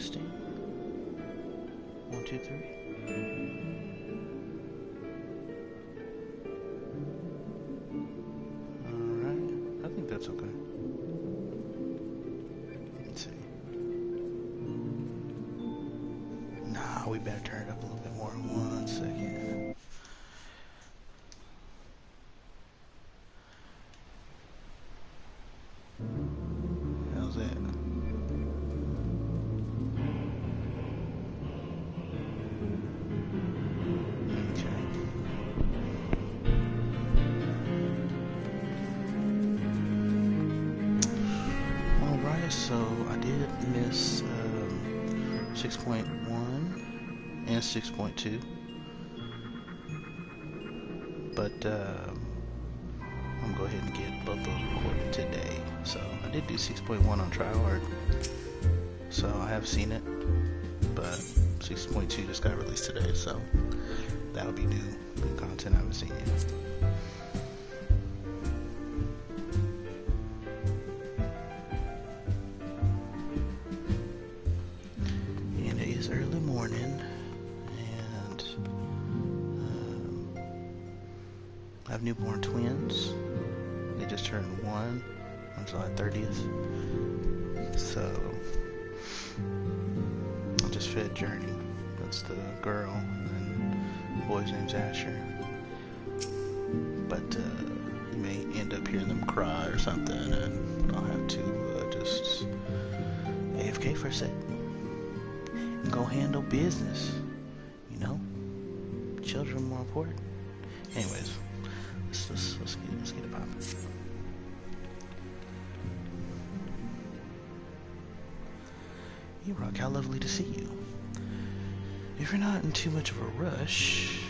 Testing. 1, 2, 3. Alright. I think that's okay. Let's see. Nah, we better turn it up a little bit more. 1 second. How's that? So I did miss 6.1 and 6.2, but I'm gonna go ahead and get both those recorded today. So I did do 6.1 on TryHard, so I have seen it, but 6.2 just got released today, so that'll be new content I haven't seen yet. Early morning, and I have newborn twins. They just turned 1 on July 30th, so I just fed Journey. That's the girl, and the boy's name's Asher. But you may end up hearing them cry or something, and I'll have to just AFK for a sec. Go handle business, you know. Children are more important. Anyways, let's get it poppin'. You rock, how lovely to see you. If you're not in too much of a rush,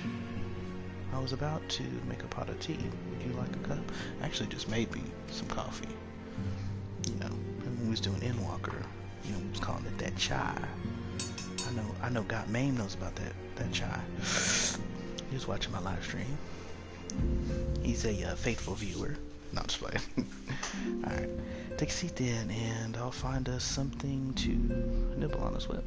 I was about to make a pot of tea. Would you like a cup? I actually just made me some coffee. You know, when we was doing Endwalker, you know, we was calling it that chai. I know God Mame knows about that chai. He was watching my live stream. He's a faithful viewer. No, I'm just playing. Alright, take a seat then, and I'll find us something to nibble on as well.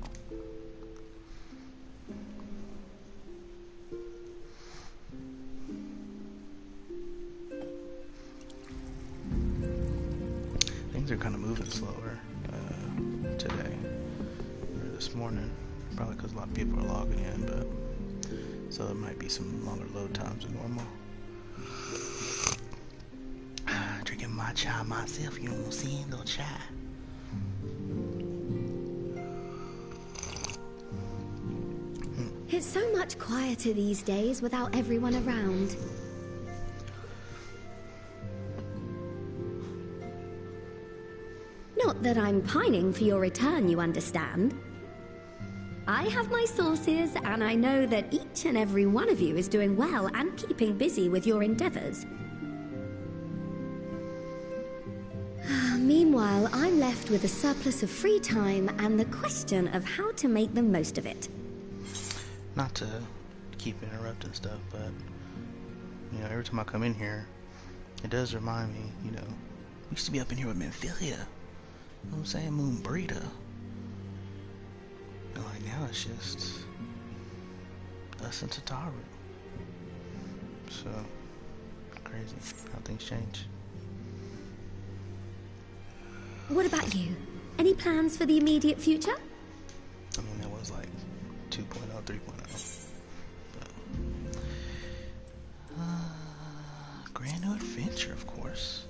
Things are kind of moving slower today, or this morning. Probably because a lot of people are logging in, but so there might be some longer load times than normal. Drinking my chai myself, you know what I'm saying? Little chai. It's so much quieter these days without everyone around. Not that I'm pining for your return, you understand. I have my sources, and I know that each and every one of you is doing well and keeping busy with your endeavors. Meanwhile, I'm left with a surplus of free time and the question of how to make the most of it. Not to keep interrupting stuff, but you know, every time I come in here, it does remind me, you know, we used to be up in here with Menphilia. You know what I'm saying? Moon Breeder. And like now it's just us and Tataru. So crazy how things change. What about you? Any plans for the immediate future? I mean, that was like 2.0, 3.0. But grand new adventure, of course.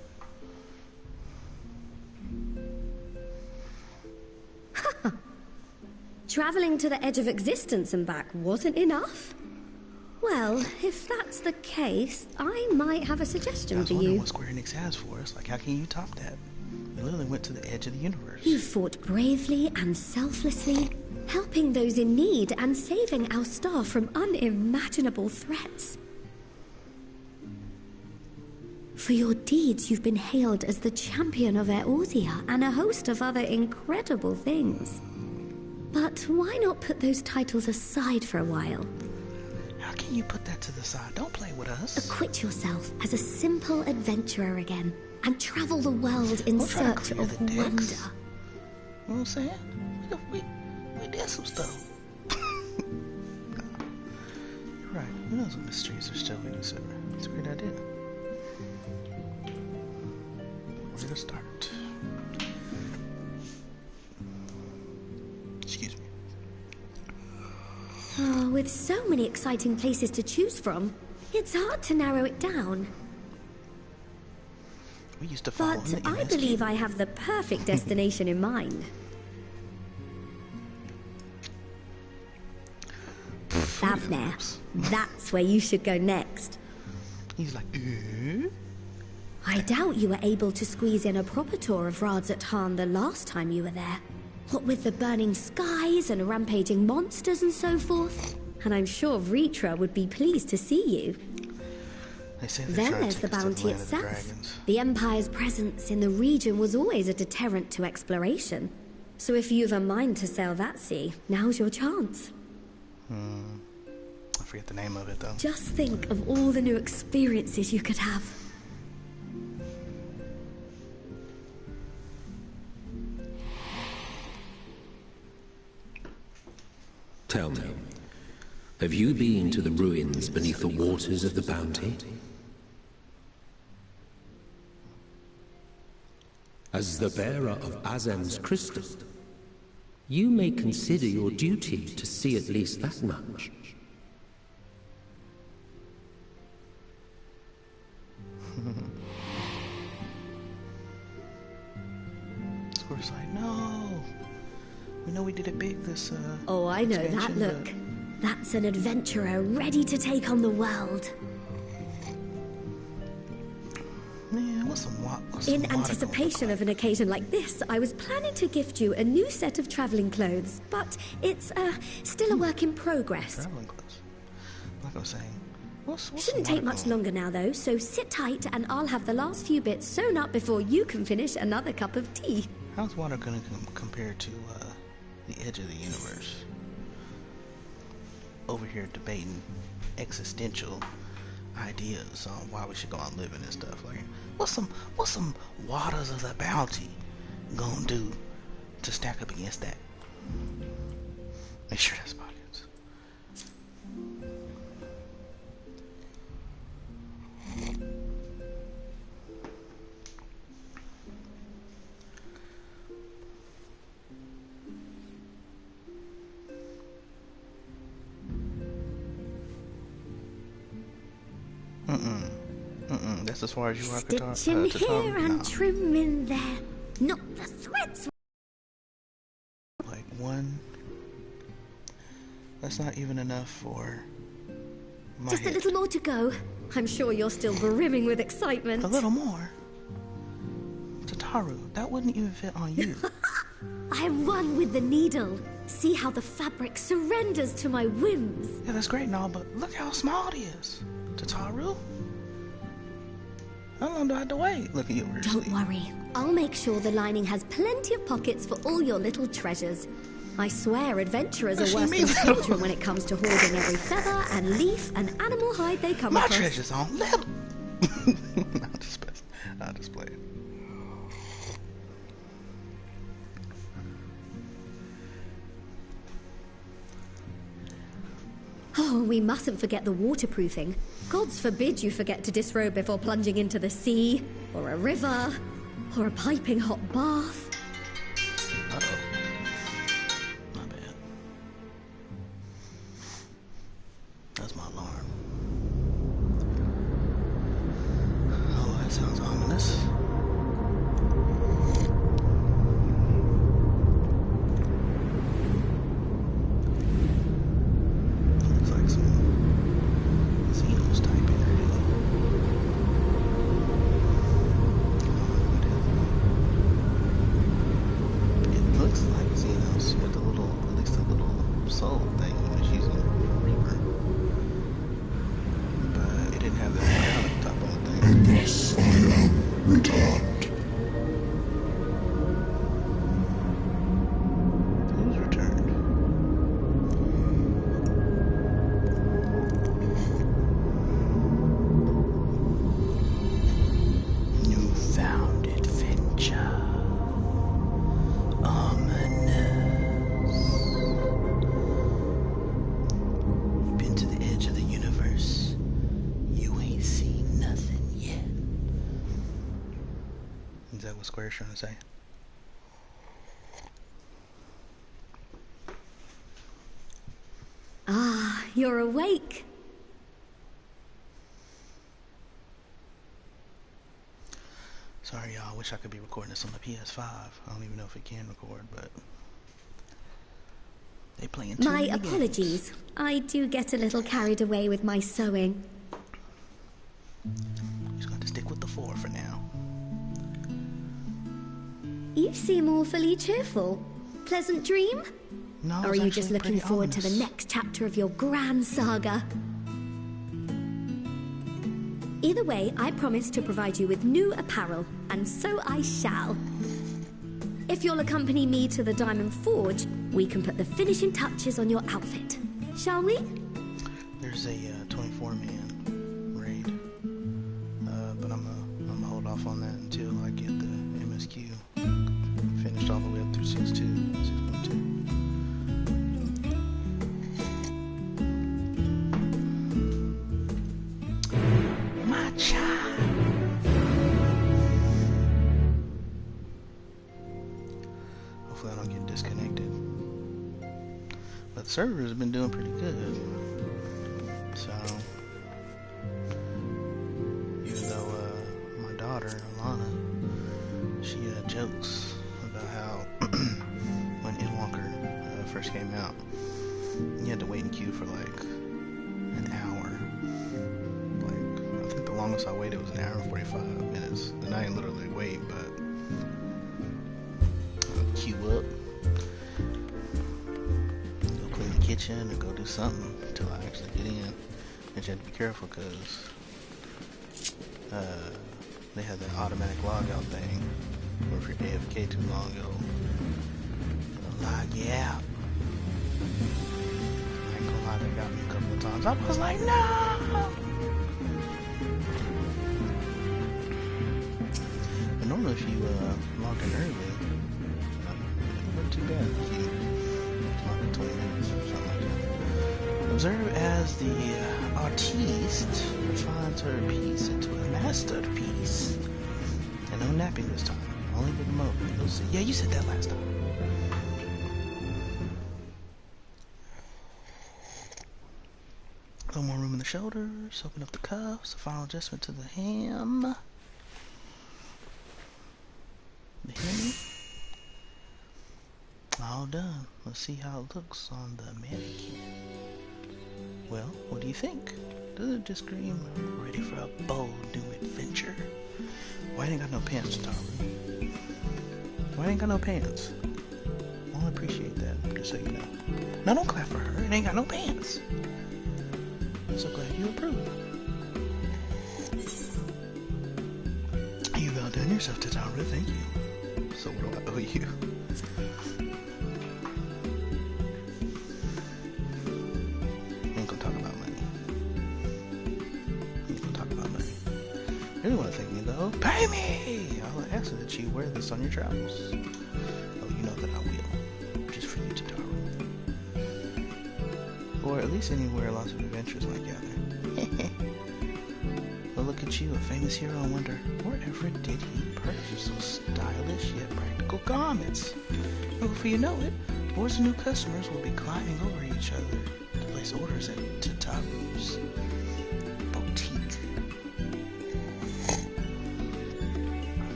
Traveling to the edge of existence and back wasn't enough? Well, if that's the case, I might have a suggestion for you. I was wondering what Square Enix has for us. Like, how can you top that? We literally went to the edge of the universe. You fought bravely and selflessly, helping those in need and saving our star from unimaginable threats. For your deeds, you've been hailed as the champion of Eorzea and a host of other incredible things. But why not put those titles aside for a while? How can you put that to the side? Don't play with us. Acquit yourself as a simple adventurer again and travel the world in search of wonder. You know what I'm saying? get some stuff. No. You're right. Who knows what mysteries are still waiting, sir? It's a great idea. We're gonna start. Excuse me. Oh, with so many exciting places to choose from, it's hard to narrow it down. We used to follow But I believe I have the perfect destination in mind. Thavner, that's where you should go next. He's like, I doubt you were able to squeeze in a proper tour of Radzat the last time you were there. What with the burning skies and rampaging monsters and so forth. And I'm sure Vritra would be pleased to see you. They say Then there's the bounty itself. The Empire's presence in the region was always a deterrent to exploration. So if you've a mind to sail that sea, now's your chance. I forget the name of it, though. Just think of all the new experiences you could have. Tell me, have you been to the ruins beneath the waters of the bounty? As the bearer of Azem's crystal, you may consider your duty to see at least that much. Score's like, no. We know we did it big this, Oh, I know that expansion, look. That's an adventurer ready to take on the world. Man, what's some In anticipation of an occasion like this, I was planning to gift you a new set of traveling clothes, but it's still a work in progress. Traveling clothes. Like I was saying, what's Shouldn't take much longer now, though, so sit tight and I'll have the last few bits sewn up before you can finish another cup of tea. How's water gonna compare to the edge of the universe? Over here debating existential ideas on why we should go on living and stuff. Like, what's some waters of the bounty gonna do to stack up against that? Make sure that's pockets. That's as far as you are. Stitch in here and trim in there. Not the threads. Like one. That's not even enough for my Just head. a little more to go. I'm sure you're still brimming with excitement. A little more. Tataru, that wouldn't even fit on you. I'm one with the needle. See how the fabric surrenders to my whims. Yeah, that's great and all, but look how small it is. Tataru? How long do I have to wait? Look at you. Don't worry. I'll make sure the lining has plenty of pockets for all your little treasures. I swear adventurers are worse than children when it comes to hoarding every feather and leaf and animal hide they come across. My treasure's on little. I'll just play it. Oh, we mustn't forget the waterproofing. Gods forbid you forget to disrobe before plunging into the sea, or a river, or a piping hot bath. Uh-oh. My bad. That's my alarm. Oh, that sounds ominous. Looks like some Xenos type energy. It looks like Xenos with the little, at least the little soul thing when it's using Reaper. But it didn't have the bionic top on the thing. And thus I am retired. that what Square's trying to say? Ah, you're awake. Sorry, y'all. I wish I could be recording this on the PS5. I don't even know if it can record, but they playing too many My apologies. games. I do get a little carried away with my sewing. Just got to stick with the 4 for now. You seem awfully cheerful. Pleasant dream? No, Or are it's you just actually looking pretty forward to the ominous. next chapter of your grand saga? Either way, I promise to provide you with new apparel, and so I shall. If you'll accompany me to the Diamond Forge, we can put the finishing touches on your outfit. Shall we? There's a 24-man raid, but I'm gonna hold off on that until I get the MSQ finished all the way up through 6.2, 6.2. My child. Hopefully I don't get disconnected. But the server has been doing pretty good. So, even though my daughter, Alana, she jokes about how when Endwalker first came out, you had to wait in queue for like an hour. Like, I think the longest I waited was an hour and 45 minutes. And I didn't literally wait, but I would queue up, go clean the kitchen, or go do something until I actually get in. And you had to be careful because they had that automatic logout thing where if you're AFK too long, it'll log you out. I ain't gonna lie, that got me a couple of times. I was like, no! But normally if you log in early, it wasn't too bad if you log in 20 minutes or something like that. Observe as the artiste refines her piece into a masterpiece. And no napping this time, only with the moment. You'll see. Yeah, you said that last time. A little more room in the shoulders, open up the cuffs, a final adjustment to the hem. The hem. All done. Let's see how it looks on the mannequin. Well, what do you think? Does it just scream ready for a bold new adventure? Why ain't got no pants, Tyler? Why ain't got no pants? I'll appreciate that, just so you know. Now don't clap for her, it ain't got no pants. I'm so glad you approve. You've outdone yourself, Tatara, thank you. So what do I owe you? Ain't gonna talk about money. Ain't gonna talk about money. You really wanna thank me though? Pay me! I'll ask that you wear this on your travels. Oh, you know that I will. Just for you, Tatara. Or at least anywhere lots of adventures might gather. Well, look at you, a famous hero, and wonder, wherever did he purchase those stylish yet practical garments? And before you know it, hordes of new customers will be climbing over each other to place orders at Tataru's boutique.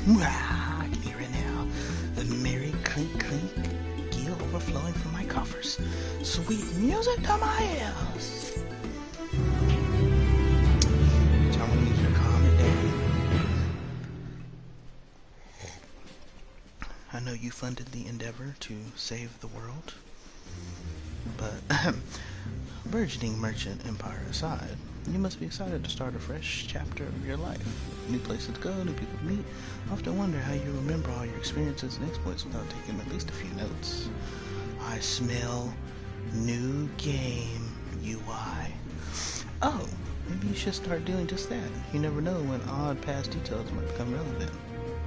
I can hear it now. The merry clink clink, gil overflowing from my coffers. Sweet music to my ears. So I'm gonna need you to calm it down. I know you funded the endeavor to save the world, but burgeoning merchant empire aside, you must be excited to start a fresh chapter of your life. New places to go, new people to meet. I often wonder how you remember all your experiences and exploits without taking at least a few notes. I smell new game UI. Oh, maybe you should start doing just that. You never know when odd past details might become relevant.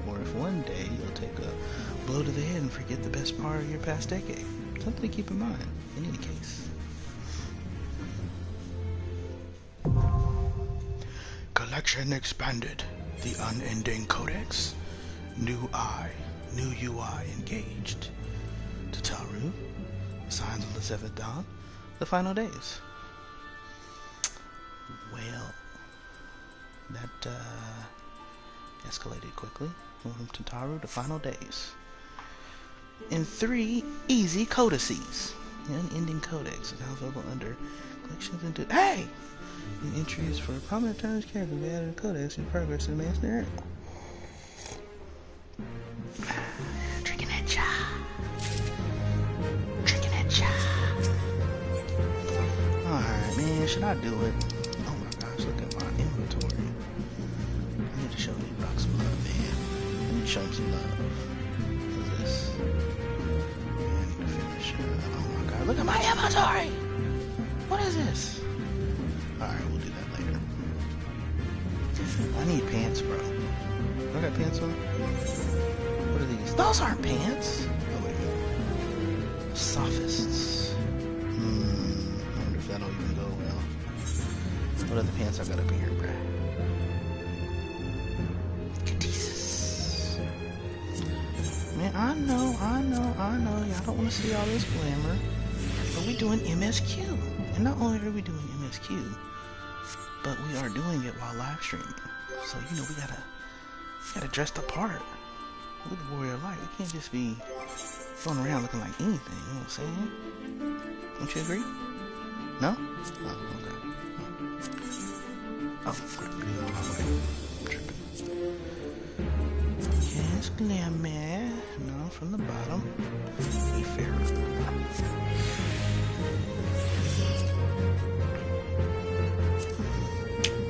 Or if one day you'll take a blow to the head and forget the best part of your past decade. Something to keep in mind, in any case. Collection expanded. The Unending Codex. New UI engaged. Tataru, signs of the seventh dawn, the final days. Well, that escalated quickly. From Tataru to final days. In 3 easy codices. The unending codex is now available under collections into. Hey! The entries for prominent terms characters will be added to codex in progress in the main scenario. Drinking that cha. Drinking that cha. Alright, man, should I do it? Oh my gosh, look at my inventory. I need to show these rocks some love, man. I need to show them some love. What's this? Yeah, I need to finish. Oh my god, look at my inventory! What is this? Alright, we'll do that later. I need pants, bro. I got pants on? What are these? Those aren't pants! Oh, wait a minute. Sophists. I wonder if that'll even go well. What other pants I got up in here, bruh? Jesus. Man, I know. Y'all don't want to see all this glamour. But we doing MSQ. And not only are we doing MSQ, but we are doing it while live streaming. So, you know, we gotta dress the part. We're the warrior of light. We can't just be going around looking like anything, you know what I'm saying? Don't you agree? No? Oh, okay. Oh, crap. I'm tripping. Yes, glamour. No, from the bottom. Be fair.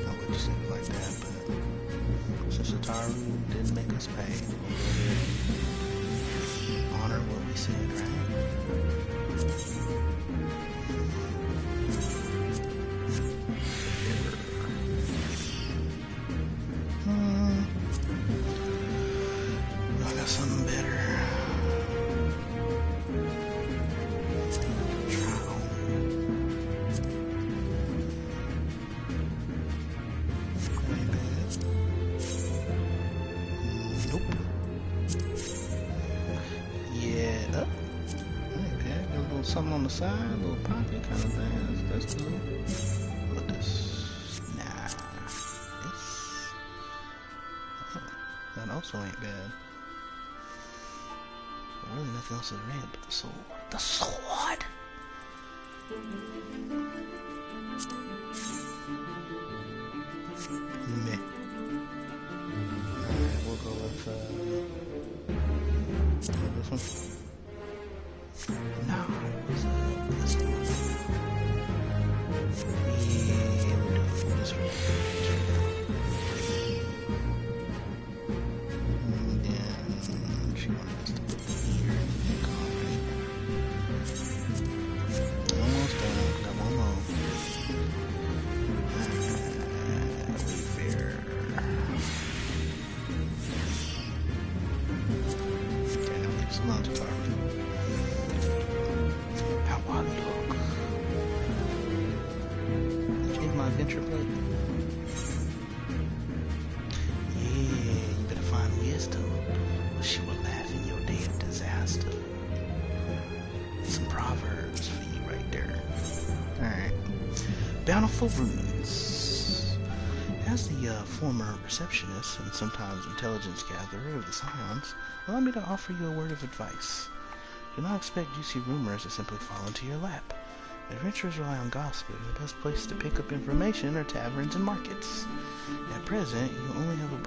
I would just say it like that, but since Ataru didn't make us pay, we'll honor what we said, right? I got something better. Something on the side, a little pocket kind of thing. That's cool. What this? Nah. This. Oh, that also ain't bad. So really nothing else is red but the sword. The sword! Meh. Alright, we'll go with this one. No, this one. Yeah, we're doing this one. And then she wanted us to put here and already. Almost done. Got one more. Wayfair. Okay, now leave us alone to talk. Adventure plate. Yeah, you better find wisdom, or she will laugh in your day of disaster. Some proverbs for you right there. Alright. Bountiful runes. As the former receptionist and sometimes intelligence gatherer of the Scions, allow me to offer you a word of advice. Do not expect juicy rumors to simply fall into your lap. Adventurers rely on gossip, and the best places to pick up information are taverns and markets. At present, you only have a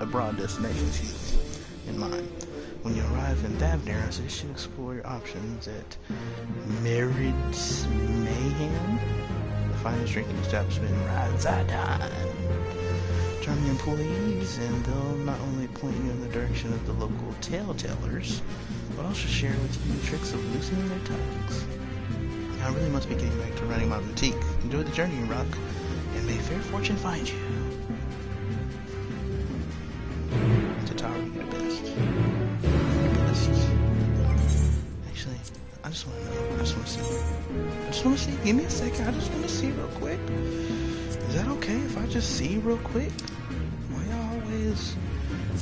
broad destination in mind. When you arrive in Thavner, I suggest you explore your options at Merid's Mayhem, the finest drinking establishment in Radzadan. Charming employees, and they'll not only point you in the direction of the local tale-tellers, but also share with you tricks of loosening their tongues. I really must be getting back to running my boutique. Enjoy the journey, Rock, and may fair fortune find you. Tataru, you're the best. You're the best. Actually, I just want to know. I just want to see. Give me a second. I just want to see real quick. Is that okay if I just see real quick? Why y'all always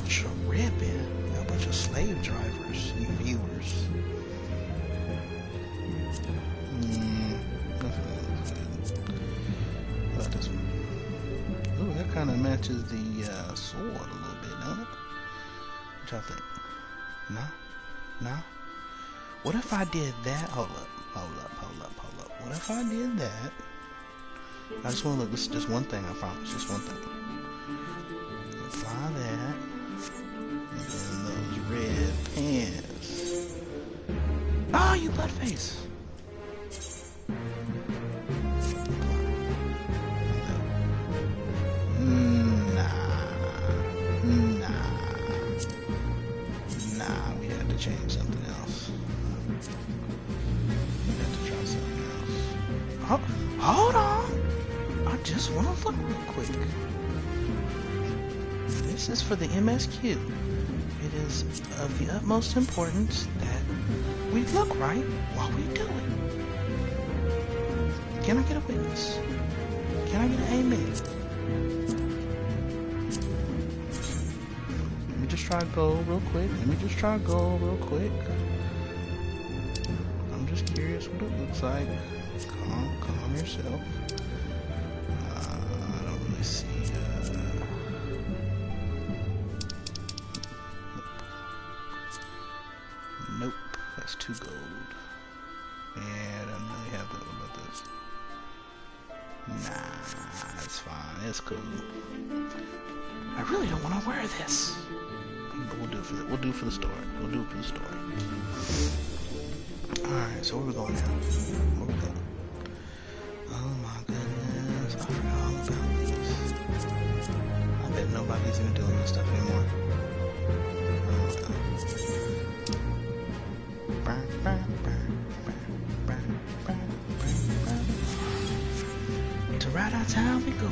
Tripping. A bunch of slave drivers and viewers. What about this one? Ooh, that kind of matches the sword a little bit, don't it? What y'all think? No? No? What if I did that? Hold up. What if I did that? I just want to look. This is just one thing, I promise. Just one thing. Apply that. And then those red pants. Oh, you buttface! Nah, we had to change something else. We had to try something else. Hold on! I just want to look real quick. This is for the MSQ. It is of the utmost importance that we look right while we do it. Can I get a witness? Can I get an amen? Let me just try gold real quick. I'm just curious what it looks like. Calm yourself. I don't really see. Nope, that's too gold. Yeah, I don't really have that. What about this? Nah, it's fine. It's cool. I really don't want to wear this. But we'll do it for the story. Alright, so where we going now? Where we going? Oh my goodness, I forgot all about this. I bet nobody's even doing this stuff anymore. To right out town we go.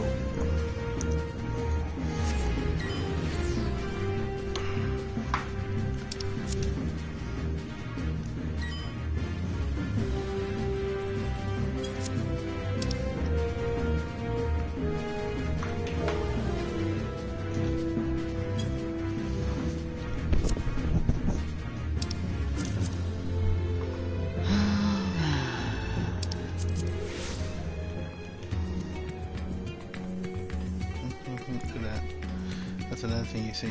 That's another thing you see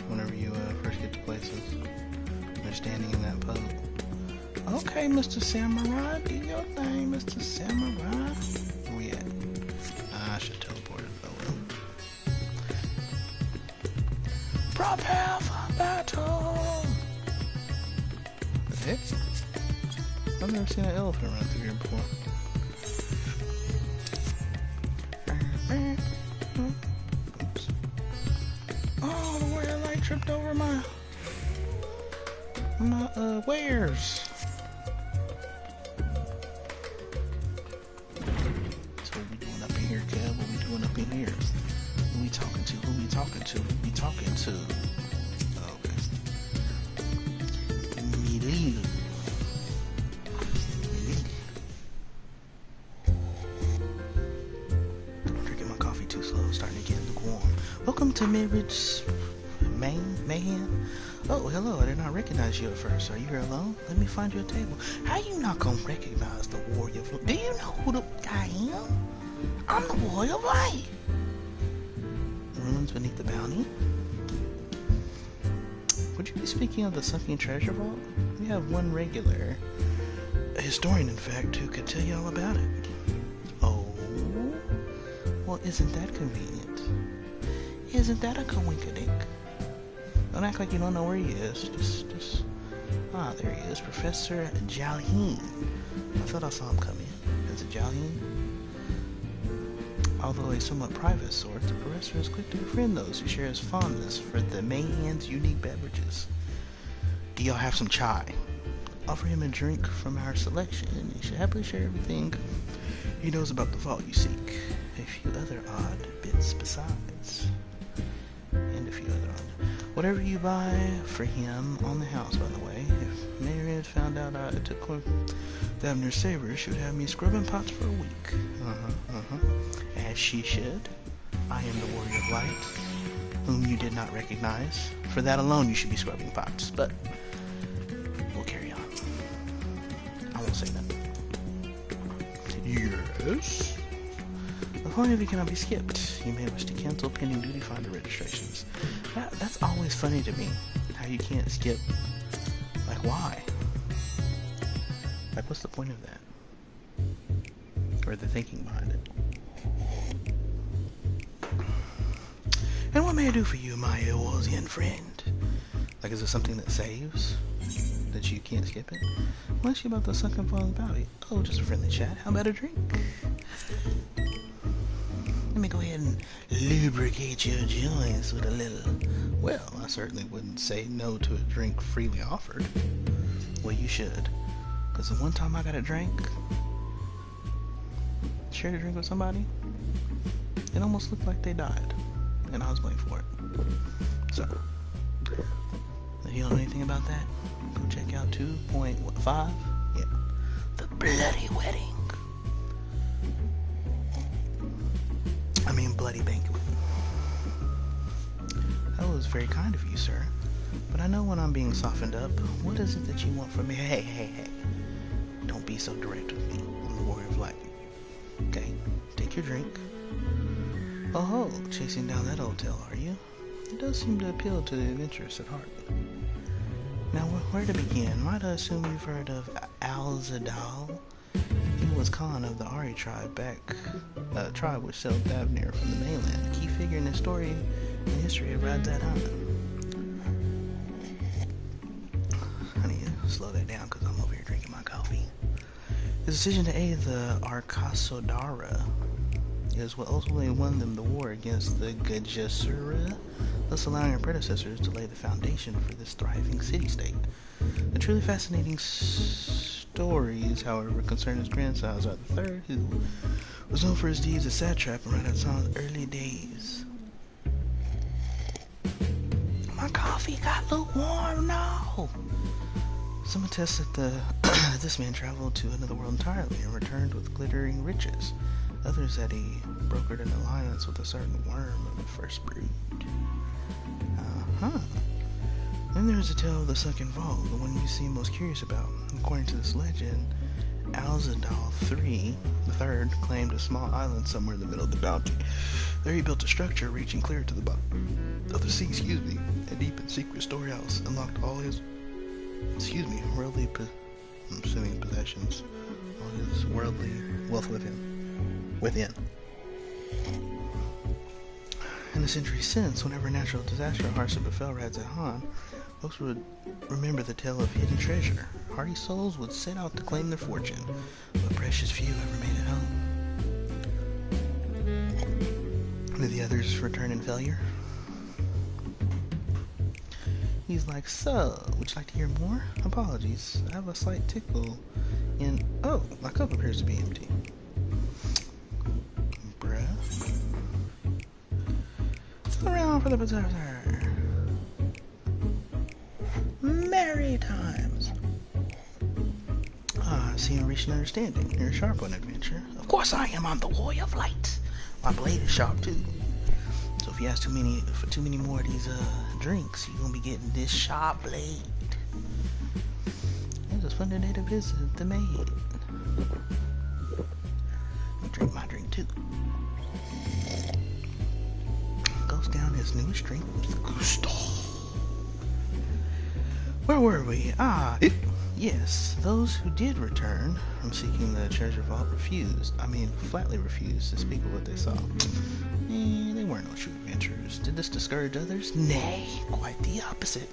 whenever you first get to places. They're standing in that pose. Okay, Mr. Samurai, do your thing, Mr. Samurai. Where we at? I should teleport it, oh well. Prepare for battle! The heck? I've never seen an elephant run through here before. Oops. Oh, the warrior light tripped over my wares. So what we doing up in here, Kev? What we doing up in here? Who we talking to? Oh, okay. Me. Drinking my coffee too slow, starting to get lukewarm. Welcome to Marriage Mayhem. Oh, hello, I did not recognize you at first. Are you here alone? Let me find you a table. How you not gonna recognize the Warrior of Light? Do you know who I am? I'm the Warrior of Light. Ruins beneath the bounty? Would you be speaking of the sunken treasure vault? We have one regular, a historian in fact, who could tell you all about it. Oh? Well, isn't that convenient? Isn't that a coinkydink? Don't act like you don't know where he is. There he is, Professor Jalheen. I thought I saw him come in. Is it Jalheen? Although a somewhat private sort, the professor is quick to befriend those who share his fondness for the Mayhan's unique beverages. Do y'all have some chai? Offer him a drink from our selection, and he should happily share everything he knows about the vault you seek. A few other odd bits besides. And a few other odd. Whatever you buy for him on the house, by the way. If Mary had found out I took Abner Saber, she would have me scrubbing pots for a week. As she should. I am the Warrior of Light. whom you did not recognize. For that alone, you should be scrubbing pots, but we'll carry on. I won't say that. Yes? The point of it cannot be skipped. You may wish to cancel pending duty finder registrations. That's always funny to me, how you can't skip. Like, why? Like, what's the point of that? Or the thinking behind it? And what may I do for you, my Eosian friend? Like, is it something that saves? That you can't skip it? What is she about the sunken falling valley? Oh, just a friendly chat. How about a drink? Let me go ahead and lubricate your joints with a little... Well, I certainly wouldn't say no to a drink freely offered. Well, you should. Because the one time I got a drink, shared a drink with somebody, it almost looked like they died. And I was waiting for it. So, if you don't know anything about that, go check out 2.5. Yeah. The Bloody Wedding. I mean, Bloody Banquet. That was very kind of you, sir. But I know when I'm being softened up. What is it that you want from me? Hey. Don't be so direct with me. I'm the warrior of light. Okay, take your drink. Oh, chasing down that old tale, are you? It does seem to appeal to the adventurous at heart. Now, where to begin? Might I assume you've heard of Al-Zadal? He was Khan of the Ari tribe tribe which sailed Thavnir from the mainland. A key figure in the story and history of Radzat Han. I need to slow that down because I'm over here drinking my coffee. His decision to aid the Arkasodara is what ultimately won them the war against the Gajasura, thus allowing our predecessors to lay the foundation for this thriving city-state. The truly fascinating stories, however, concern his grandson Azad III, who was known for his deeds as satrap in Radhat's early days. My coffee got lukewarm now! Some attest that this man traveled to another world entirely and returned with glittering riches. Others that he brokered an alliance with a certain worm of the first brood. Then there's a tale of the sunken vault, the one you seem most curious about. According to this legend, Al-Zadal III claimed a small island somewhere in the middle of the bounty. There he built a structure reaching clear to the bottom of the sea, a deep and secret storehouse, and locked all his, worldly, I'm assuming possessions, all his worldly wealth within. In the centuries since, whenever a natural disaster or hardship befell Radzat Han, folks would remember the tale of hidden treasure. Hardy souls would set out to claim their fortune, but precious few ever made it home. Did the others return in failure? He's like, so, would you like to hear more? Apologies, I have a slight tickle in... Oh, my cup appears to be empty. Around for the berserker. Merry times. I see you reached an understanding. You're sharp on adventure. Of course I am. I'm the warrior of light. My blade is sharp too. So if you ask too many more of these drinks, you're gonna be getting this sharp blade. It was a fun day to visit the maid. I'll drink my drink too. Down his newest drink with gusto. Where were we? Yes, those who did return from seeking the treasure vault flatly refused to speak of what they saw. They weren't no true adventurers. Did this discourage others? Nay, quite the opposite.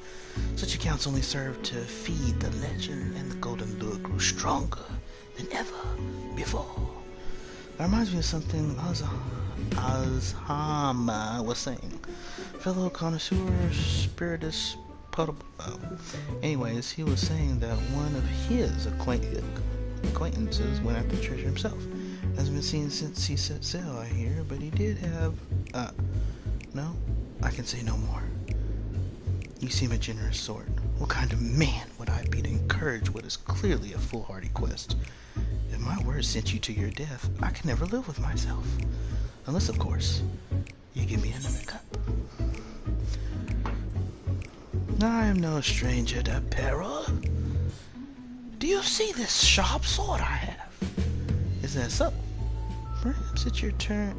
Such accounts only served to feed the legend, and the golden lure grew stronger than ever before. That reminds me of something Azhama was saying. Fellow connoisseur, spiritus, anyways, he was saying that one of his acquaintances went after the treasure himself. Hasn't been seen since he set sail, I hear, but he did have, no, I can say no more. You seem a generous sort. What kind of man would I be to encourage what is clearly a foolhardy quest? If my words sent you to your death, I could never live with myself. Unless, of course, you give me another cup. I am no stranger to peril. Do you see this sharp sword I have? Is that so? Perhaps it's your turn.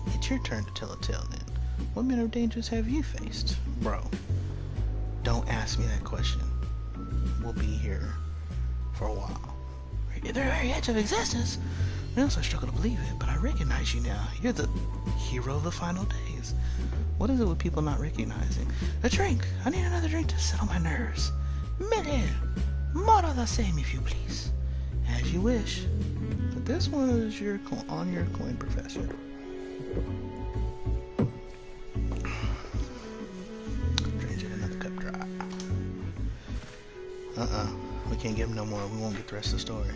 It's your turn to tell a tale then. What manner of dangers have you faced? Bro, don't ask me that question. We'll be here for a while. You're the very edge of existence. I also struggle to believe it, but I recognize you now. You're the hero of the final days. What is it with people not recognizing? A drink. I need another drink to settle my nerves. Mille. More of the same, if you please. As you wish. But this one is on your coin, Professor. Drink it, another cup dry. We can't give him no more. We won't get the rest of the story.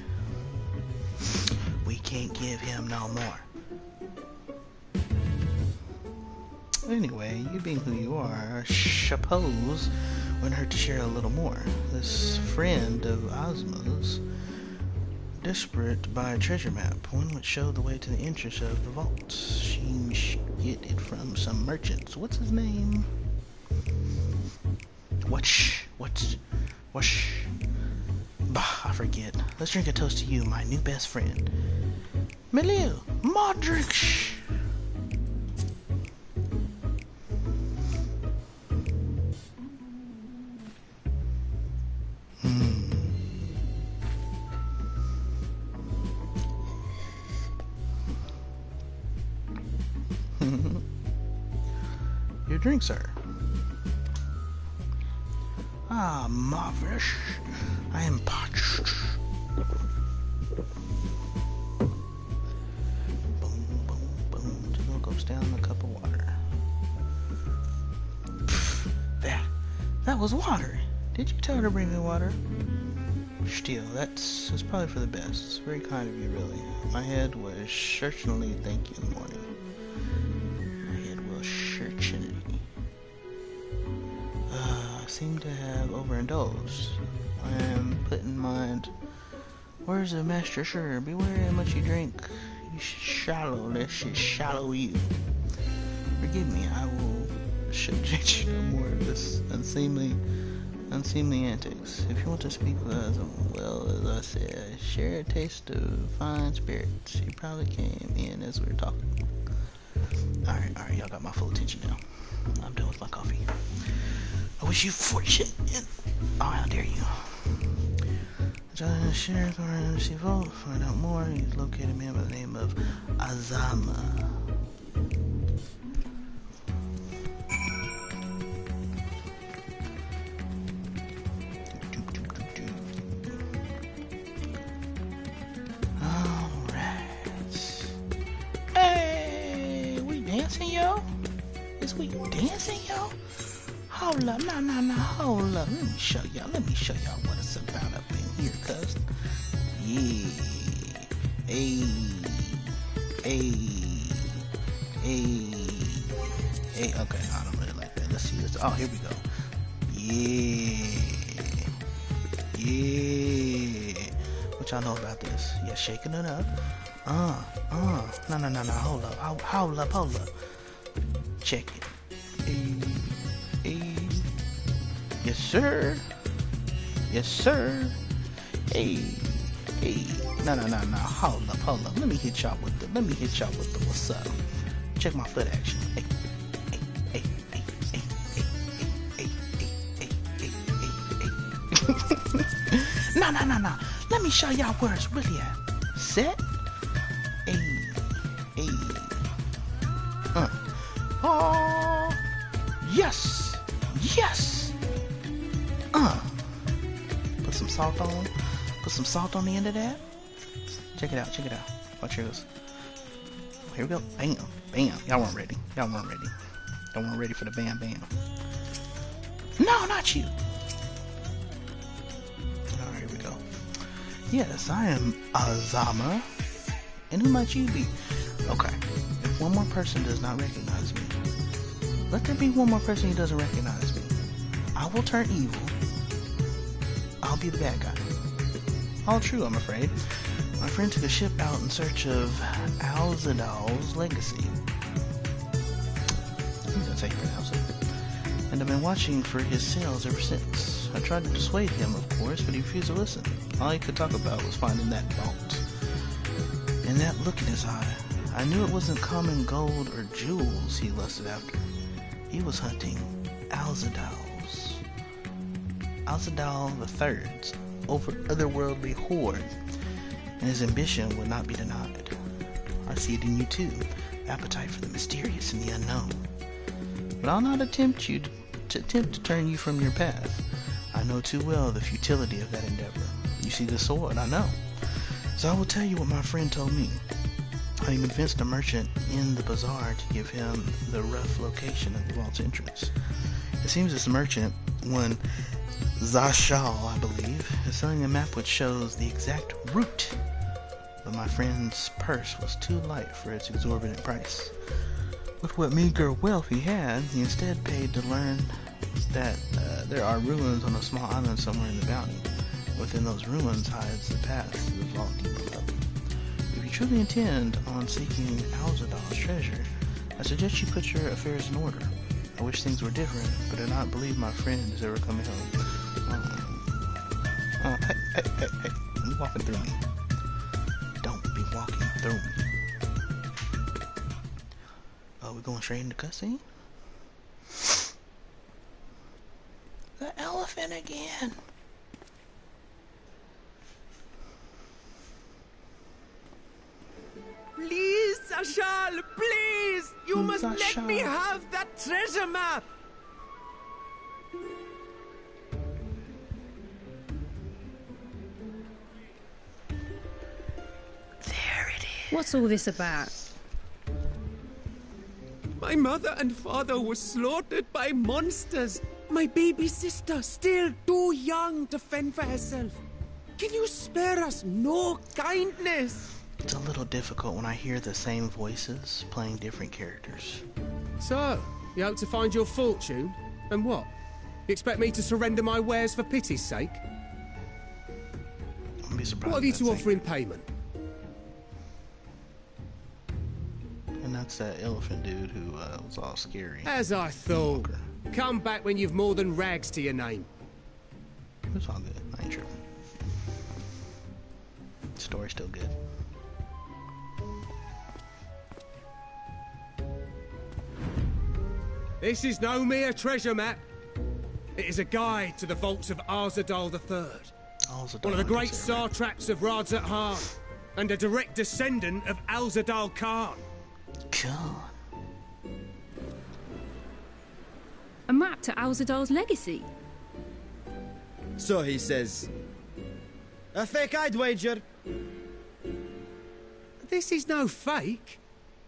We can't give him no more. Anyway, you being who you are, I suppose wouldn't hurt to share a little more. This friend of Ozma's, desperate by a treasure map, one which showed the way to the entrance of the vault. She get it from some merchants. What's his name? What's bah, I forget. Let's drink a toast to you, my new best friend. Milieu, Modric. Your drink, sir. Ah, marvelous. I am parched. Boom, boom, boom. 2 goes down a cup of water. Pfft, that was water. Did you tell her to bring me water? Still, that's probably for the best. It's very kind of you, really. My head was certainly thank you in the morning. My head was certainly. I seem to have overindulged. I am put in mind. Words of Master Sure, beware how much you drink. You should shallow, let shit shallow you. Forgive me, I will subject you to more of this unseemly antics. If you want to speak with us, well, as I said, share a taste of fine spirits. You probably came in as we were talking. Alright, y'all got my full attention now. I'm done with my coffee. I wish you fortune and how dare you. John the Sheriff or MC Vault, find out more. He's located a man by the name of Azama. Is we dancing, yo? Hold up, nah, hold up. Let me show y'all what it's about up in here, cuz. Yeah. Hey. Okay, I don't really like that. Let's see this. Oh, here we go. Yeah. What y'all know about this? Yeah, shaking it up. No, hold up. Check it. Hey. Yes, sir. Hey. No. Hold up. Let me hit y'all with the what's up. Check my foot action. Hey. No. Let me show y'all where it's really at. Set. Hey. Oh, yes. Put some salt on. Put some salt on the end of that. Check it out. Watch yours. Here we go. Bam. Y'all weren't ready. Y'all weren't ready for the bam. No, not you. Alright, here we go. Yes, I am Azama. And who might you be? Okay. If one more person does not recognize me, let there be one more person who doesn't recognize me. I will turn evil. I'll be the bad guy. All true, I'm afraid. My friend took a ship out in search of Alzadal's legacy. I think that's how you pronounce it. And and I've been watching for his sales ever since. I tried to dissuade him, of course, but he refused to listen. All he could talk about was finding that vault. And that look in his eye, I knew it wasn't common gold or jewels he lusted after. He was hunting Alzadal's otherworldly hoard, and his ambition would not be denied. I see it in you too, appetite for the mysterious and the unknown. But I'll not attempt to turn you from your path. I know too well the futility of that endeavor. You see the sword, I know. So I will tell you what my friend told me. How he convinced a merchant in the bazaar to give him the rough location of the vault's entrance. It seems this merchant, one Zashal, I believe, is selling a map which shows the exact route. But my friend's purse was too light for its exorbitant price. With what meager wealth he had, he instead paid to learn that there are ruins on a small island somewhere in the bounty. Within those ruins hides the path to the vault deep below. If you truly intend on seeking Alzadal's treasure, I suggest you put your affairs in order. I wish things were different, but I do not believe my friend is ever coming home. Hey, you walking through me. Don't be walking through me. Oh, we're going straight into cutscene? The elephant again. Please, Zashal, please! You must let me have that treasure map! There it is. What's all this about? My mother and father were slaughtered by monsters. My baby sister, still too young to fend for herself. Can you spare us no kindness? It's a little difficult when I hear the same voices playing different characters. So, you hope to find your fortune? And what? You expect me to surrender my wares for pity's sake? I'll be surprised. What have you if to that's offer in payment? And that's that elephant dude who was all scary. As I thought. Endwalker. Come back when you've more than rags to your name. It's all good. I ain't tripping. Story's still good. This is no mere treasure map. It is a guide to the vaults of Arzadal III, one of the great satraps of Radzat-Han, and a direct descendant of Alzadal Khan. Khan. A map to Alzadal's legacy? So he says. A fake, I'd wager. This is no fake.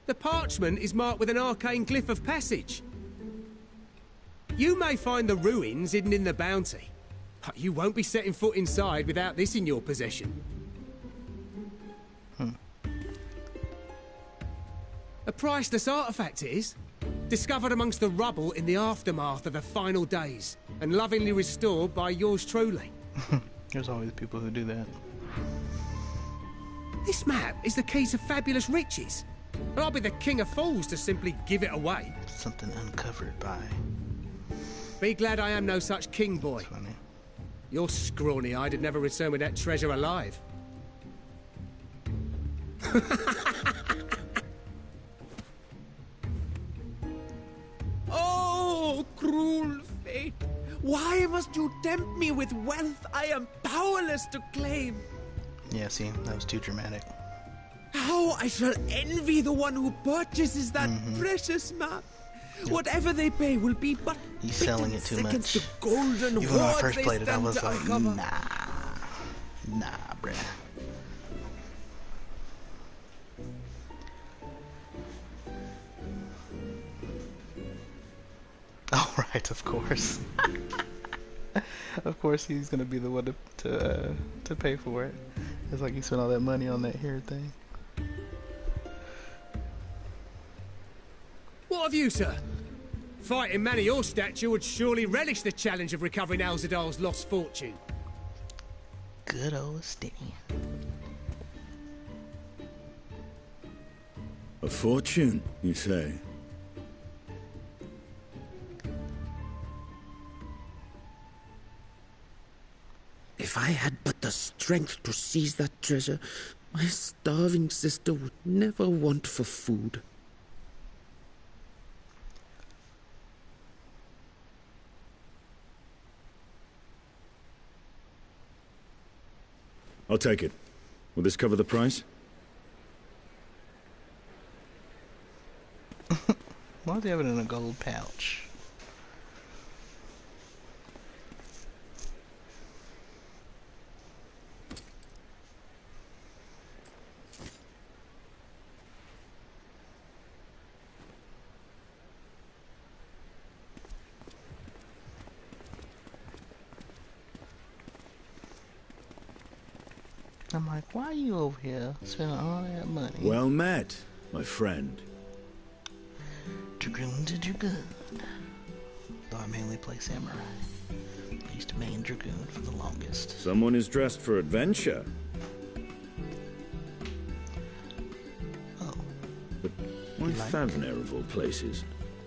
The parchment is marked with an arcane glyph of passage. You may find the ruins hidden in the bounty, but you won't be setting foot inside without this in your possession. A priceless artifact it is, discovered amongst the rubble in the aftermath of the final days, and lovingly restored by yours truly. There's always people who do that. This map is the key to fabulous riches, and I'll be the king of fools to simply give it away. Something uncovered by. Be glad I am no such king, boy. Funny. Your scrawny-eyed would never return with that treasure alive. Oh, cruel fate! Why must you tempt me with wealth I am powerless to claim? Yeah, see, that was too dramatic. How I shall envy the one who purchases that precious map. Whatever they pay will be but He's selling it too seconds much. to golden Even when I hoard first they played it, I stand was to like, uncover. nah, bruh. Oh, right, of course. Of course he's gonna be the one to pay for it. It's like he spent all that money on that hair thing. What of you, sir? Fighting man of your stature would surely relish the challenge of recovering Alzadal's lost fortune. Good old Stan. A fortune, you say? If I had but the strength to seize that treasure, my starving sister would never want for food. I'll take it. Will this cover the price? Why do they have it in a gold pouch? I'm like, why are you over here spending all that money? Well met, my friend. Dragoon to Dragoon. Though I mainly play Samurai. I used to main Dragoon for the longest. Someone is dressed for adventure. Oh. But why Like? Thavner of all places?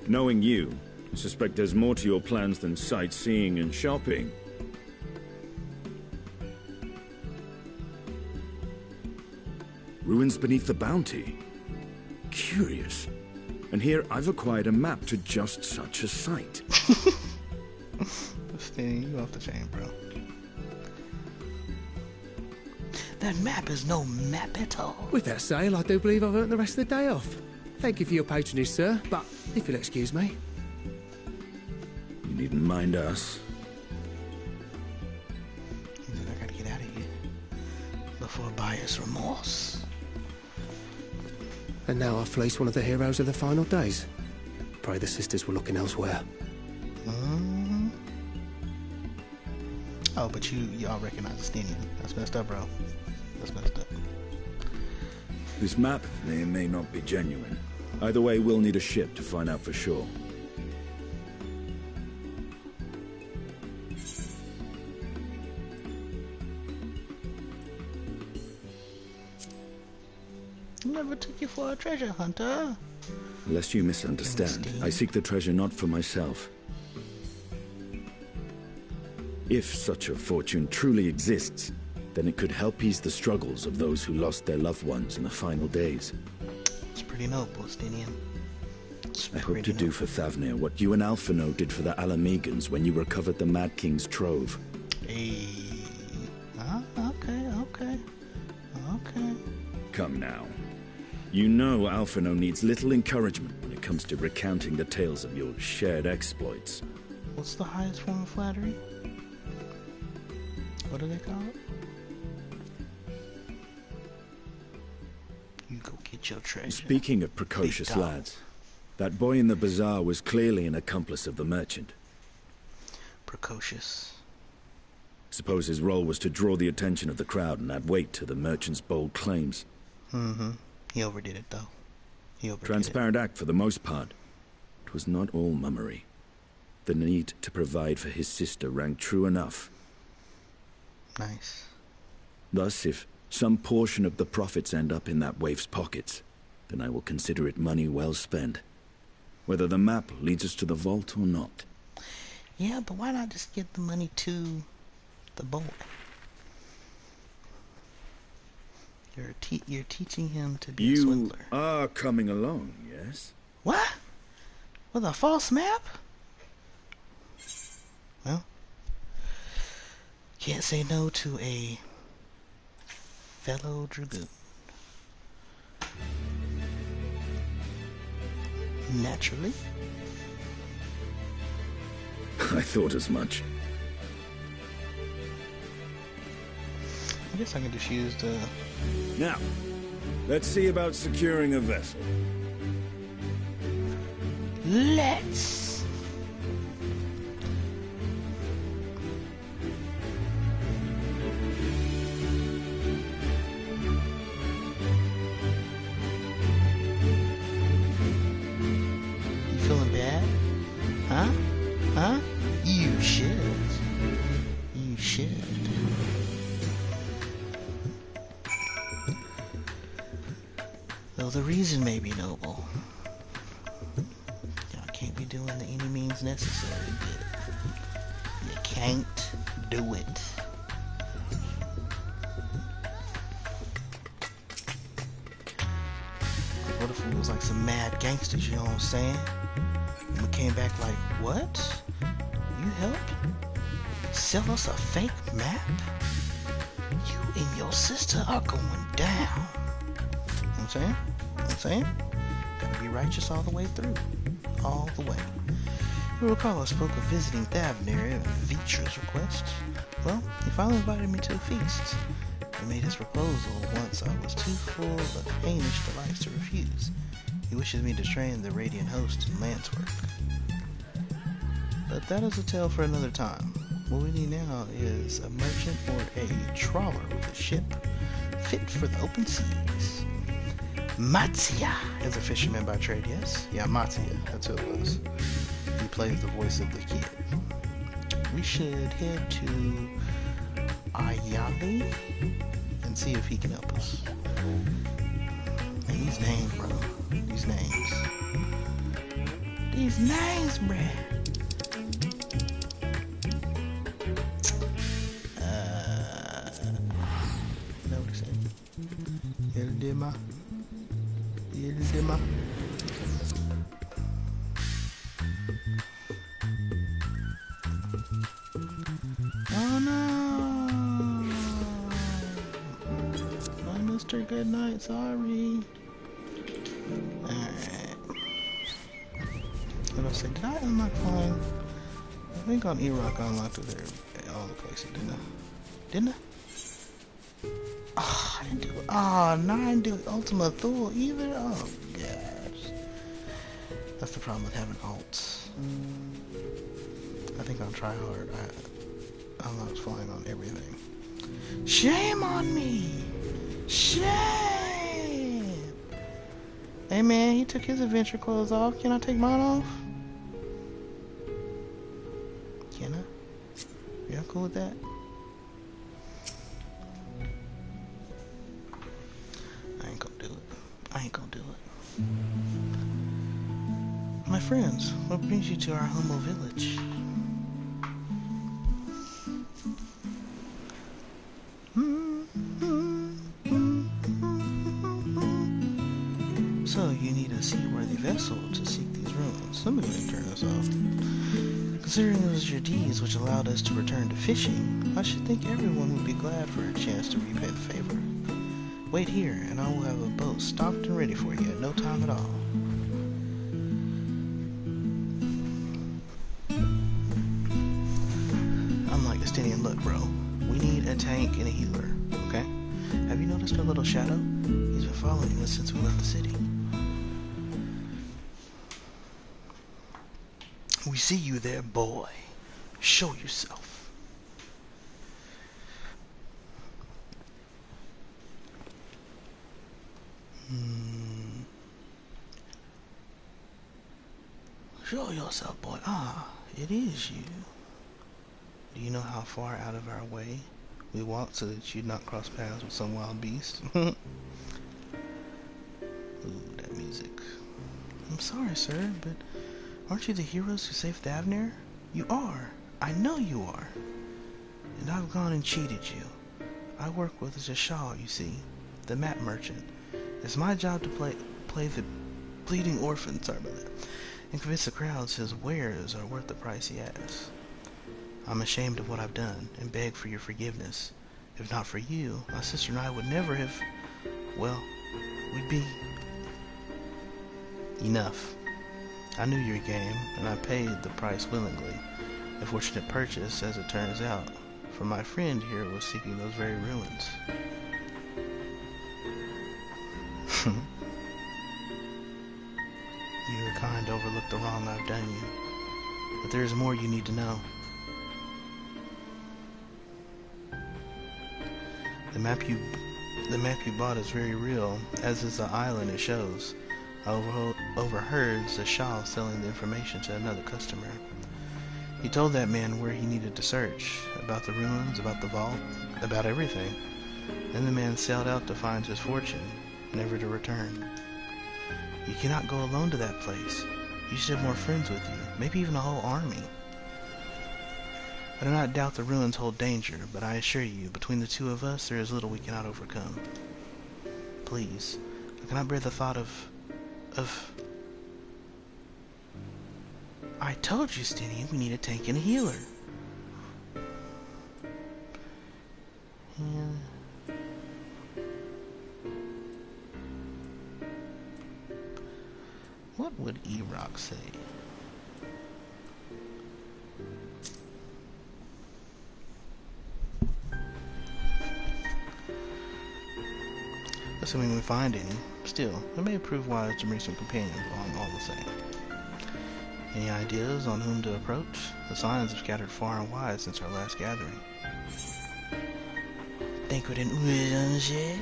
Knowing you, I suspect there's more to your plans than sightseeing and shopping. Ruins beneath the bounty. Curious. And here I've acquired a map to just such a site. Stay you off the chain, bro. That map is no map at all. With that sale, I do believe I've earned the rest of the day off. Thank you for your patronage, sir, but if you'll excuse me. You needn't mind us. He's like, I gotta get out of here before buyer's remorse. And now I've fleeced one of the heroes of the final days. Pray the sisters were looking elsewhere. Mm-hmm. Oh, but y'all recognize the Stenian. That's messed up, bro. That's messed up. This map may or may not be genuine. Either way, we'll need a ship to find out for sure. Never took you for a treasure hunter. Lest you misunderstand, I seek the treasure not for myself. If such a fortune truly exists, then it could help ease the struggles of those who lost their loved ones in the final days. It's pretty noble, Stenian. I hope to do for Thavner what you and Alphino did for the Alamegans when you recovered the Mad King's trove. Hey. Okay. Come now. You know Alphino needs little encouragement when it comes to recounting the tales of your shared exploits. What's the highest form of flattery? What do they call it? You go get your treasure. Speaking of precocious Big dog. lads, that boy in the bazaar was clearly an accomplice of the merchant. Precocious. Suppose his role was to draw the attention of the crowd and add weight to the merchant's bold claims. Mm-hmm. He overdid it, though. He overdid Transparent act for the most part. It was not all mummery. The need to provide for his sister rang true enough. it. Nice. Thus, if some portion of the profits end up in that waif's pockets, then I will consider it money well spent. Whether the map leads us to the vault or not. Yeah, but why not just get the money to the boy? You're teaching him to be a You swindler. are coming along, yes? What? With a false map? Well, can't say no to a fellow dragoon. Naturally. I thought as much. I guess I can just use the... Now, let's see about securing a vessel. Let's! You feeling bad? Huh? You should. You should. Though the reason may be noble. Y'all can't be doing the any means necessary to get it. You can't do it. like some mad gangsters, you know what I'm saying? And we came back like, what? You helped sell us a fake map? You and your sister are going down. You know what I'm saying? You know what I'm saying? Gotta be righteous all the way through. All the way. You recall I spoke of visiting Thavnir at Vitra's request. Well, he finally invited me to a feast. He made his proposal once I was too full of Hamish delights to refuse. He wishes me to train the Radiant Host in lance work. But that is a tale for another time. What we need now is a merchant or a trawler with a ship fit for the open seas. Mattia is a fisherman by trade, yes? Yeah, Mattia, that's who it was. He plays the voice of the kid. We should head to Ayali and see if he can help us. Man, these names, bro. These names. These names, bruh. You know what he said? Eldima. Eldima. Oh no! My Mr. Goodnight, sorry. Alright. What did I say? Did I unlock flying? I think on E-Rock I unlocked it there. All the places, didn't I? Didn't I? Oh, I didn't do it. Oh, no, I didn't do Ultima Thule either. Oh, gosh. That's the problem with having alts. I think I'll try hard. I unlocked flying on everything. Shame on me! Shame! Hey man, he took his adventure clothes off. Can I take mine off? Can I? Y'all cool with that? I ain't gonna do it. I ain't gonna do it. My friends, what brings you to our humble village? So, you need a seaworthy vessel to seek these ruins. Somebody didn't turn us off. Considering it was your deeds which allowed us to return to fishing, I should think everyone would be glad for a chance to repay the favor. Wait here, and I will have a boat stocked and ready for you at no time at all. I'm like Justinian, look bro, we need a tank and a healer, okay? Have you noticed our little shadow? He's been following us since we left the city. We see you there, boy. Show yourself. Show yourself, boy. Ah, it is you. Do you know how far out of our way we walked so that you'd not cross paths with some wild beast? Ooh, that music. I'm sorry, sir, but aren't you the heroes who saved Thavnir? You are. I know you are. And I've gone and cheated you. I work with Zashal, you see, the map merchant. It's my job to play the bleeding orphan, sorry about that, and convince the crowds his wares are worth the price he asks. I'm ashamed of what I've done and beg for your forgiveness. If not for you, my sister and I would never have, well, we'd be enough. I knew your game, and I paid the price willingly. A fortunate purchase, as it turns out, for my friend here was seeking those very ruins. You were kind to overlook the wrong I've done you, but there is more you need to know. The map you bought is very real, as is the island it shows. I overheard Zashal selling the information to another customer. He told that man where he needed to search, about the ruins, about the vault, about everything. Then the man sailed out to find his fortune, never to return. You cannot go alone to that place. You should have more friends with you, maybe even a whole army. I do not doubt the ruins hold danger, but I assure you, between the two of us, there is little we cannot overcome. Please, I cannot bear the thought of of... I told you, Stinian, we need a tank and a healer. And... what would E-Rock say? Assuming we find any, still, it may prove wise to bring some companions along all the same. Any ideas on whom to approach? The signs have scattered far and wide since our last gathering. Thancred and Urianger,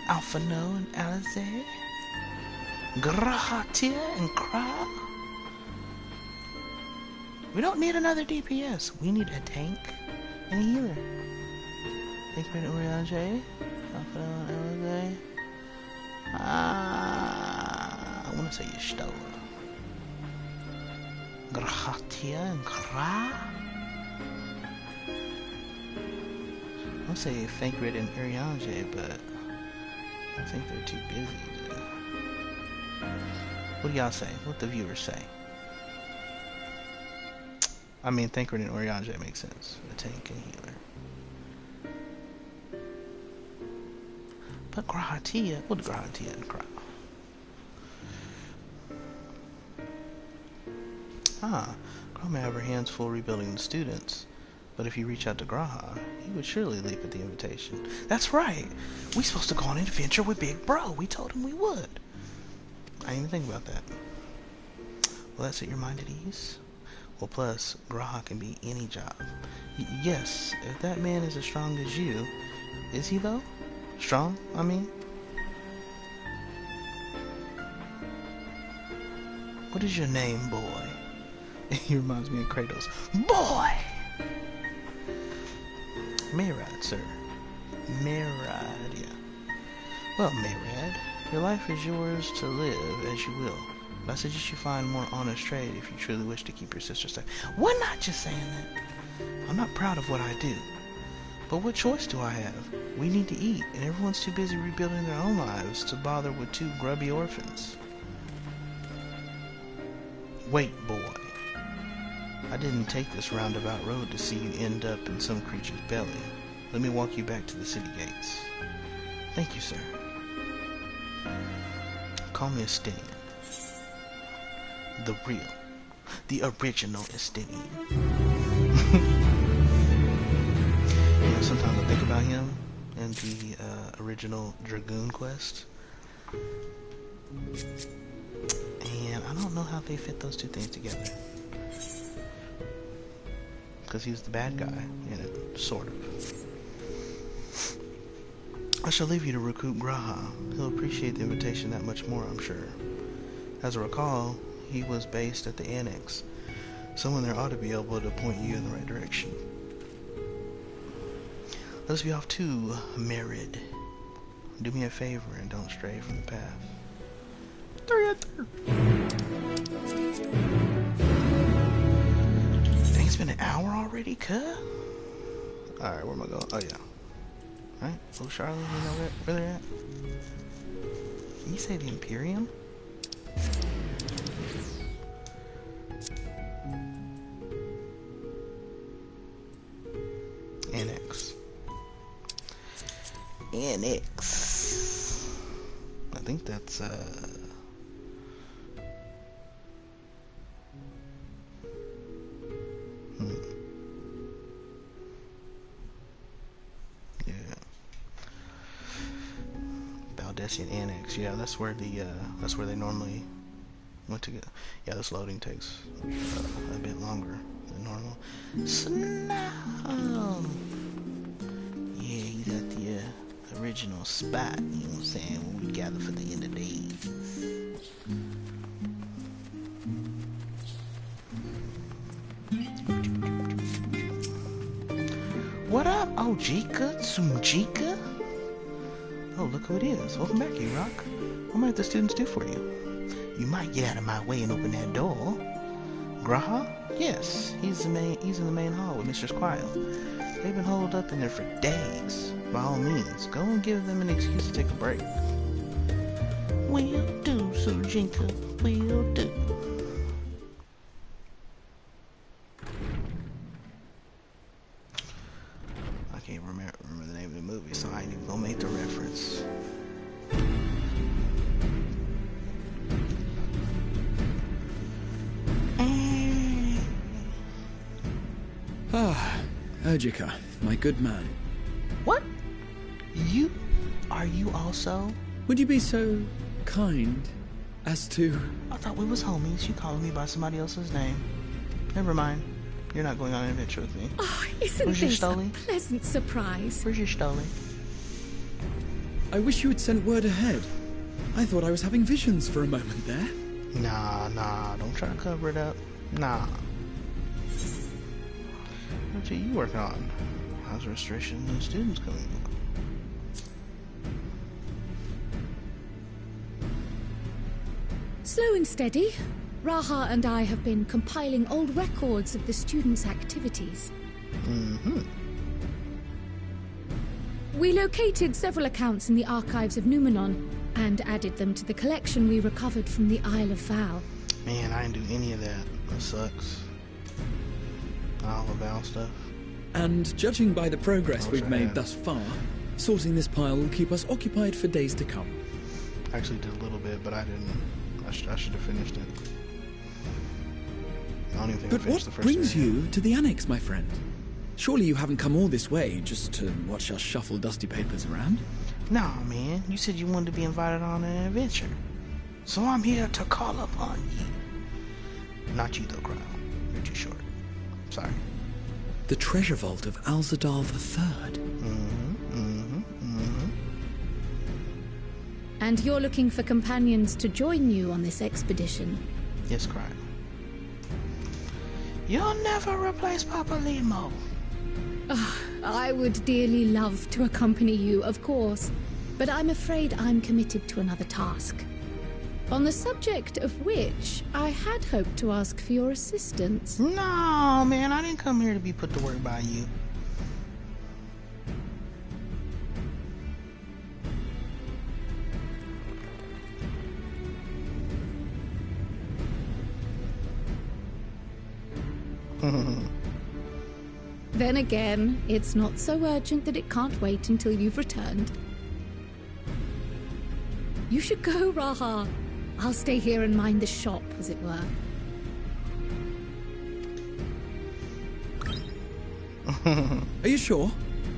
Alphano and Alize, Grahatia and Kra. We don't need another DPS. We need a tank and a healer. Thancred and Urianger, Alphano and Alize. I want to say Yashtoa. Grahatia and Kra? I'll say Thancred and Urianger, but I think they're too busy to... What do y'all say? What the viewers say? I mean, Thancred and Urianger makes sense. A tank and healer. But Grahatia, what Grahatia and Kra? Kra may have her hands full rebuilding the students, but if you reach out to Graha, he would surely leap at the invitation. That's right! We supposed to go on an adventure with Big Bro. We told him we would. I didn't even think about that. Will that set your mind at ease? Well, plus, Graha can be any job. Yes, if that man is as strong as you... Is he, though? Strong, I mean? What is your name, boy? He reminds me of Kratos. Boy! Mayrad, sir. Mayrad, yeah. Well, Mayrad, your life is yours to live as you will. But I suggest you find more honest trade if you truly wish to keep your sister safe. We're not just saying that. I'm not proud of what I do. But what choice do I have? We need to eat, and everyone's too busy rebuilding their own lives to bother with two grubby orphans. Wait, boy. I didn't take this roundabout road to see you end up in some creature's belly. Let me walk you back to the city gates. Thank you, sir. Call me Estinian. The original Estinian. You know, sometimes I think about him and the original Dragoon quest. And I don't know how they fit those two things together. Because he's the bad guy in it, sort of. I shall leave you to recoup Graha. He'll appreciate the invitation that much more, I'm sure. As I recall, he was based at the Annex. Someone there ought to be able to point you in the right direction. Let us be off too, Merid. Do me a favor and don't stray from the path. Dang, it's been an hour already, cuh? Alright, where am I going? Oh, yeah. Alright, so Charlotte, you know where they're at? Can you say the Imperium? Annex. Annex. I think that's, yeah. Baldessian Annex. Yeah, that's where the, that's where they normally went to get. Yeah, this loading takes a bit longer than normal. Snow! Yeah, he's at the, original spot, you know what I'm saying, when we gather for the end of days. What up, Ojika? Tsumjika? Oh, look who it is. Welcome back, E-Rock. What might the students do for you? You might get out of my way and open that door. Graha? Yes, he's in the main hall with Mr. Squile. They've been holed up in there for days. By all means, go and give them an excuse to take a break. Will do, Jinka will do. I can't remember the name of the movie, so I ain't even gonna make the reference. Ah, Urgica, my good man. What? Are you also? Would you be so kind as to... I thought we was homies. You calling me by somebody else's name. Never mind. You're not going on an adventure with me. Oh, isn't Where's your this a Stoli? pleasant surprise? Where's your Stoli? I wish you had sent word ahead. I thought I was having visions for a moment there. Nah. Don't try to cover it up. Nah. What are you working on? How's the restriction and students coming on? Slow and steady. Raha and I have been compiling old records of the students' activities. Mm-hmm. We located several accounts in the archives of Numenon and added them to the collection we recovered from the Isle of Val. Man, I didn't do any of that. That sucks. All the Val stuff. And judging by the progress Wish we've I made had. thus far, sorting this pile will keep us occupied for days to come. I actually did a little bit, but I didn't. I should have finished it. I don't even think I But finished what the first brings area. you to the Annex, my friend? Surely you haven't come all this way just to watch us shuffle dusty papers around? Nah, man. You said you wanted to be invited on an adventure. So I'm here to call upon you. Not you, though, Crown. You're too short. Sorry. The treasure vault of Alzadal III. And you're looking for companions to join you on this expedition. Yes, Crown. You'll never replace Papa Limo. I would dearly love to accompany you, of course, but I'm afraid I'm committed to another task. On the subject of which, I had hoped to ask for your assistance. No, man. I didn't come here to be put to work by you. Then again, it's not so urgent that it can't wait until you've returned. You should go, Raha. I'll stay here and mind the shop, as it were. Are you sure?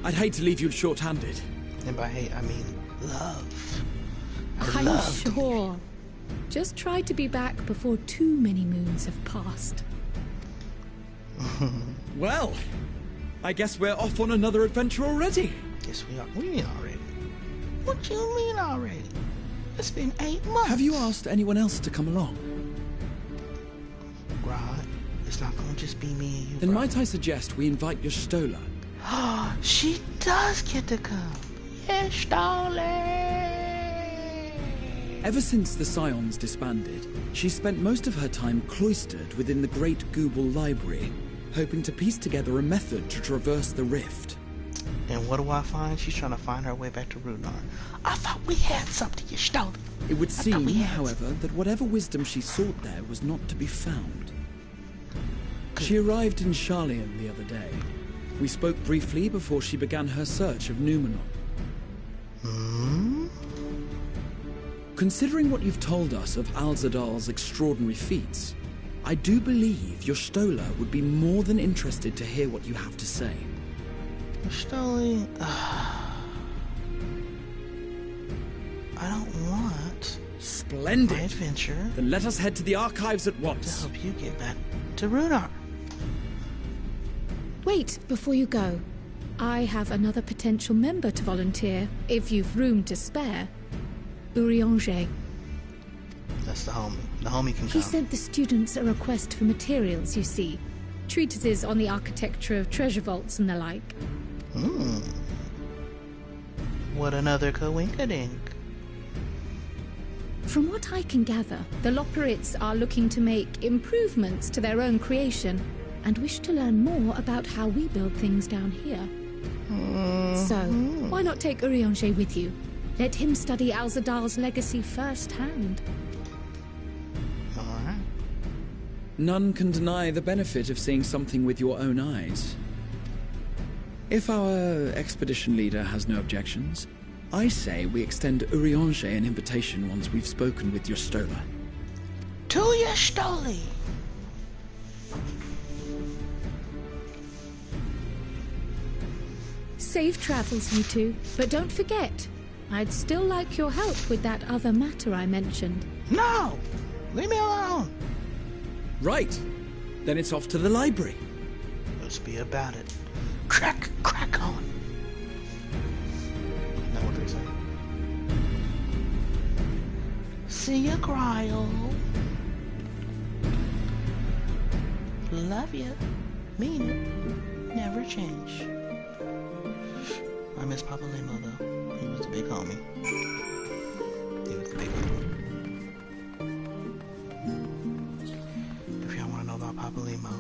I'd hate to leave you short-handed. And by hate, I mean love. I I'm love sure. Just try to be back before too many moons have passed. Well, I guess we're off on another adventure already. Yes, we are. What do you mean already? What you mean already? It's been 8 months. Have you asked anyone else to come along? Rod, it's not gonna just be me and you. Then bro. might I suggest we invite Y'shtola? She does get to come. Yes, darling. Ever since the Scions disbanded, she spent most of her time cloistered within the Great Google Library, hoping to piece together a method to traverse the rift. And what do I find? She's trying to find her way back to Runar. I thought we had something you stole. It would thought seem, we had however, that whatever wisdom she sought there was not to be found. She arrived in Charlian the other day. We spoke briefly before she began her search of Numenon. Considering what you've told us of Alzadal's extraordinary feats, I do believe Y'shtola would be more than interested to hear what you have to say. Stoli, I don't want Splendid! my adventure Then let us head to the archives at to once. help you get back to Runar. Wait, before you go. I have another potential member to volunteer, if you've room to spare. Urianger. That's the homie. The homie can He come. sent the students a request for materials, you see. Treatises on the architecture of treasure vaults and the like. What another coinkadink. From what I can gather, the Loporrits are looking to make improvements to their own creation and wish to learn more about how we build things down here. So, why not take Urianger with you? Let him study Alzadal's legacy firsthand. none can deny the benefit of seeing something with your own eyes. If our expedition leader has no objections, I say we extend Urianger an invitation once we've spoken with Yestola. To Yestoli! Safe travels, you two. But don't forget, I'd still like your help with that other matter I mentioned. No! Leave me alone! Right. Then it's off to the library. Let's be about it. Crack on! Now what they say? See ya, Cryo. Love ya. Mean it. Never change. I miss Papa Limo though. He was the big homie. He was the big homie. If y'all want to know about Papa Limo,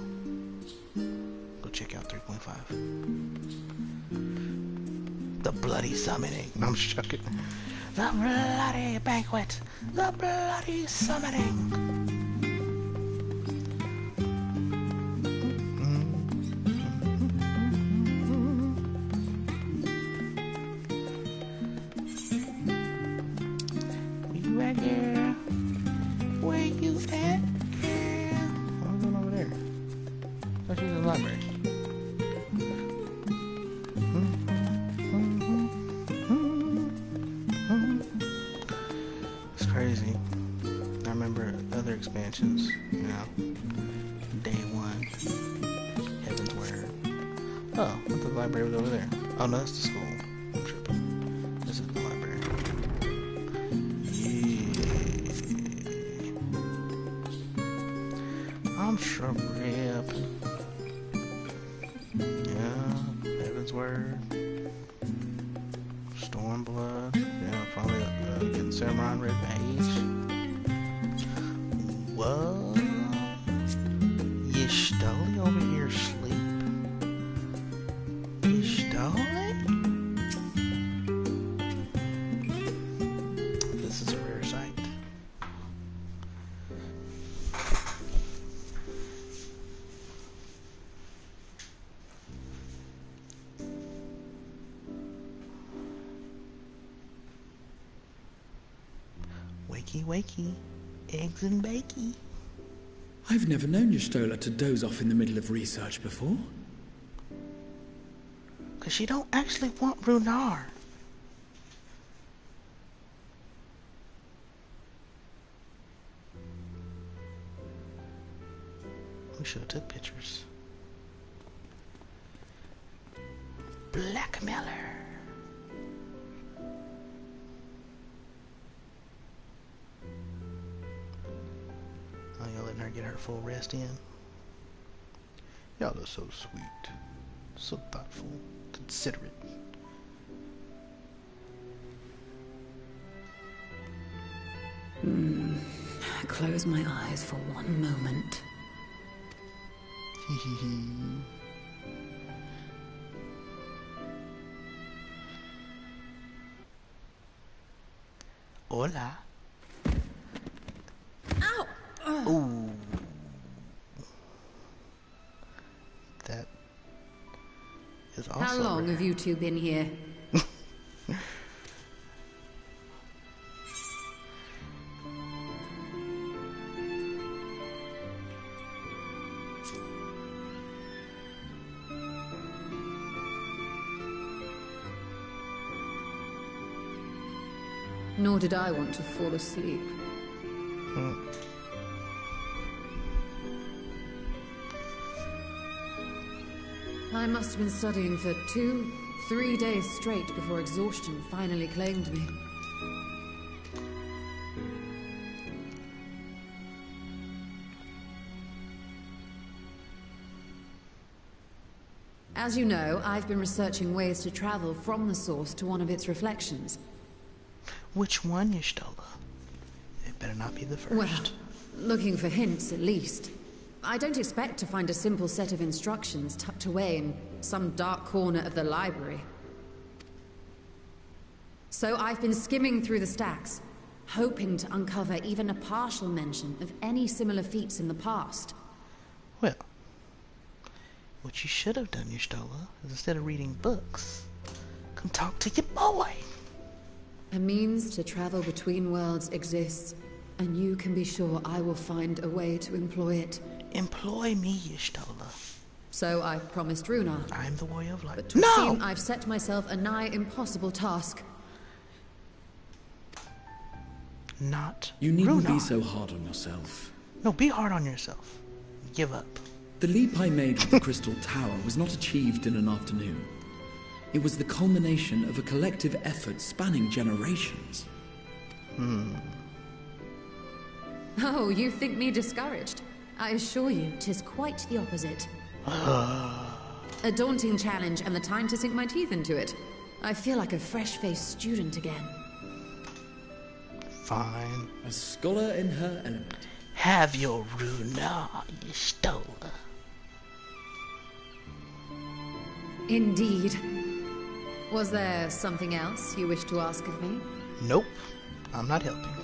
go check out 3.5. The bloody summoning. I'm shucking. The bloody banquet. The bloody summoning. Crazy. I remember other expansions, you know. Day 1. Heaven's Word. Oh, I thought the library was over there. Oh no, that's the school. I'm tripping. This is the library. Yeah. I'm tripping. Yeah, Heaven's Word. Stormblood. Yeah, finally getting Samurai Red Page. What? Yestola over here asleep? Yestola? This is a rare sight. Wakey, wakey, eggs and bakey. I've never known Yestola to doze off in the middle of research before. Cause she don't actually want Runar. We should have took pictures. Blackmailer. Oh, you're letting her get her full rest in? Y'all are so sweet. So thoughtful. Considerate. Close my eyes for one moment. Hola. Ow! Ooh. That is also How long rare. have you two been here? Nor did I want to fall asleep. I must have been studying for 2-3 days straight before exhaustion finally claimed me. As you know, I've been researching ways to travel from the source to one of its reflections. Which one, Yestola? It better not be the first. Well, looking for hints at least. I don't expect to find a simple set of instructions tucked away in some dark corner of the library. So I've been skimming through the stacks, hoping to uncover even a partial mention of any similar feats in the past. Well, what you should have done, Y'shtola, is instead of reading books, come talk to your boy. A means to travel between worlds exists, and you can be sure I will find a way to employ it. Employ me, Y'shtola. So I promised Runar. I'm the warrior of light. But to seem I've set myself a nigh impossible task. Not You needn't Runar. be so hard on yourself. No, be hard on yourself. Give up. The leap I made with the Crystal Tower was not achieved in an afternoon. It was the culmination of a collective effort spanning generations. Oh, you think me discouraged? I assure you, 'tis quite the opposite. A daunting challenge and the time to sink my teeth into it. I feel like a fresh-faced student again. Fine. A scholar in her element. Have your Runar, Y'shtola. Indeed. Was there something else you wish to ask of me? Nope. I'm not helping.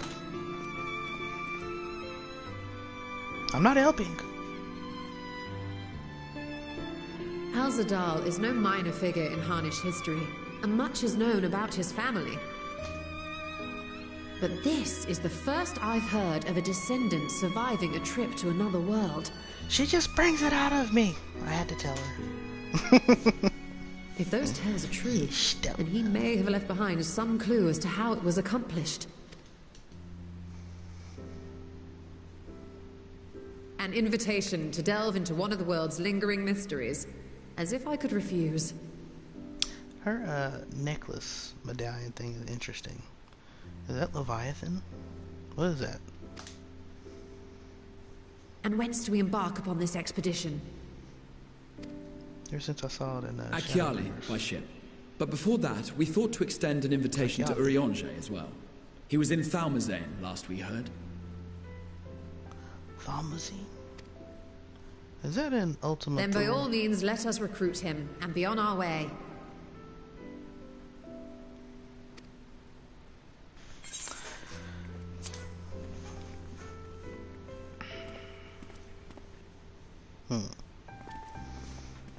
I'm not helping. Alzadal is no minor figure in Harnish history, and much is known about his family. But this is the first I've heard of a descendant surviving a trip to another world. She just brings it out of me. I had to tell her. If those tales are true, then he may have left behind some clue as to how it was accomplished. An invitation to delve into one of the world's lingering mysteries. As if I could refuse. Her necklace medallion thing is interesting. Is that Leviathan? What is that? And whence do we embark upon this expedition? Ever since I saw it in Achiali, Shadowverse. by ship. But before that, we thought to extend an invitation to Urianger as well. He was in Thalmazane, last we heard. Thalmazane? Is that an ultimate? Then by all means, let us recruit him, and be on our way.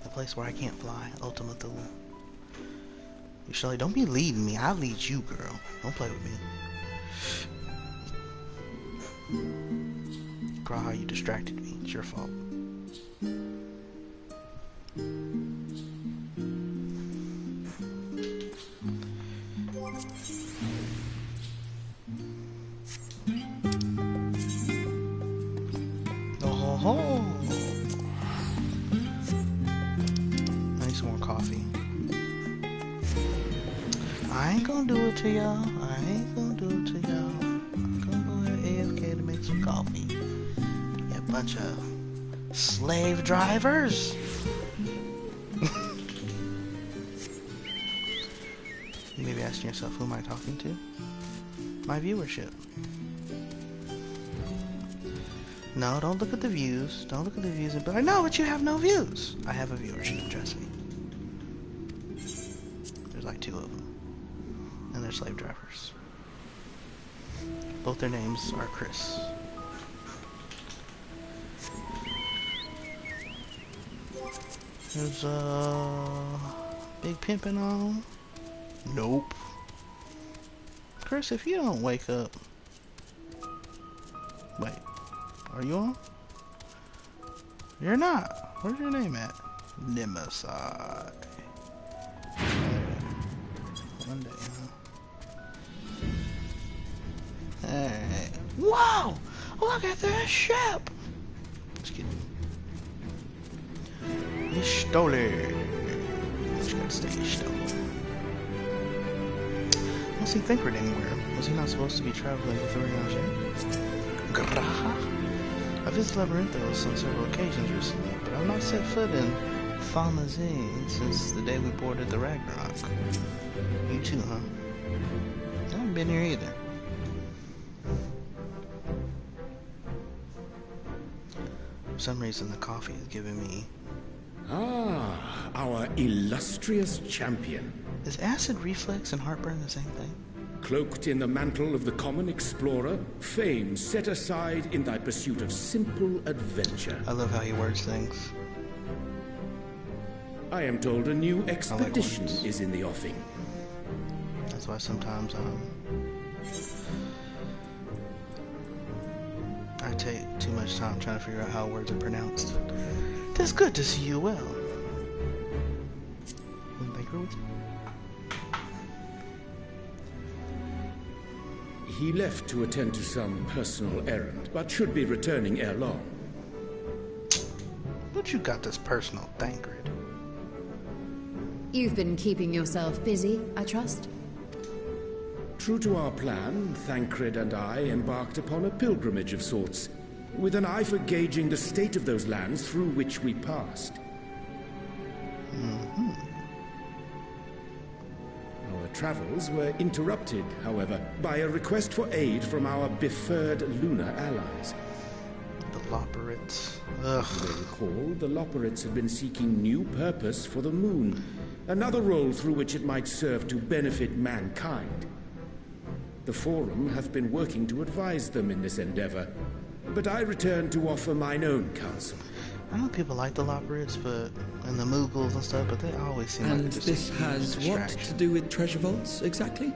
The place where I can't fly, Ultima Thule. Shelley, don't be leading me. I'll lead you, girl. Don't play with me. Girl, how you distracted me. It's your fault. Oh, I need some more coffee. I ain't gonna do it to y'all. I ain't gonna do it to y'all. I'm gonna go ahead AFK to make some coffee. You bunch of slave drivers. You may be asking yourself, who am I talking to? My viewership. No, don't look at the views. Don't look at the views and be like, no, but you have no views. I have a viewership, trust me. There's like 2 of them. And they're slave drivers. Both their names are Chris. There's Big Pimpin' on. Nope. Chris, if you don't wake up. Wait. Are you on? You're not. Where's your name at? Nemesis. One day, huh? Alright. Wow! Look at this ship! Just kidding. Y'shtola. Just gotta stay Y'shtola. I don't see Thinkard anywhere. Was he not supposed to be traveling with Urianger? Graha? I've visited Labyrinthos on several occasions recently, but I've not set foot in Thalmazane since the day we boarded the Ragnarok. You too, huh? I haven't been here either. For some reason, the coffee is giving me... Ah, our illustrious champion. Is acid reflux and heartburn the same thing? cloaked in the mantle of the common explorer, fame set aside in thy pursuit of simple adventure. I love how he words things. I am told a new expedition is in the offing. That's why sometimes I take too much time trying to figure out how words are pronounced. It's good to see you well. He left to attend to some personal errand, but should be returning ere long. What you got this personal, Thancred? You've been keeping yourself busy, I trust? True to our plan, Thancred and I embarked upon a pilgrimage of sorts, with an eye for gauging the state of those lands through which we passed. Our travels were interrupted, however, by a request for aid from our befurred lunar allies. The Loperites. As you may recall, the Loperites had been seeking new purpose for the moon, another role through which it might serve to benefit mankind. The Forum hath been working to advise them in this endeavor, but I return to offer mine own counsel. I know people like the Loperites, and the Moogles and stuff, but they always seem like And this has what to do with treasure vaults, exactly?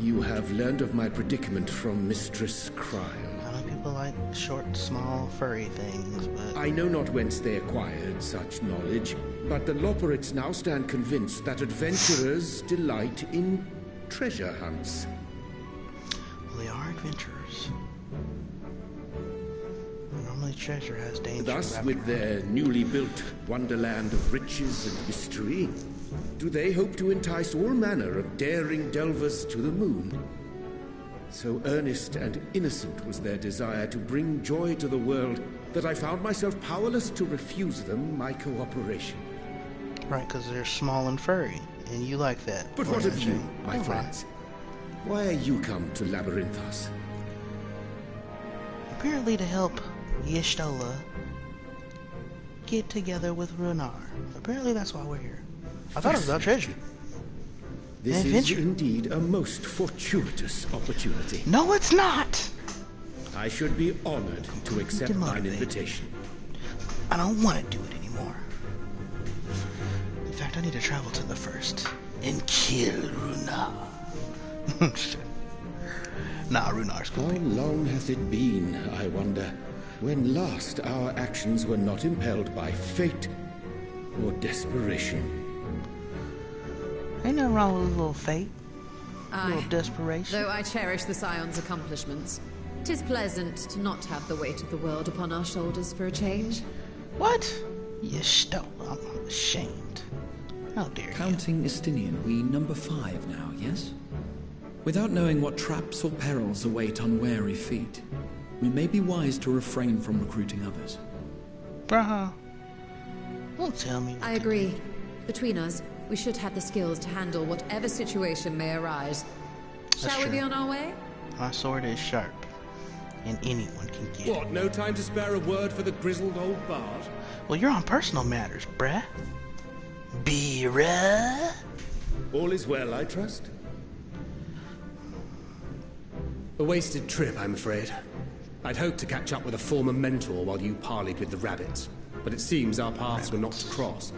You have learned of my predicament from Mistress Cryle. I know people like short, small, furry things, but... I know not whence they acquired such knowledge, but the Loperites now stand convinced that adventurers delight in treasure hunts. Well, they are adventurers. Normally treasure has danger. Thus, with their newly built wonderland of riches and mystery, do they hope to entice all manner of daring delvers to the moon? So earnest and innocent was their desire to bring joy to the world that I found myself powerless to refuse them my cooperation. Right, because they're small and furry, and you like that. But what of you, my friends? Why are you come to Labyrinthos? Apparently to help Y'shtola get together with Runar. Apparently that's why we're here. I thought it was about treasure. This is indeed a most fortuitous opportunity. No, it's not! I should be honored to accept thine invitation. I don't want to do it anymore. In fact, I need to travel to the first and kill Runar. Nah, Runar's cool. How long hath it been, I wonder, when last our actions were not impelled by fate or desperation? Ain't nothing wrong with a little fate, a little Aye. desperation. Though I cherish the Scion's accomplishments, 'tis pleasant to not have the weight of the world upon our shoulders for a change. What? Y'shtola, I'm ashamed. How dare you? Counting Istinian, we number 5 now, yes? Without knowing what traps or perils await unwary feet, we may be wise to refrain from recruiting others. Bruh. Don't tell me. I agree. Between us, we should have the skills to handle whatever situation may arise. Shall we be on our way? My sword is sharp, and anyone can get it. What, no time to spare a word for the grizzled old bard? Well, you're on personal matters, bruh. Bira? All is well, I trust? A wasted trip, I'm afraid. I'd hoped to catch up with a former mentor while you parleyed with the rabbits, but it seems our paths were not to cross.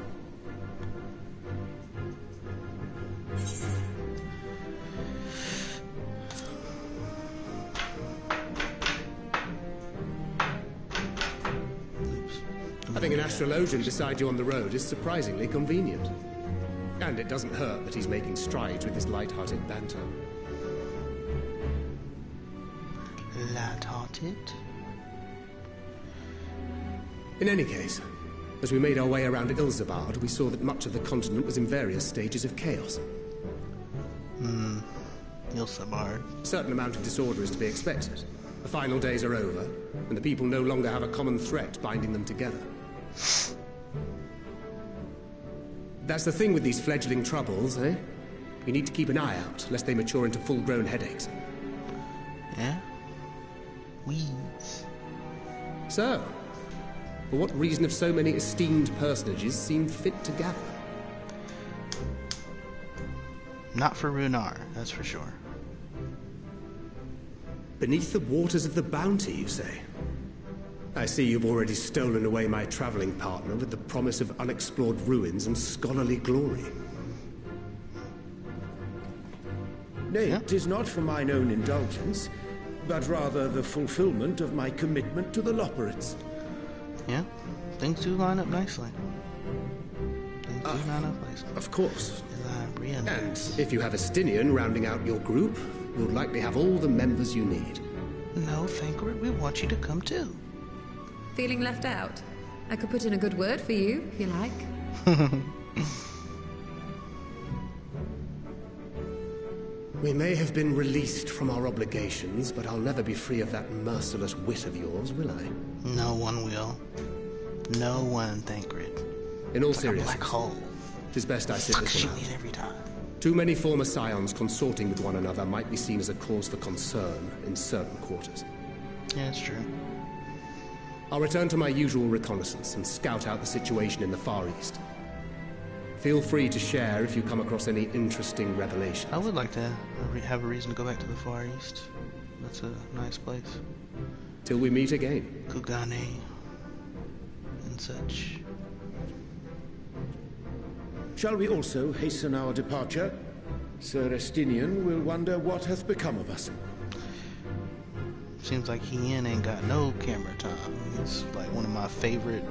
Having an astrologian beside you on the road is surprisingly convenient. And it doesn't hurt that he's making strides with his light-hearted banter. Light-hearted? In any case, as we made our way around Ilzabard, we saw that much of the continent was in various stages of chaos. Ilzabard. A certain amount of disorder is to be expected. The final days are over, and the people no longer have a common threat binding them together. That's the thing with these fledgling troubles, eh? You need to keep an eye out, lest they mature into full-grown headaches. Yeah? Weeds. So, for what reason have so many esteemed personages seemed fit to gather? Not for Runar, that's for sure. Beneath the waters of the Bounty, you say? I see you've already stolen away my traveling partner with the promise of unexplored ruins and scholarly glory. Nay, it is not for mine own indulgence, but rather the fulfillment of my commitment to the Loporrits. Yeah, things do line up nicely. Things do line up nicely. Of course. And if you have a Stinian rounding out your group, you'll likely have all the members you need. No, Thancred, we want you to come too. Feeling left out? I could put in a good word for you, if you like. We may have been released from our obligations, but I'll never be free of that merciless wit of yours, will I? No one will. No one, Thancred. In all it's seriousness, like a black hole. It is best I sit this Shoot one me out. every time. Too many former scions consorting with one another might be seen as a cause for concern in certain quarters. Yeah, it's true. I'll return to my usual reconnaissance and scout out the situation in the Far East. Feel free to share if you come across any interesting revelations. I would like to have a reason to go back to the Far East. That's a nice place. Till we meet again. Kugane and such. Shall we also hasten our departure? Sir Estinian will wonder what hath become of us. Seems like Hien ain't got no camera time. He's like one of my favorite,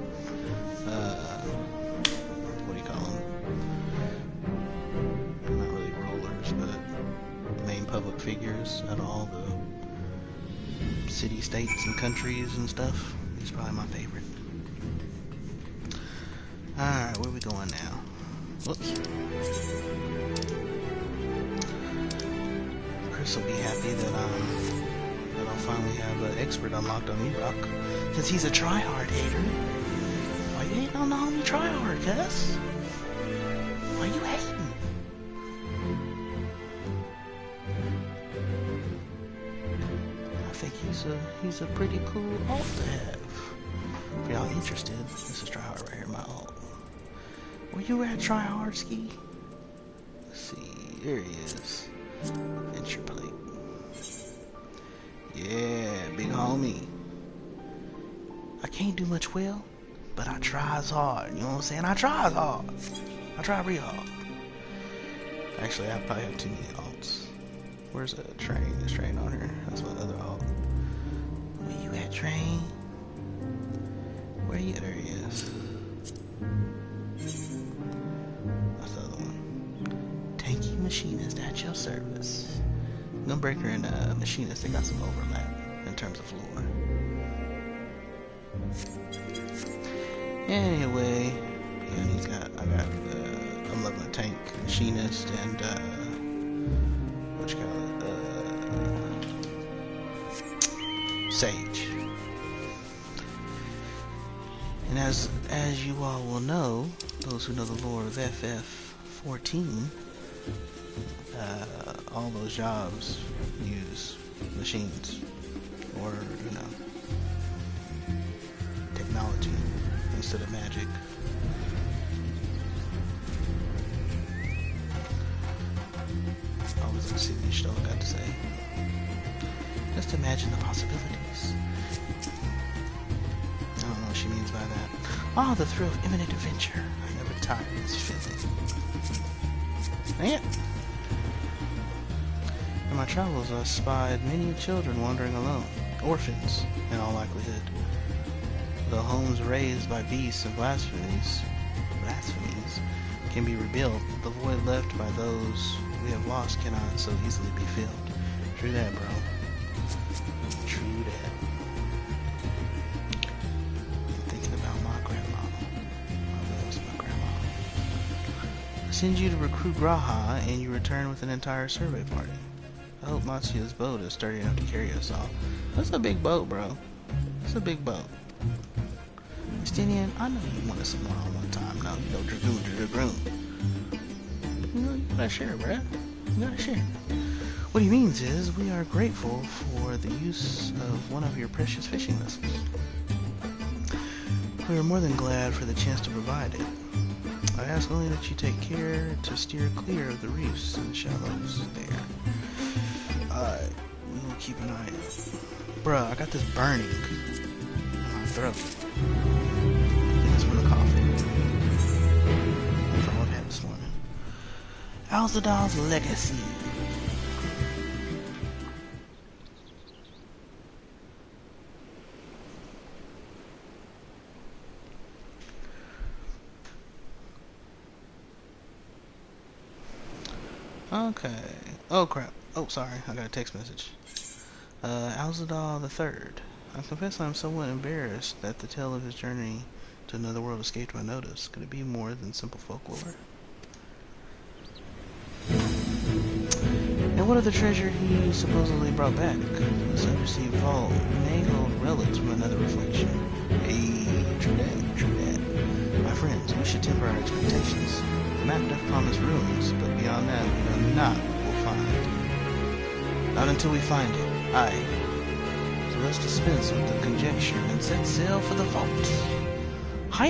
what do you call them? Not really rulers, but main public figures out of all the city-states and countries and stuff. He's probably my favorite. Alright, where are we going now? Whoops. Chris will be happy that I'll finally have an expert unlocked on E-Rock, since he's a tryhard hater. Why you hating on the homie tryhard, Gus? Why you hating? I think he's a pretty cool alt to have. If y'all interested, this is tryhard right here, my alt. Where you at, tryhard ski? Let's see, there he is. Adventure plate. Yeah, big homie. I can't do much well, but I tries hard. You know what I'm saying? I tries hard. I try real hard. Actually, I probably have too many alts. Where's a train? There's train on here. That's my other alt. Where you at, train? Where you? There he is. That's the other one. Tanky Machinist at your service. Gunbreaker and Machinist, they got some overlap in terms of lore. Anyway, yeah, I'm loving the tank, Machinist, and what you call it, Sage. And as you all will know, those who know the lore of FF14, all those jobs use machines or, technology instead of magic. Always like to see what Ishtola got to say. Just imagine the possibilities. I don't know what she means by that. Oh, the thrill of imminent adventure. I never tired of this feeling. Dang it. In my travels, I spied many children wandering alone, orphans, in all likelihood. Though homes raised by beasts and blasphemies can be rebuilt, the void left by those we have lost cannot so easily be filled. True that, bro. True that. I'm thinking about my grandma. I loves my grandma. I send you to recruit Graha, and you return with an entire survey party. I hope Matsuya's boat is sturdy enough to carry us all. That's a big boat, bro. It's a big boat. Estinian, I know you wanted some one-on-one time. No, you know, Dragoon. You gotta share, bruh. You gotta share. What he means is, we are grateful for the use of one of your precious fishing vessels. We are more than glad for the chance to provide it. I ask only that you take care to steer clear of the reefs and shallows there. Alright, we will keep an eye out. Bruh, I got this burning in my throat. That's from the coffee. That's all I've had this morning. Alzadal's Legacy. Okay. Oh crap. Oh, sorry. I got a text message. Alzadal the Third. I confess I'm somewhat embarrassed that the tale of his journey to another world escaped my notice. Could it be more than simple folklore? And what of the treasure he supposedly brought back? This undersea vault may hold relics from another reflection. Hey, true that. My friends, we should temper our expectations. The map doth promise ruins, but beyond that, we know not what we'll find. Not until we find it. Aye. So let's dispense with the conjecture and set sail for the vault. Hi.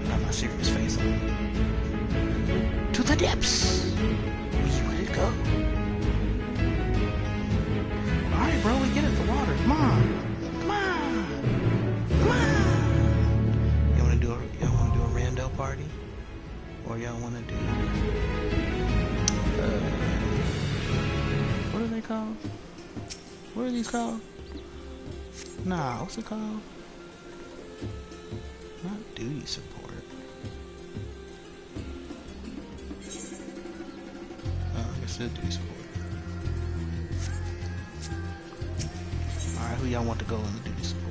Got my serious face on. To the depths! Where it go? Alright, bro, we get it. The water. Come on. Y'all wanna do a rando party? Or y'all wanna do what are they called? What are these called? Nah, what's it called? Not duty support. Oh, I guess it's duty support. Alright, who y'all want to go in the duty support?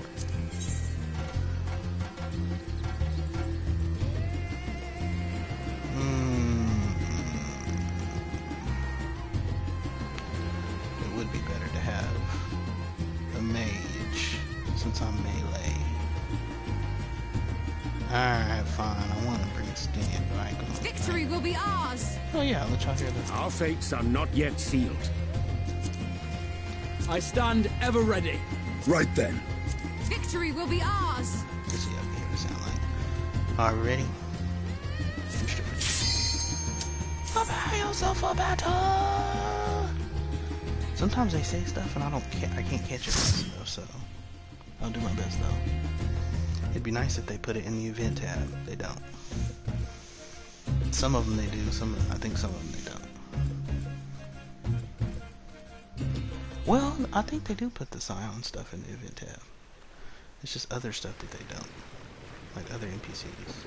It would be better to have a mage, since I'm melee. Alright, fine. I want to bring Stan, but I ain't gonna. Victory will be ours! Oh yeah, let's try to hear this. Our fates are not yet sealed. I stand ever ready. Right then. Victory will be ours! Let's see how we hear it sound like. Alright, ready? Prepare yourself for battle! Sometimes they say stuff and I can't catch it, so I'll do my best though. It'd be nice if they put it in the event tab. They don't. Some of them they do. I think some of them they don't. Well, I think they do put the Scion stuff in the event tab. It's just other stuff that they don't, like other NPCs.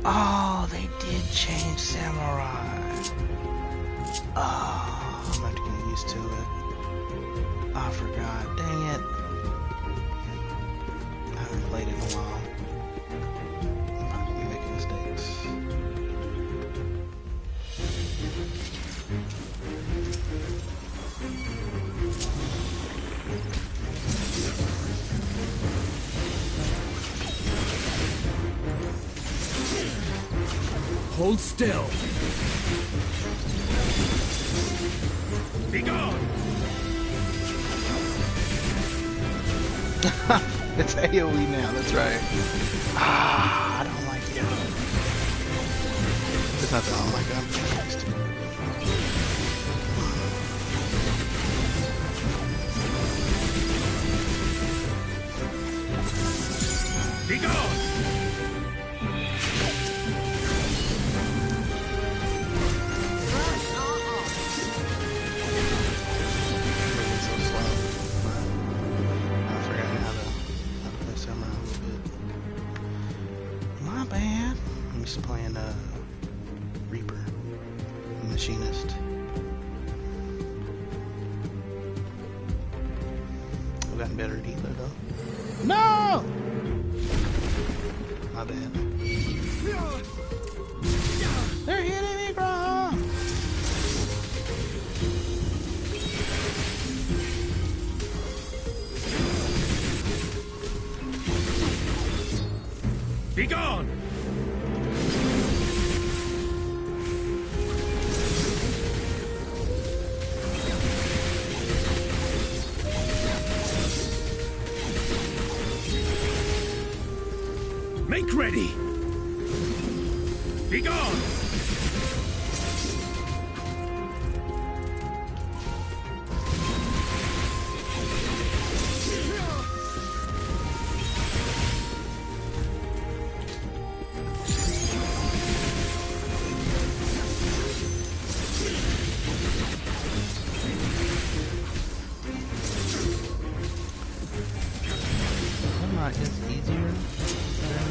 Oh, they did change Samurai. Oh, I'm about to get used to it. I forgot. Dang it. I haven't played it in a while. I'm about to be making mistakes. Hold still. Be gone! It's AoE now, that's right. Ah, I don't like it. It's not that I don't like it, I'm confused. Be gone! Playing Reaper, Machinist. better healer though. No! My bad. They're hitting me, bro! Be gone! Make ready! Be gone! Is easier than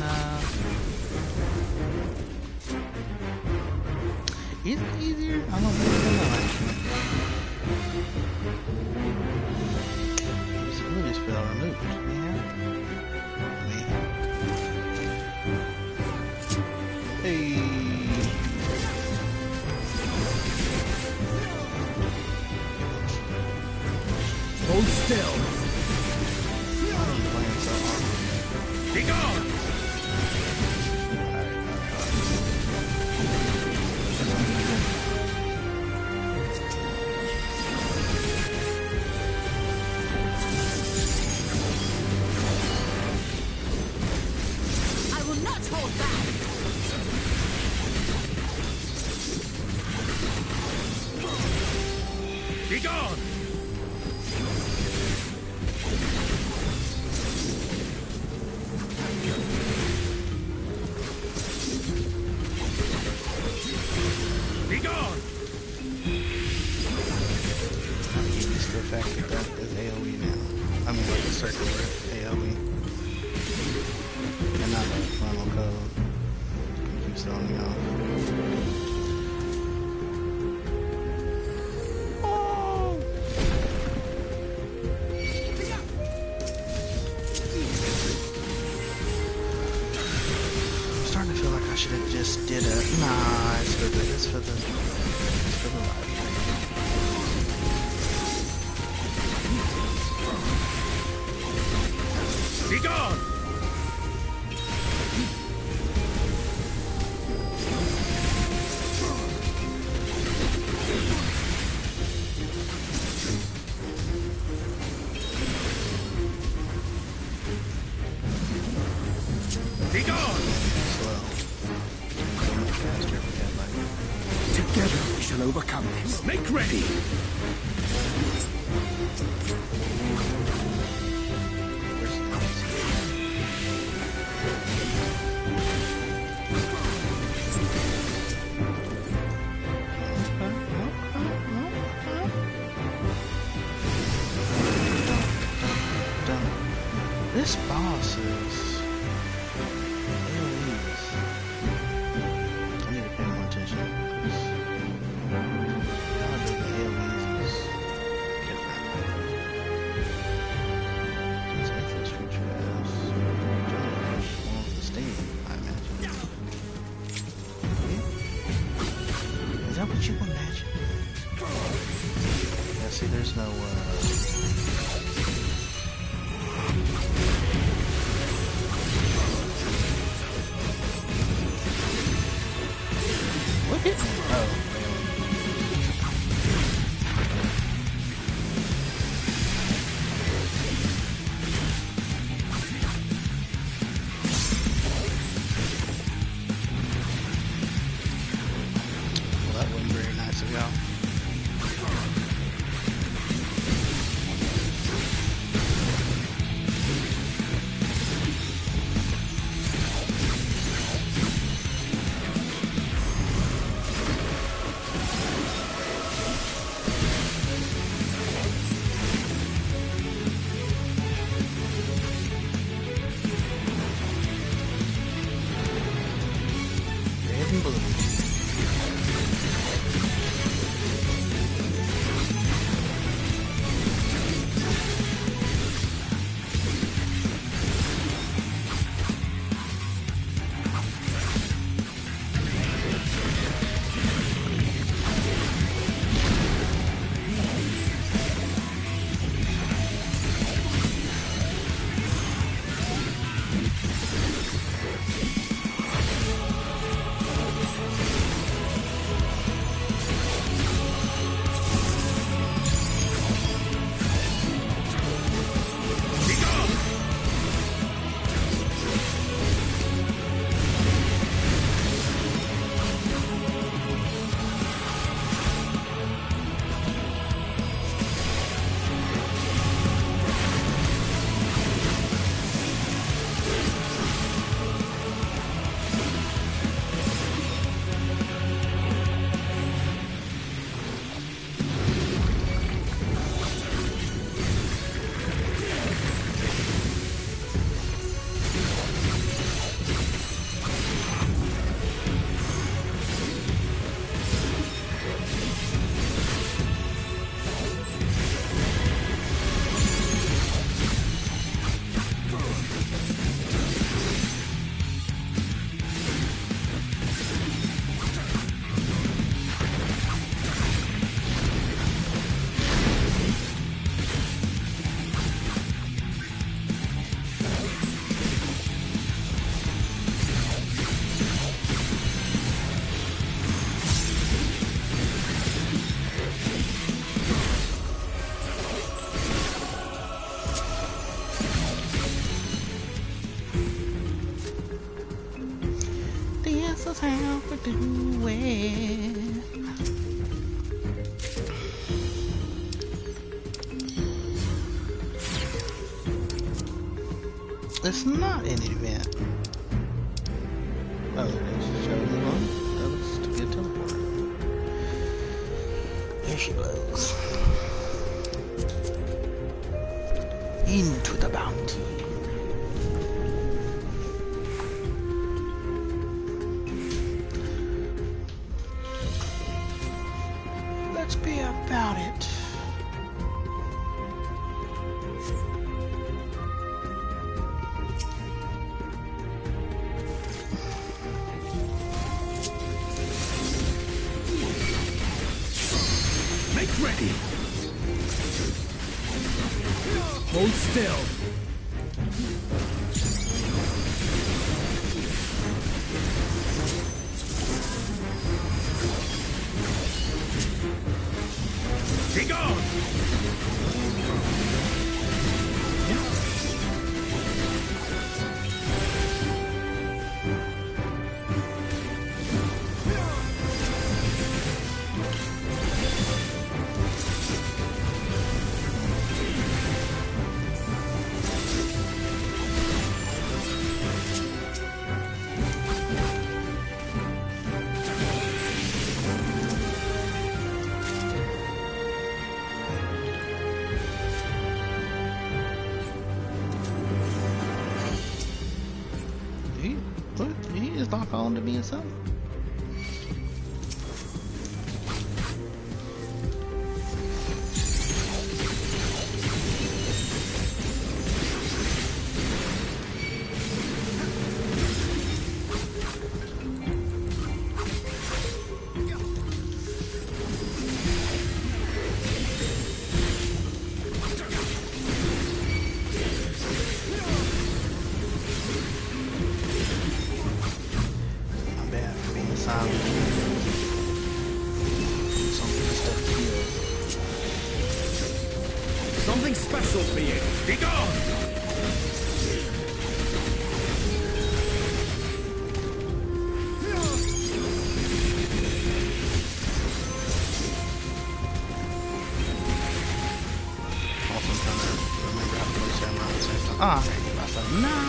is it easier? I don't really know actually. Disability spell removed. Yeah. Hey. Hold still. Be gone! I will not hold back! Be gone! Be gone! I'm getting used to the fact that that is AoE now. I mean, like a circular AoE. And not like final code. It keeps throwing me off. Oh! I'm starting to feel like I should have just did a... Nah, it's for the live. Be gone! Be gone! Slow. So much faster if we had like... Together we shall overcome this. Make ready! This boss is AoEs. I need to pay more attention because nowadays the AoEs is different. Since Atheist Future has one of the Steam, I imagine. Yeah? Is that what you imagine? Yeah, see, there's no what hit me? Oh, well, that wasn't very nice of y'all. Red and blue. down for do it. It's not an event. Oh, there it is. Shall we move on? That looks to be a teleporter. There she goes. Into the bounty. Let's be about it. Make ready. Hold still. Be gone! He is not calling to be a son. Something special for you. Be gone! Also trying to remember how to play Samurai at the same time. Ah, there you go. No!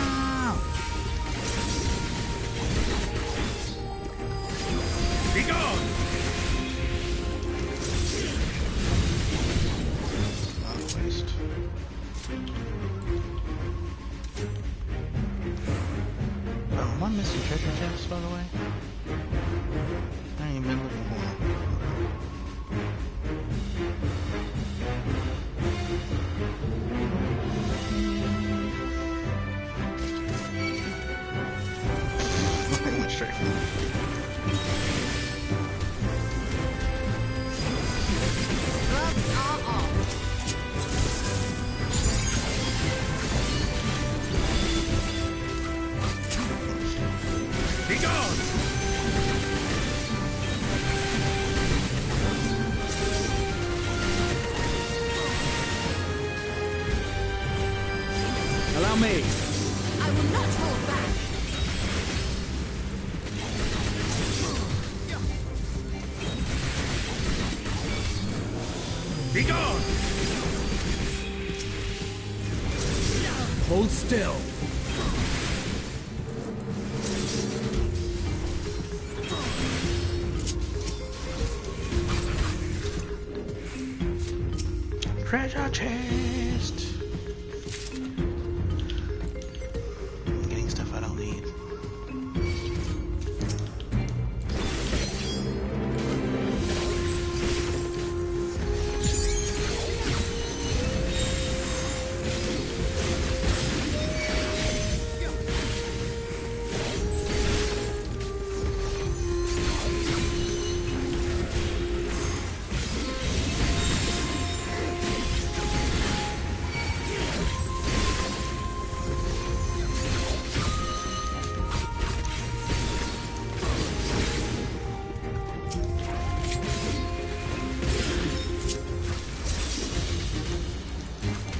Be gone! Not a waste. Oh, am I missing treasure chests, by the way? I ain't been looking for them. I went straight for it. Gloves are off. Be gone! Allow me. I will not hold back. Be gone! Hold still. Treasure chest! I'm getting stuff I don't need.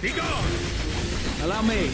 Be gone! Allow me.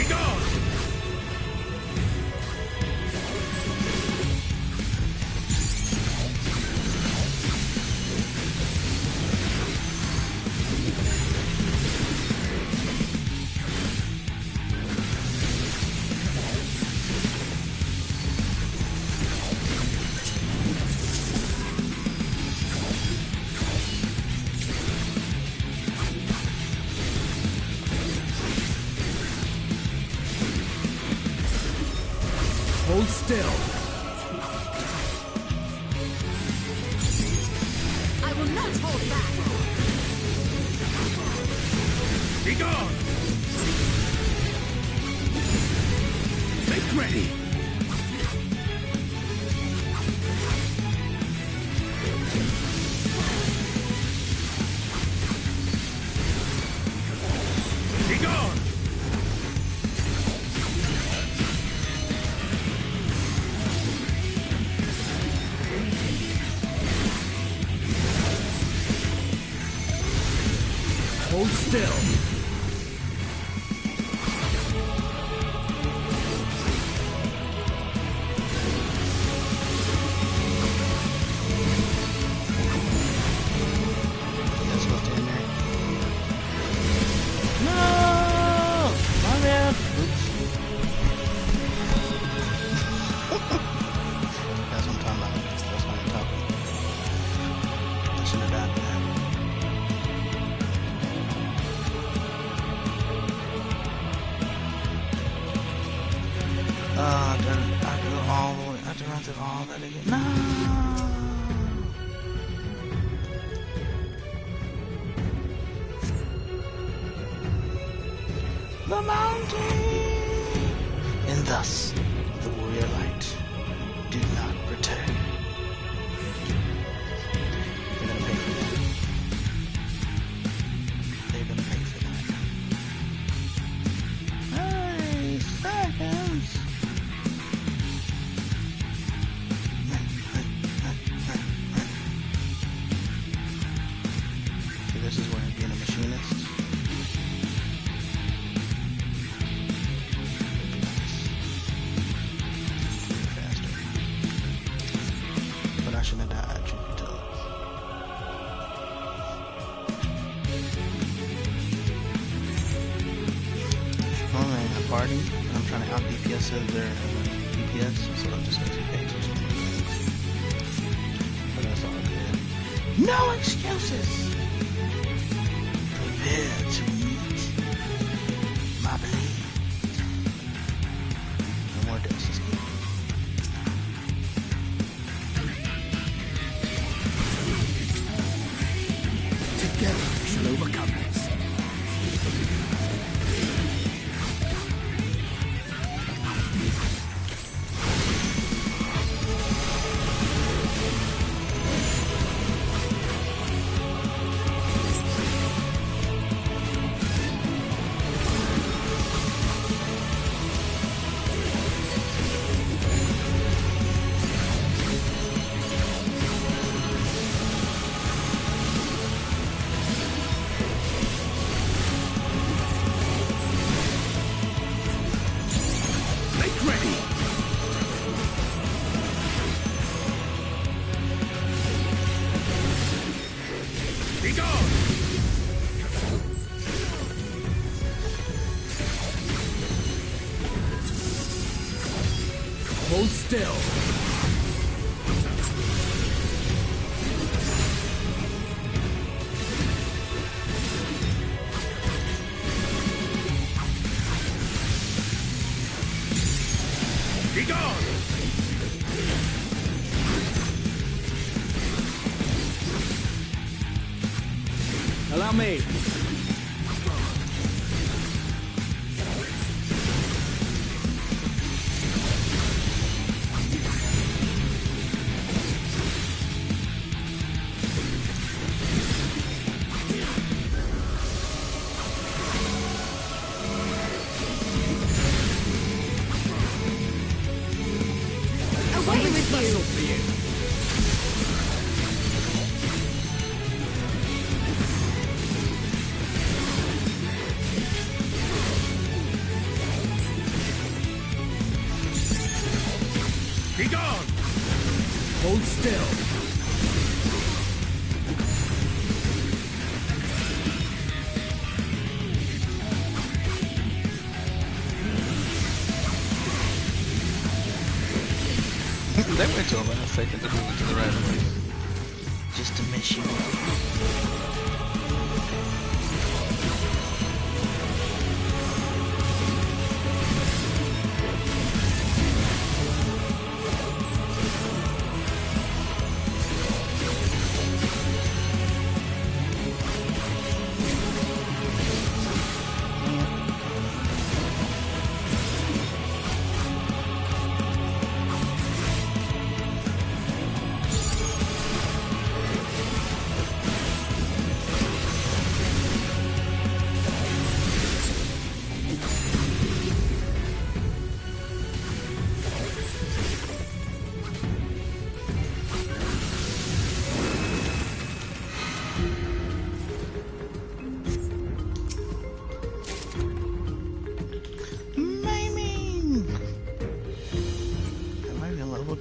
Begone! Hold still. I will not hold back. Begone! Make ready! Begone! Hold still. That's supposed to end there. No! My bad. Oops. That's what I'm talking about. That's what I'm talking about. I shouldn't have died for that. I have to go all the way. I have to run through all that again. No! The mountain! And thus, the warrior light did not return. They're gonna pay for that. They're gonna pay for that. 30 seconds! See, this is where being a machinist. Faster. But I shouldn't have died, truth be told. Well, man, a party. I'm trying to out DPS their DPS, so I'm just going to pay attention to things. But that's all good. No excuses! Prepare to meet my blade. No more deaths, let's go. Together we shall overcome this. Make ready! Begone! Hold still. Begone! Allow me. Away with you! For you. Be gone! Hold still. They wait till the last second to move it to the right place. Just to miss you.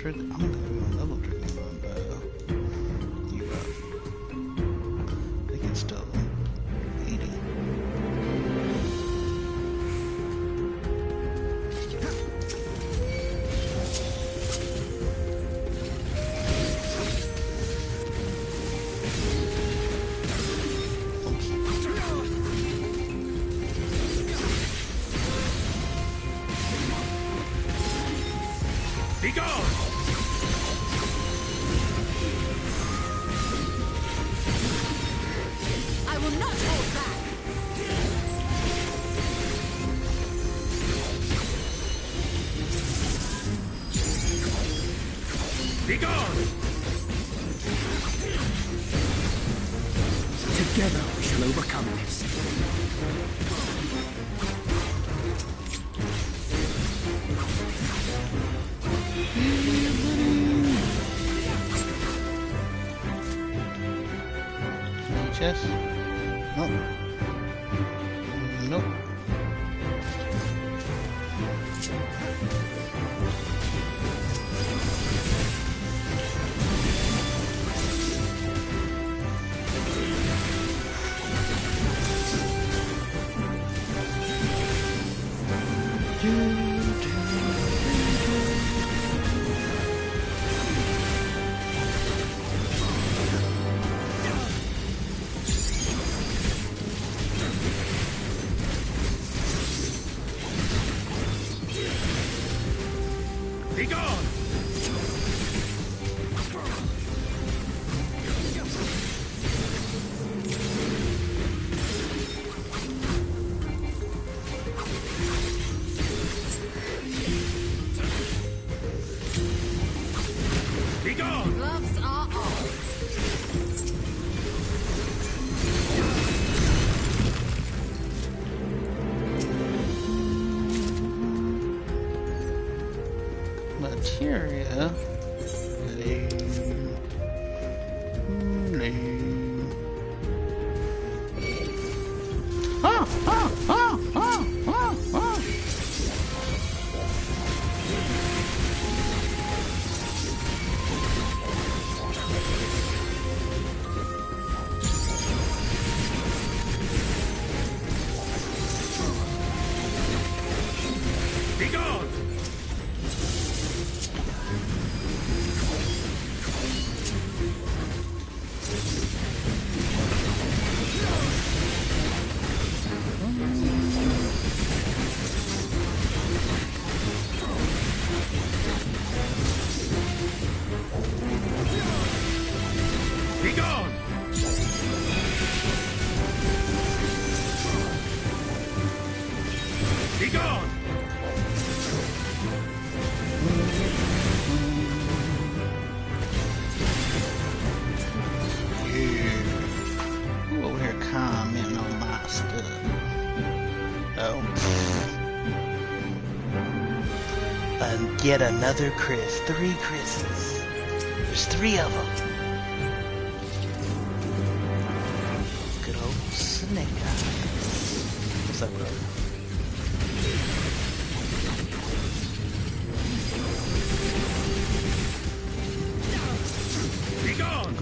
I'm gonna go level drinking on you I think it's still 80. Be gone! I will not hold back. Be gone! Together we shall overcome this. Chest? Nope. Nope. Be gone! Be gone! Gloves are off. Materia. Be gone! Be gone! Be gone! Who over here commenting on my stuff? Oh. And get another Chris. 3 Chris's. There's 3 of them. Good old Snake Eyes. What's up, bro?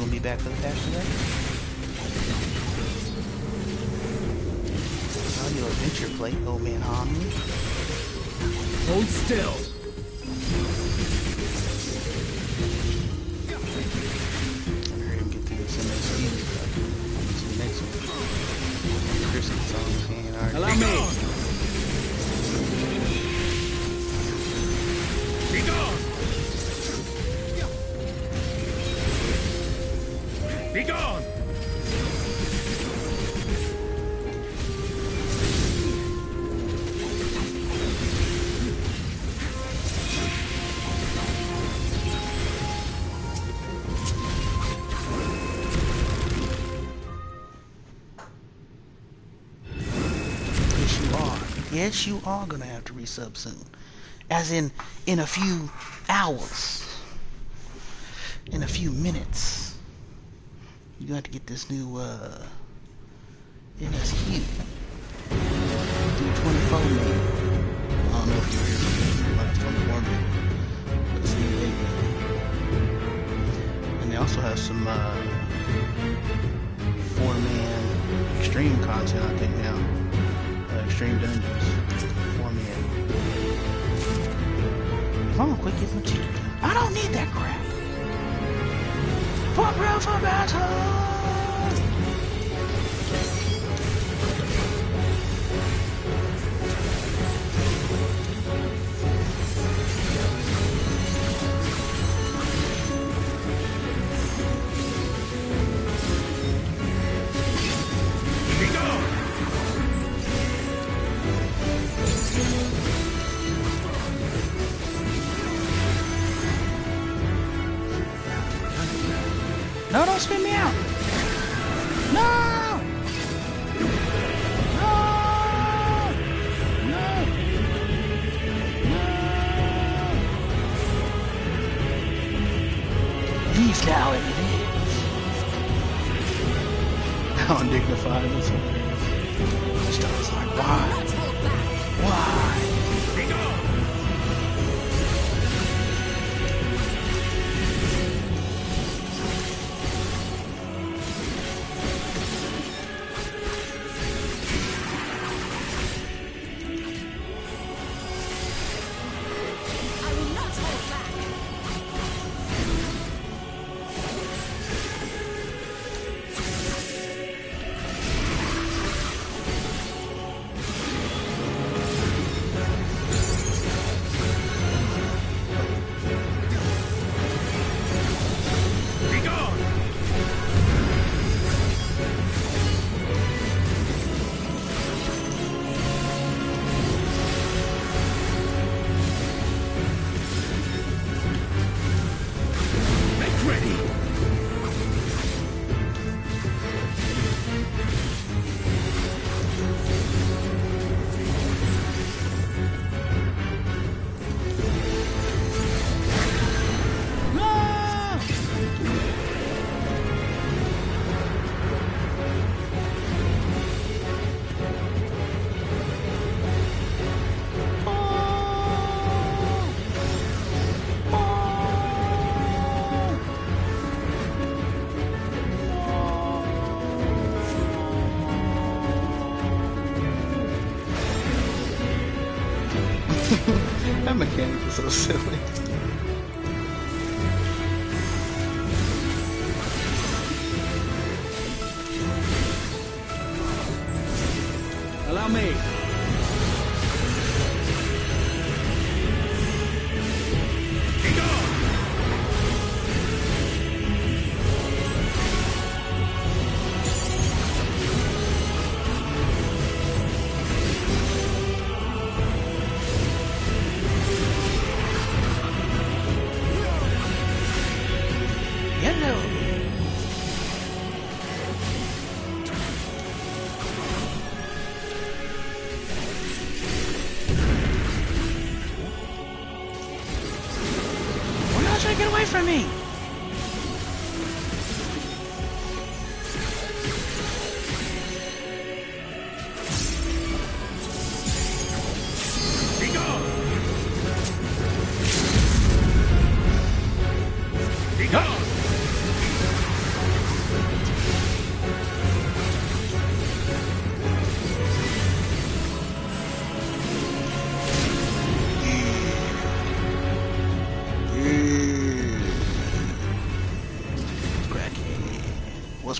gonna be back for the patch today? Oh, your adventure plate, old man Omni. Hold still. I heard him get through some of the speed stuff. To the next one. Christmas song, man. Alright. Allow me. Be gone. Be gone. Yes, you are gonna have to resub soon. As in a few hours. In a few minutes. You got to get this new, NSQ. Do 24 maybe. I don't know if you're here. Like 24 maybe. But it's new lately. And they also have some, 4-man extreme content, I think, now. Extreme dungeons. 4-man. If I'm gonna quit getting material, I don't need that crap. For real, for battle! No, don't spin me out! No! No! No! No! Leave now and live. How undignified is it? Star's like, why? Why? That mechanic is so silly. Allow me. Get away from me! Be gone! Be gone!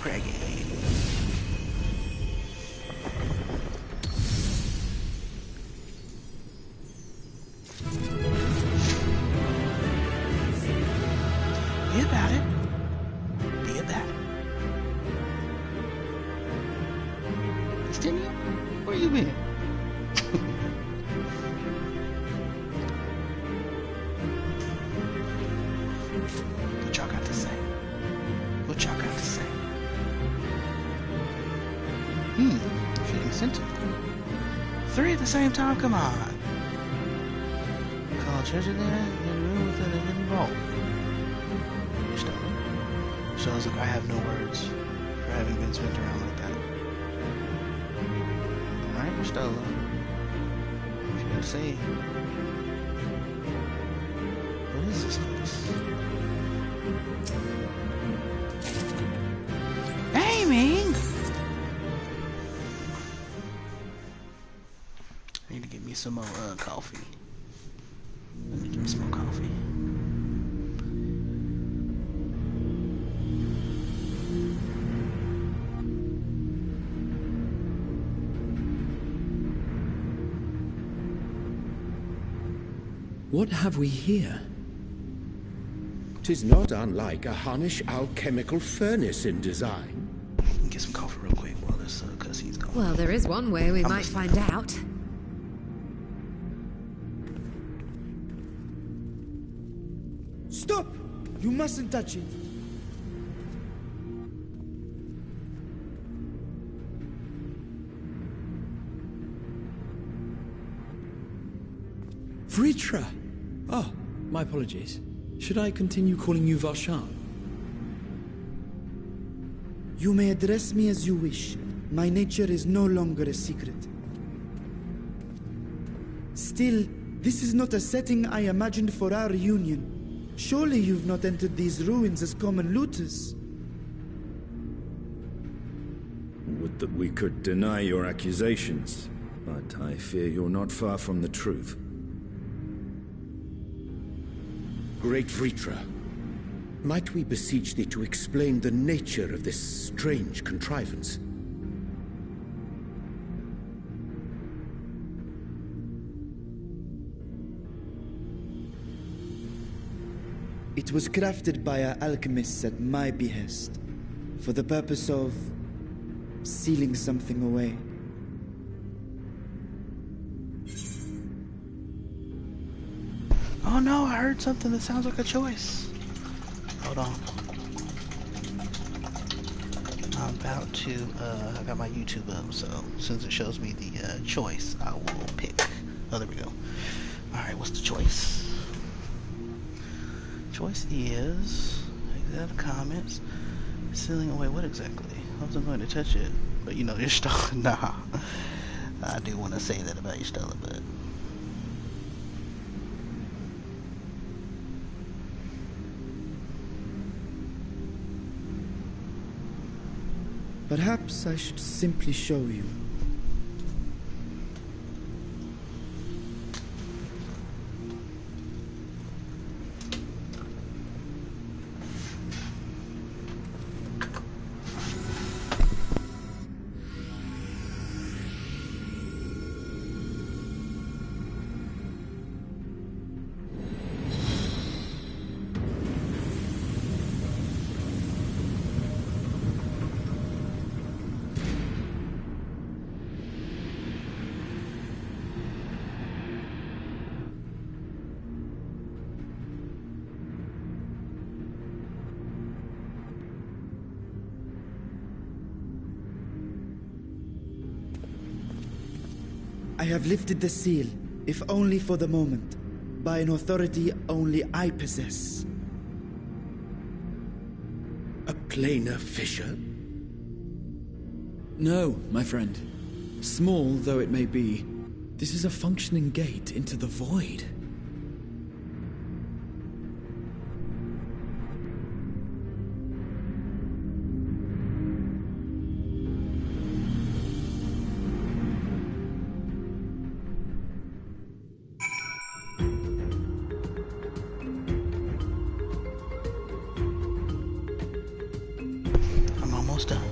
Craggy. Be about it. Be about it. Extend you? Where you been? What y'all got to say? What y'all got to say? Feeling sentimental. 3 at the same time? Come on. Call treasure there and room within a hidden vault. Shows like I have no words for having been spent around like that. Alright, Stella. What you gotta say? What is this place? Aiming! I need to get me some more coffee. Let me get me some more coffee. What have we here? 'Tis not unlike a Hunnish alchemical furnace in design. Get some coffee real quick while this cutscene's going. Well, there is one way we might find out. Stop! You mustn't touch it. Vritra! Oh, my apologies. Should I continue calling you Varshan? You may address me as you wish. My nature is no longer a secret. Still, this is not a setting I imagined for our reunion. Surely you've not entered these ruins as common looters. Would that we could deny your accusations, but I fear you're not far from the truth. Great Vritra, might we beseech thee to explain the nature of this strange contrivance? It was crafted by our alchemists at my behest, for the purpose of sealing something away. Oh no, I heard something that sounds like a choice. Hold on. I'm about to, I got my YouTube up, so as soon as it shows me the choice, I will pick. Oh, there we go. Alright, what's the choice? Choice is, exit out of comments, sealing away what exactly? I wasn't going to touch it, but you know, you're Stella. Nah. I do want to say that about you, Stella, but... Perhaps I should simply show you. I have lifted the seal, if only for the moment, by an authority only I possess. A planar fissure? No, my friend. Small though it may be, this is a functioning gate into the void. I'm almost done.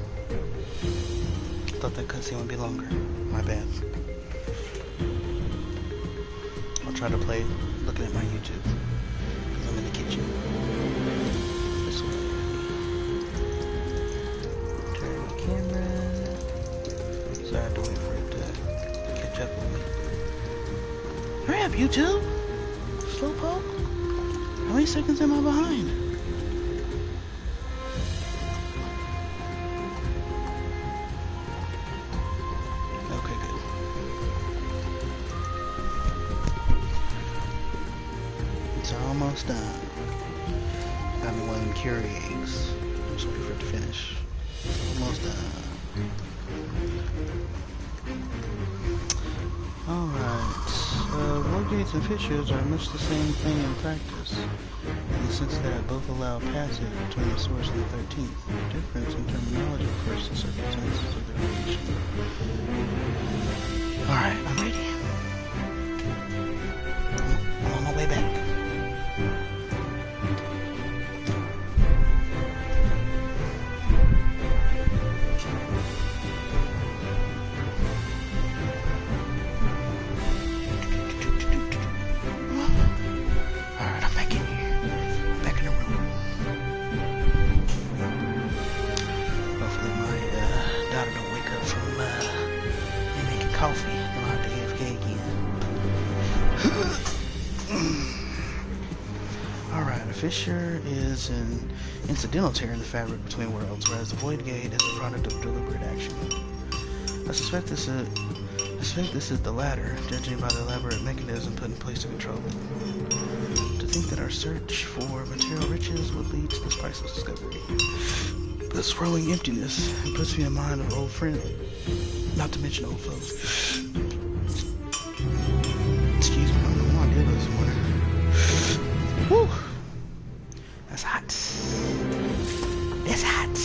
thought that cutscene would be longer. My bad. I'll try to play looking at my YouTube. Because I'm in the kitchen. This way. Turn the camera. So I have to wait for it to catch up with me. Hurry up, YouTube! Slowpoke? How many seconds am I behind? Okay, good. It's almost done. Got me one of them curry eggs. I'm just waiting for it to finish. Almost done. Alright. Void gates and fissures are much the same thing in practice, in the sense that both allow passage between the source and the 13th. The difference in terminology refers to circumstances of their creation. Alright, I'm ready. I'm on my way back. Fissure is an incidental tear in the fabric between worlds, whereas the Void Gate is a product of deliberate action. I suspect this is the latter, judging by the elaborate mechanism put in place to control it. To think that our search for material riches would lead to this priceless discovery. The swirling emptiness puts me in mind of old friends, not to mention old foes. Excuse me, I don't know why I did this morning. Woo! That's hot. That's hot.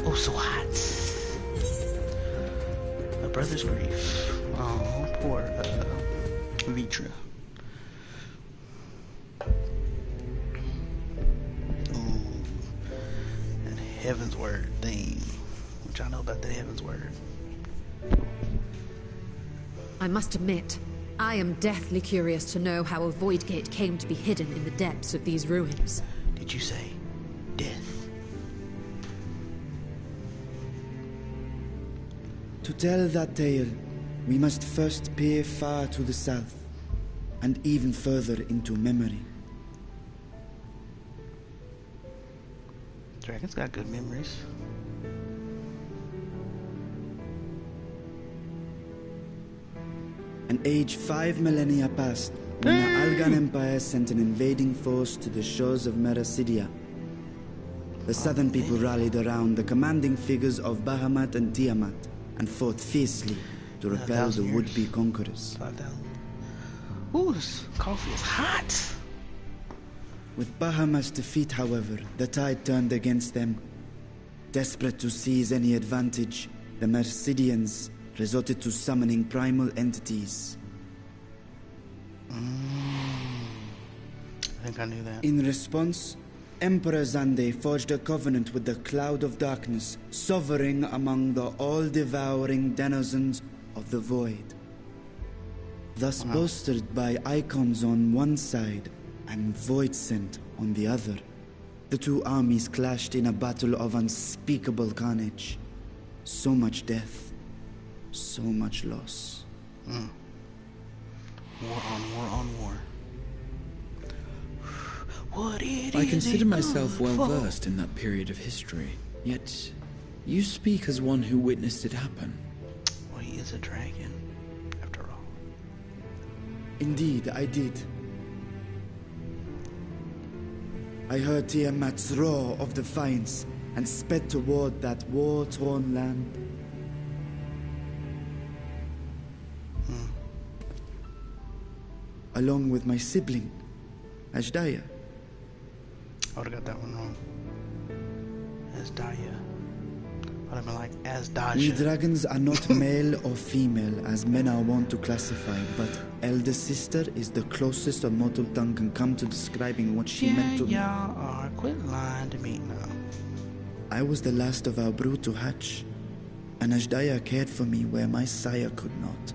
Oh, so hot. A brother's grief. Oh, poor Vitra. Ooh. And Heaven's Word thing. Which I know about the Heaven's Word. I must admit, I am deathly curious to know how a void gate came to be hidden in the depths of these ruins. Did you say death? To tell that tale, we must first peer far to the south, and even further into memory. Dragon's got good memories. An age 5 millennia past, when the Algan Empire sent an invading force to the shores of Merasidia. The southern people rallied around the commanding figures of Bahamut and Tiamat, and fought fiercely to repel the would-be conquerors. 5,000. Ooh, this coffee is hot! With Bahamut's defeat, however, the tide turned against them. Desperate to seize any advantage, the Mercidians resorted to summoning primal entities. I think I knew that. In response, Emperor Zande forged a covenant with the Cloud of Darkness, sovereign among the all-devouring denizens of the Void. Thus bolstered by icons on one side and Voidsent on the other, the two armies clashed in a battle of unspeakable carnage. So much death. So much loss. War on war on war. What it I is consider myself well versed in that period of history, yet you speak as one who witnessed it happen. Well, he is a dragon, after all. Indeed, I did. I heard Tiamat's roar of defiance and sped toward that war-torn land. Along with my sibling, Ashdaya. I would've got that one wrong. Asdaya. I'd have been like Asdaja. We dragons are not male or female as men are wont to classify, but elder sister is the closest a mortal tongue can come to describing what she meant to me. Y'all are quit lying to me now. I was the last of our brood to hatch. and Ashdaya cared for me where my sire could not.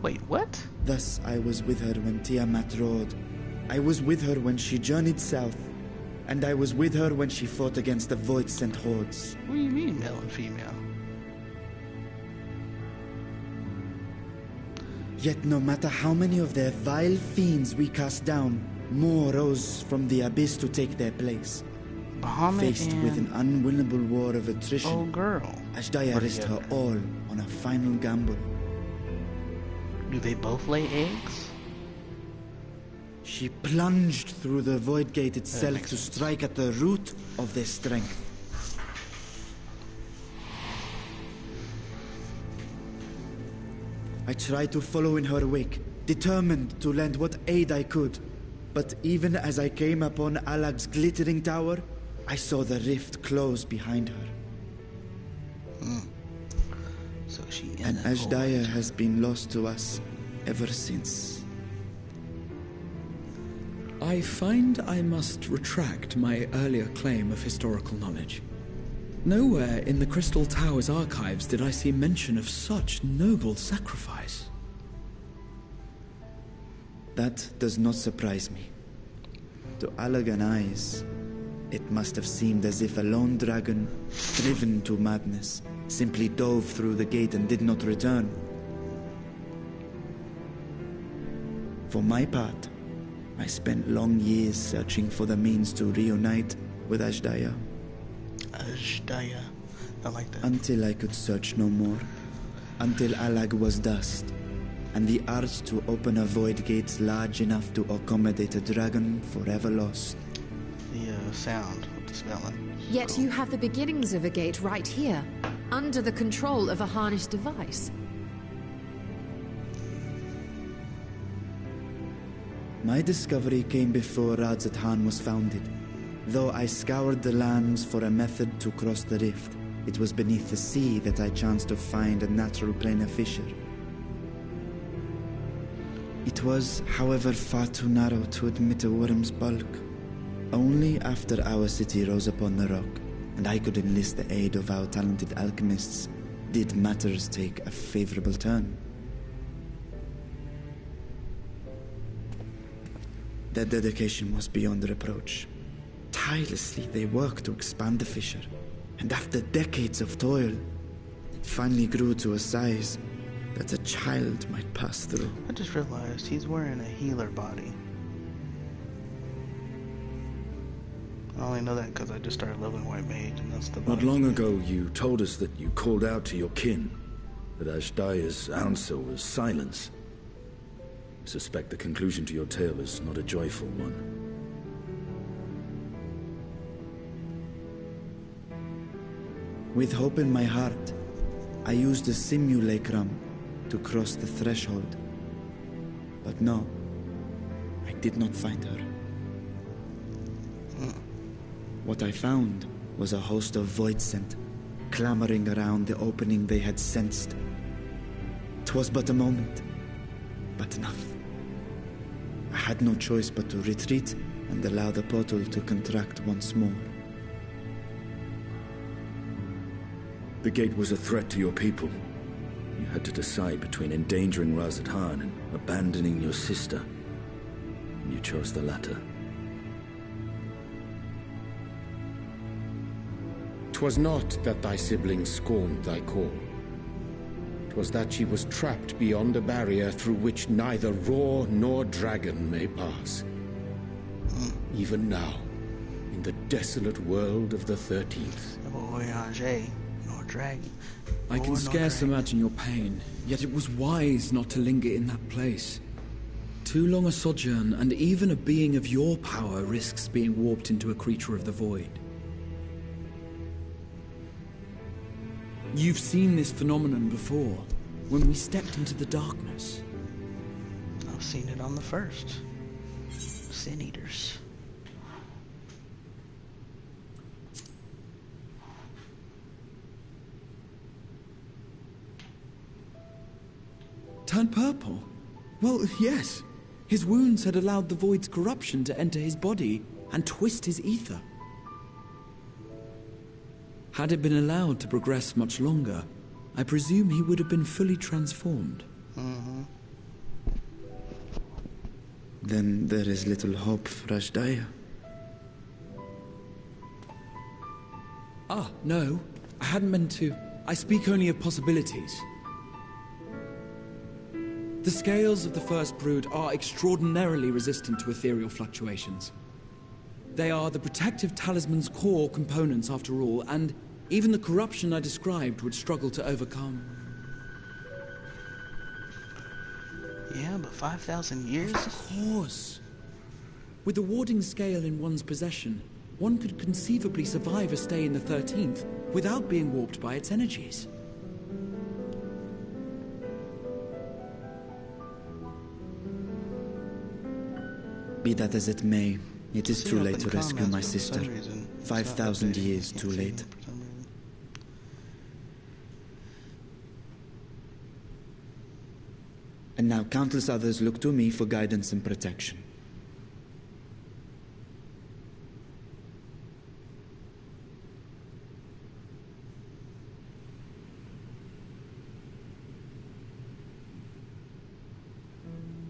Wait, what? Thus I was with her when Tiamat rode. I was with her when she journeyed south, and I was with her when she fought against the Void-sent hordes. What do you mean, male and female? Yet no matter how many of their vile fiends we cast down, more rose from the abyss to take their place. Bahamut Faced with an unwinnable war of attrition, oh girl, Ashdaya risked her all on a final gamble. Do they both lay eggs? She plunged through the void gate itself to strike at the root of their strength. I tried to follow in her wake, determined to lend what aid I could. But even as I came upon Alag's glittering tower, I saw the rift close behind her. So she and Ashdaya has been lost to us ever since. I find I must retract my earlier claim of historical knowledge. Nowhere in the Crystal Tower's archives did I see mention of such noble sacrifice. That does not surprise me. To Allagan eyes, it must have seemed as if a lone dragon, driven to madness, simply dove through the gate and did not return. For my part, I spent long years searching for the means to reunite with Ashdaya. Ashdaya. I like that. Until I could search no more. Until Allag was dust. And the art to open a void gate large enough to accommodate a dragon forever lost. The sound of the spelling. Yet you have the beginnings of a gate right here, under the control of a harnessed device. My discovery came before Radzat was founded. Though I scoured the lands for a method to cross the rift, it was beneath the sea that I chanced to find a natural planar fissure. It was, however, far too narrow to admit a worm's bulk. Only after our city rose upon the rock, and I could enlist the aid of our talented alchemists, did matters take a favorable turn. Their dedication was beyond reproach. Tirelessly they worked to expand the fissure, and after decades of toil, it finally grew to a size that a child might pass through. I just realized he's wearing a healer body. I only know that because I just started leveling White Mage, and that's the body. Not long ago, you told us that you called out to your kin, that Ashdaya's answer was silence. I suspect the conclusion to your tale is not a joyful one. With hope in my heart, I used the simulacrum to cross the threshold. But no, I did not find her. What I found was a host of Void-sent, clamoring around the opening they had sensed. 'Twas but a moment, but enough. I had no choice but to retreat and allow the portal to contract once more. The gate was a threat to your people. You had to decide between endangering Razathan and abandoning your sister. And you chose the latter. 'Twas not that thy siblings scorned thy call. 'Twas that she was trapped beyond a barrier through which neither roar nor dragon may pass. Even now, in the desolate world of the 13th. I can scarce imagine your pain, yet it was wise not to linger in that place. Too long a sojourn, and even a being of your power risks being warped into a creature of the void. You've seen this phenomenon before, when we stepped into the darkness. I've seen it on the first. Sin Eaters. Turned purple? Well, yes. His wounds had allowed the void's corruption to enter his body and twist his ether. Had it been allowed to progress much longer, I presume he would have been fully transformed. Mm-hmm. Then there is little hope for Ashdaya. Ah, no. I hadn't meant to. I speak only of possibilities. The scales of the First Brood are extraordinarily resistant to ethereal fluctuations. They are the protective talisman's core components after all, and even the corruption I described would struggle to overcome. Yeah, but 5,000 years? Of course. With the warding scale in one's possession, one could conceivably survive a stay in the 13th without being warped by its energies. Be that as it may, it is too late to rescue my sister. 5,000 years too late. And now countless others look to me for guidance and protection.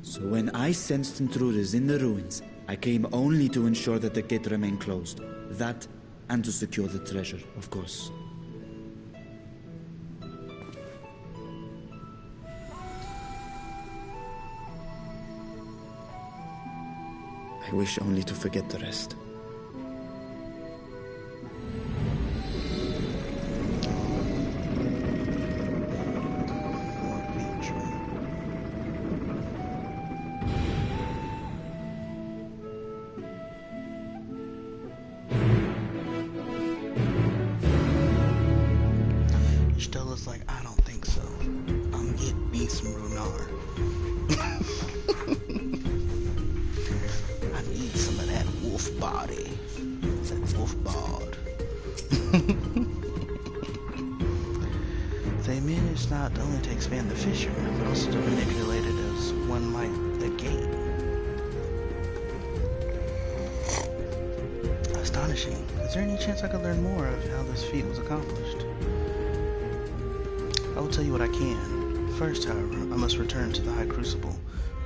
So when I sensed intruders in the ruins, I came only to ensure that the gate remained closed. That, and to secure the treasure, of course. I wish only to forget the rest. Stella's like, I don't think so. I'm getting me some Runar. I need some of that wolf body. That wolf bod. They managed not only to expand the fissure, but also to manipulate it as one might the gate. Astonishing. Is there any chance I could learn more of how this feat was accomplished? I will tell you what I can. First, however, I must return to the High Crucible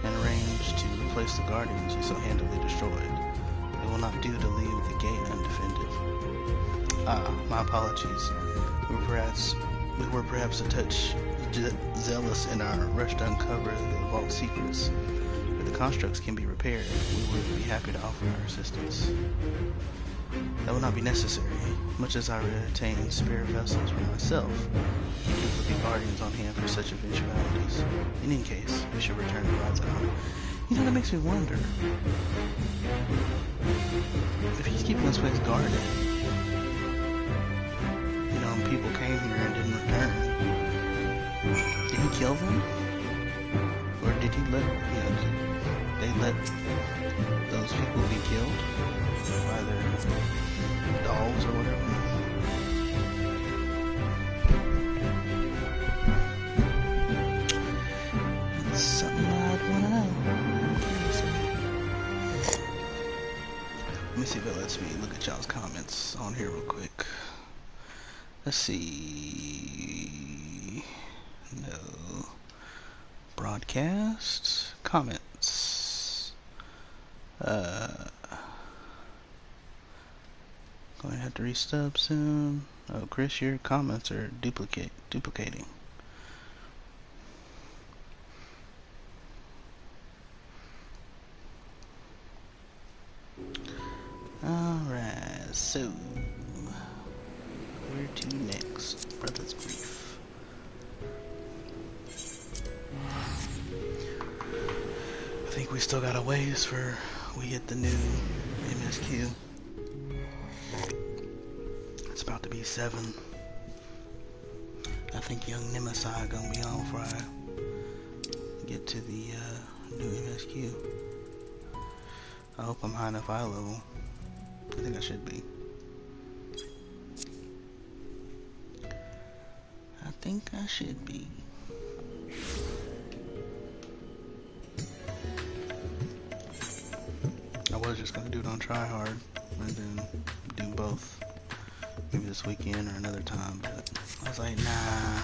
and arrange to replace the guardians you so handily destroyed. It will not do to leave the gate undefended. My apologies. We were perhaps a touch zealous in our rush to uncover the vault secrets. If the constructs can be repaired, we would be happy to offer our assistance. That will not be necessary. Much as I retain spare vessels for myself, you can put the guardians on hand for such eventualities. In any case, we should return to Razan. You know, that makes me wonder. If he's keeping this place guarded, you know, and people came here and didn't return, did he kill them? Or did he let, did they let those people be killed by their dolls or whatever? It's something I'd want to know. Let me see if it lets me look at y'all's comments on here real quick. Let's see. No. Broadcast. Comments. Going to have to restub soon. Oh, Chris, your comments are duplicating. Alright, so where to next? Brother's Brief. I think we still got a ways for we hit the new MSQ. It's about to be 7. I think young Nemesis gonna be on before I get to the new MSQ. I hope I'm high enough eye level. I think I should be. I think I should be. I was just gonna do it on try hard and then do both. Maybe this weekend or another time, but I was like, nah.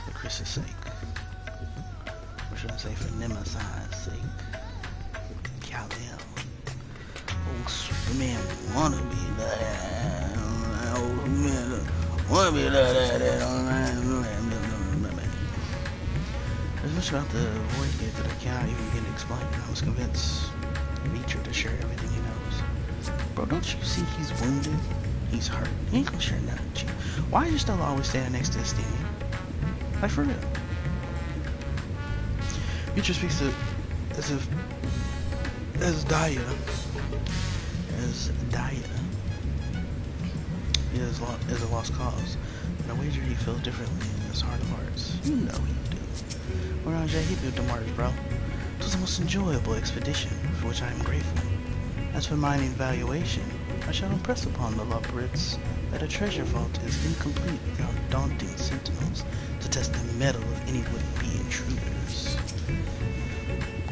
For Chris's sake. Or should I say for Nemesi's sake. Kal-El. Old Superman wanna be like that. Old Superman wanna be like that. There's much about the Void Gate that I cannot even begin to explain. I was convinced Reacher to share everything he knows. Bro, don't you see he's wounded? He's hurt. He ain't gonna share nothing with you. Why are you still always standing next to this thing? Like, for real. Reacher speaks to as if Daya is a lost cause. And I wager he feels differently in his heart of hearts. You know he do. Orange, he built the martyrs, bro. It was the most enjoyable expedition, for which I am grateful. As for mining valuation, I shall impress upon the Lobrits that a treasure vault is incomplete without daunting sentinels to test the mettle of any would-be intruders.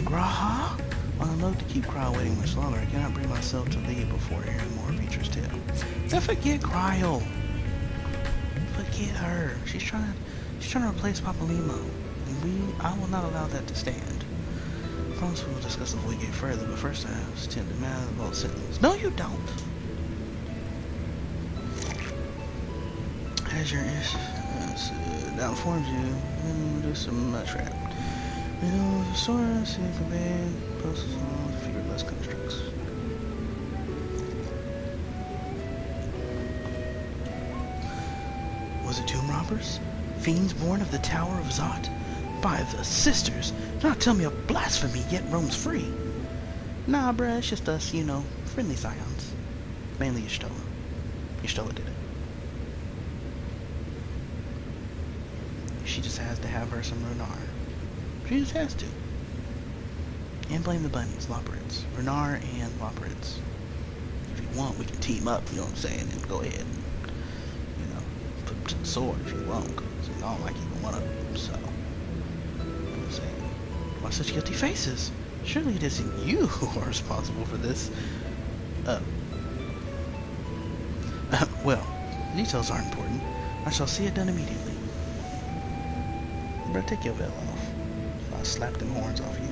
Graha? On a note to keep Cryo waiting much longer, I cannot bring myself to leave before hearing more of Reacher's tale. Now forget Cryo. Forget her. She's trying to replace Papalimo, and I will not allow that to stand. I promise we will discuss the Void Gate further, but first I have to demand the vault sentinels. No, you don't. As your that informs you, do some trap. Sora, see the bag, posts on figureless constructs. Was it tomb robbers? Fiends born of the Tower of Zot? By the sisters! Do not tell me a blasphemy, yet roams free. Nah, bruh, it's just us, friendly scions. Mainly Y'shtola. Y'shtola did it. She just has to have her some Renar. She just has to. And blame the bunnies, Lobrits. Renar and Lobrits. If you want, we can team up, you know what I'm saying, and go ahead and, put them to the sword if you want, because I don't like either one of them, so. You know what I'm saying? Why such guilty faces? Surely it isn't you who are responsible for this. Well, the details aren't important. I shall see it done immediately. Bro, take your veil off. I'll slap them horns off you.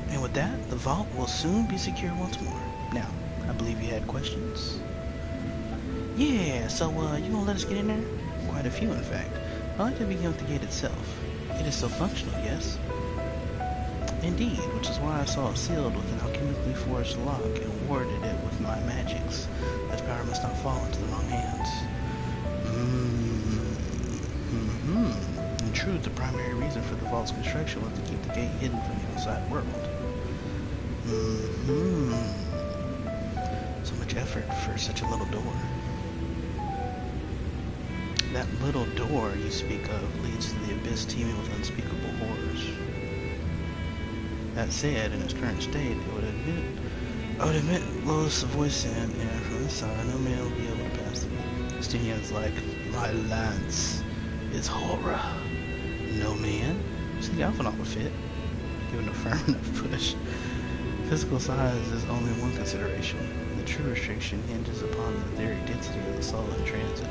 And with that, the vault will soon be secure once more. Now, I believe you had questions? Yeah, so, you gonna let us get in there? Quite a few, in fact. I'd like to begin with the gate itself. It is still functional, yes? Indeed, which is why I saw it sealed with an alchemically forged lock and warded it with my magics. Its power must not fall into the wrong hands. In truth, the primary reason for the vault's construction was to keep the gate hidden from the outside world. So much effort for such a little door. That little door you speak of leads to the abyss teeming with unspeakable horrors. That said, in its current state, I would admit lowest of voice and from this side, no man will be able to pass through. Stinian's like, my lance is horror. No man? See, the Alpha would fit. Given a firm enough push. Physical size is only one consideration. The true restriction hinges upon the etheric density of the soul in transit.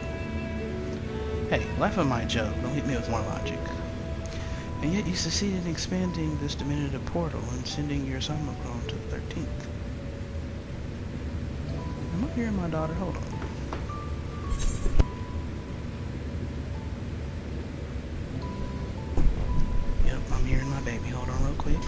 Hey, laugh at my joke. Don't hit me with more logic. And yet you succeeded in expanding this diminutive portal and sending your Simulacron to the 13th. Am I hearing my daughter? Hold on. Yep, I'm hearing my baby. Hold on real quick.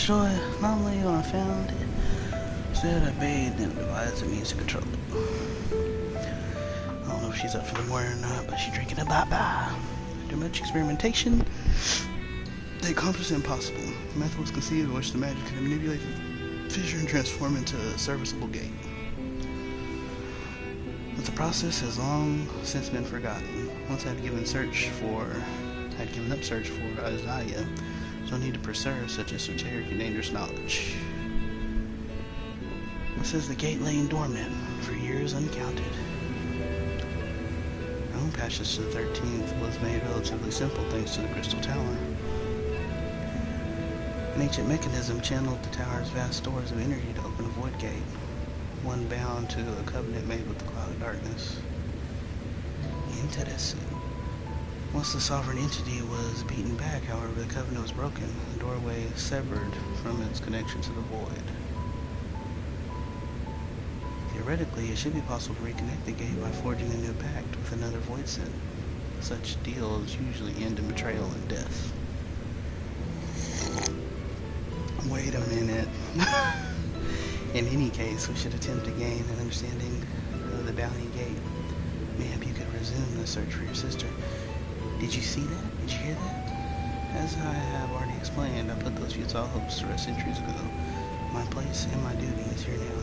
destroy an anomaly when I found it. Instead, I bathed in a device that means to control it. I don't know if she's up for the morning or not, but she's drinking a bye-bye. After much experimentation, they accomplished the impossible. The method was conceived in which the magic could manipulate the fissure and transform into a serviceable gate. But the process has long since been forgotten. Once I had given up search for Isaiah, so I need to preserve such esoteric and dangerous knowledge. It says the gate lay dormant for years uncounted. My own passage to the 13th was made relatively simple thanks to the Crystal Tower. An ancient mechanism channeled the tower's vast stores of energy to open a void gate, one bound to a covenant made with the cloud of darkness. Interesting. Once the sovereign entity was beaten back, however, the covenant was broken, the doorway severed from its connection to the void. Theoretically, it should be possible to reconnect the gate by forging a new pact with another void sin. Such deals usually end in betrayal and death. Wait a minute. In any case, we should attempt to gain an understanding of the Bounty Gate. Maybe you could resume the search for your sister. Did you see that? Did you hear that? As I have already explained, I put those futile hopes to rest centuries ago. My place and my duty is here now.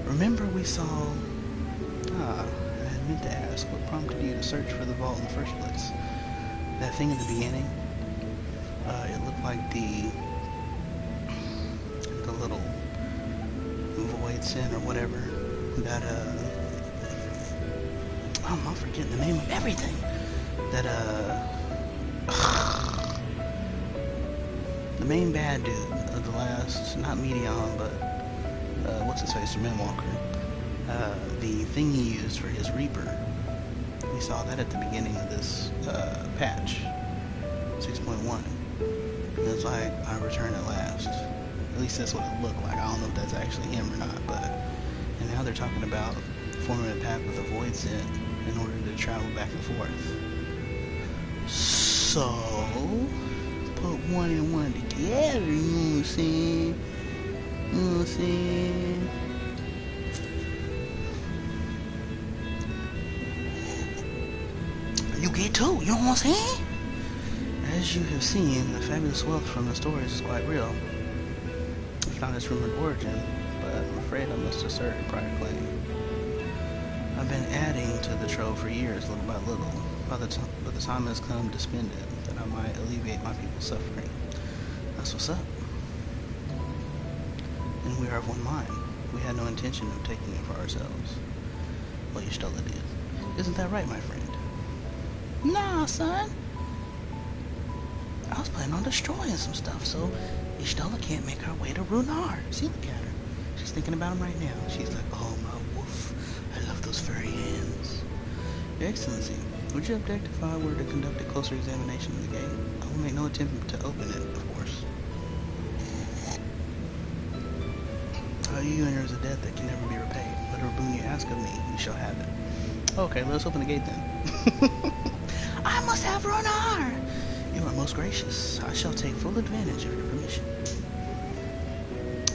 Remember we saw... I had meant to ask, what prompted you to search for the vault in the first place? That thing at the beginning? It looked like the little void sin or whatever that, I'm forgetting the name of everything. That, the main bad dude of the last, not Medion, but, what's his face from Endwalker, the thing he used for his Reaper, we saw that at the beginning of this, patch, 6.1. It was like, I return at last. At least that's what it looked like. I don't know if that's actually him or not, but, and now they're talking about forming a pact with a void sin in order to travel back and forth. So, put one and one together, you know what I'm saying? You know what I'm saying? You get two, you know what I'm saying? As you have seen, the fabulous wealth from the stories is quite real. If not its rumored origin, but I'm afraid I must assert a prior claim. I've been adding to the trove for years, little by little, but the time has come to spend it, that I might alleviate my people's suffering. That's what's up. And we are of one mind. We had no intention of taking it for ourselves. Well, Y'shtola did. Isn't that right, my friend? Nah, son. I was planning on destroying some stuff, so Y'shtola can't make her way to Runar. See, look at her. She's thinking about him right now. She's like, oh, my wolf. I love those furry hands. Your Excellency, would you object if I were to conduct a closer examination of the gate? I will make no attempt to open it, of course. You and yours a debt that can never be repaid. Whatever boon you ask of me, you shall have it. Okay, let's open the gate then. I must have Runar! You are most gracious. I shall take full advantage of your permission.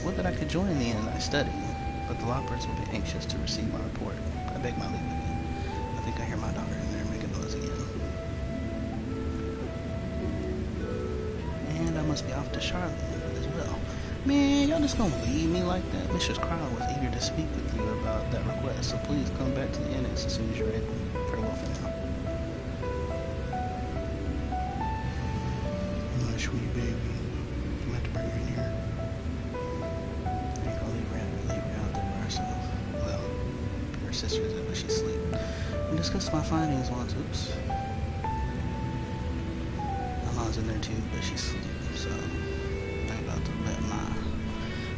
Would that I could join thee in thy study, but the loppers will be anxious to receive my report. I beg my leave again. I think I hear my daughter in there make a noise again. And I must be off to Charlotte as well. Man, y'all just gonna leave me like that? Mistress Crown was eager to speak with you about that request, so please come back to the annex as soon as you're able. Farewell for now. My sweet baby. I'm about to bring her in here. I ain't gonna leave her out there by herself. Well, her sister's in, but she's asleep. We discussed my findings once. Oops. My mom's in there too, but she's asleep, so I'm about to let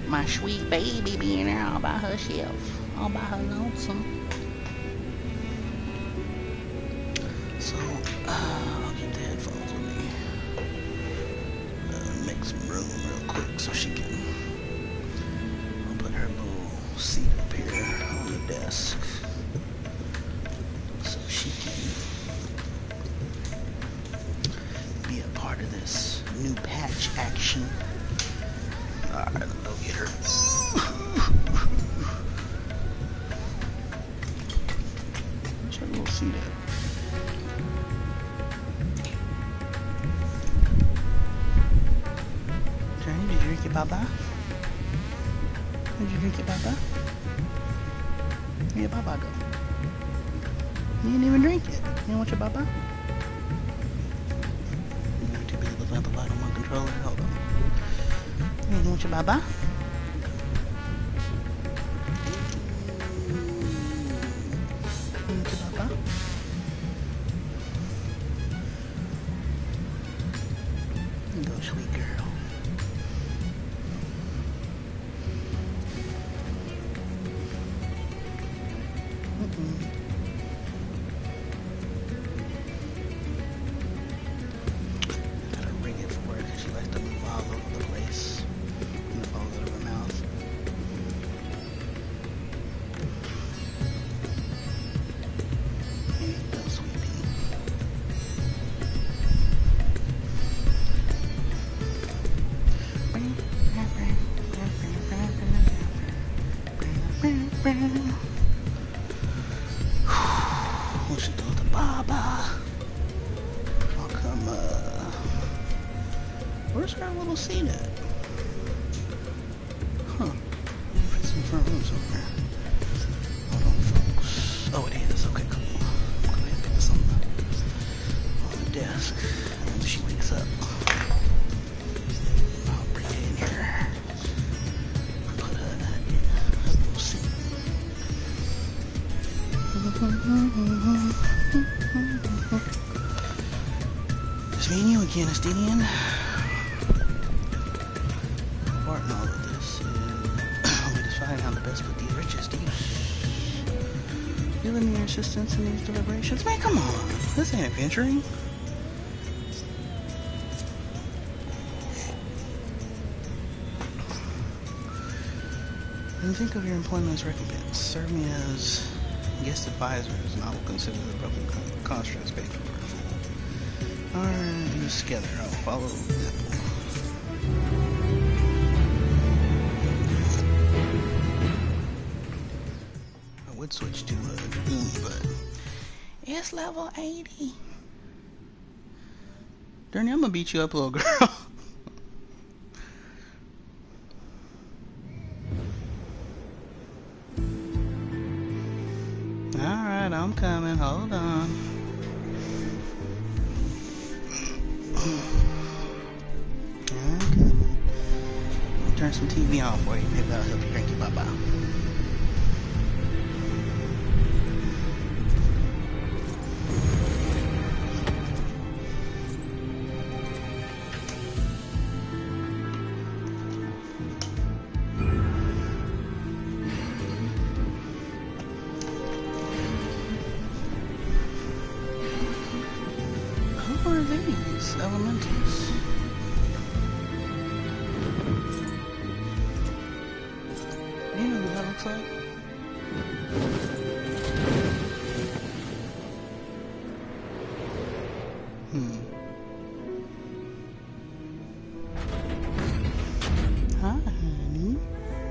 my sweet baby be in there all by herself, all by her lonesome. So, I'll keep the headphones with me. Make some room real quick so she can. I'll put her little seat up here on the desk so she can be a part of this new patch action. Alright, let's go get her. Where's her little seat at? Journey, did you drink it, Baba? Did you drink it, Baba? Where your Baba go? You didn't even drink it. You didn't want your Baba? You're too busy looking at the bottom of my controller. Hold on. You didn't want your Baba? You want your Baba? You go, sweet girl. Gotta ring it for her because she likes to move all over the place. And it falls out of her mouth. Here you go, sweetie. What's she doing to Baba? How come, where's her little seat at? Huh. Put some front room somewhere. Hold on, folks. Oh, it is. Okay, cool. Go ahead and put this on the desk. And when she wakes up, I'll bring it in here. Put her in her little seat. It's me and you again, Estinian. Part in all of this is we decide how to best put these riches to use. You lend me your assistance in these deliberations? Man, come on. This ain't adventuring. When you think of your employment as recompense, serve me as guest advisors, and I will consider the broken constructs paid for. Alright, use together. I'll follow the example. I would switch to Dragoon, but it's level 80. Dirty, I'm gonna beat you up, little girl. Alright, I'm coming. Hold on. Okay. I'll turn some TV on for you. Maybe that'll help you drink your Baba. Who are these elementals? You know what that looks like? Hi, honey.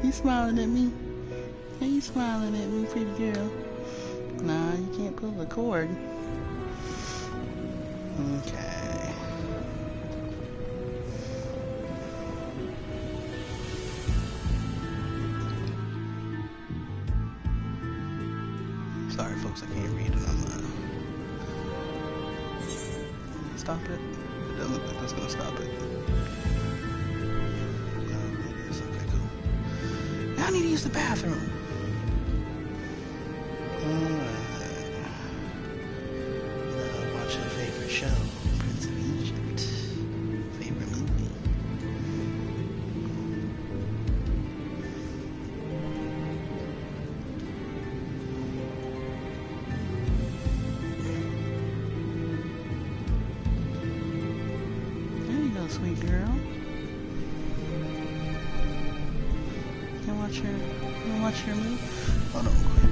You smiling at me? Are you smiling at me, pretty girl? Nah, you can't pull the cord. Okay. Sorry, folks, I can't read it. Stop it? It doesn't look like that's gonna stop it. No, it is. Okay, cool. Now I need to use the bathroom. Alright. Watch your favorite show, Prince of Egypt. Favorite movie. There you go, sweet girl. Can I watch your movie? Hold on, quick.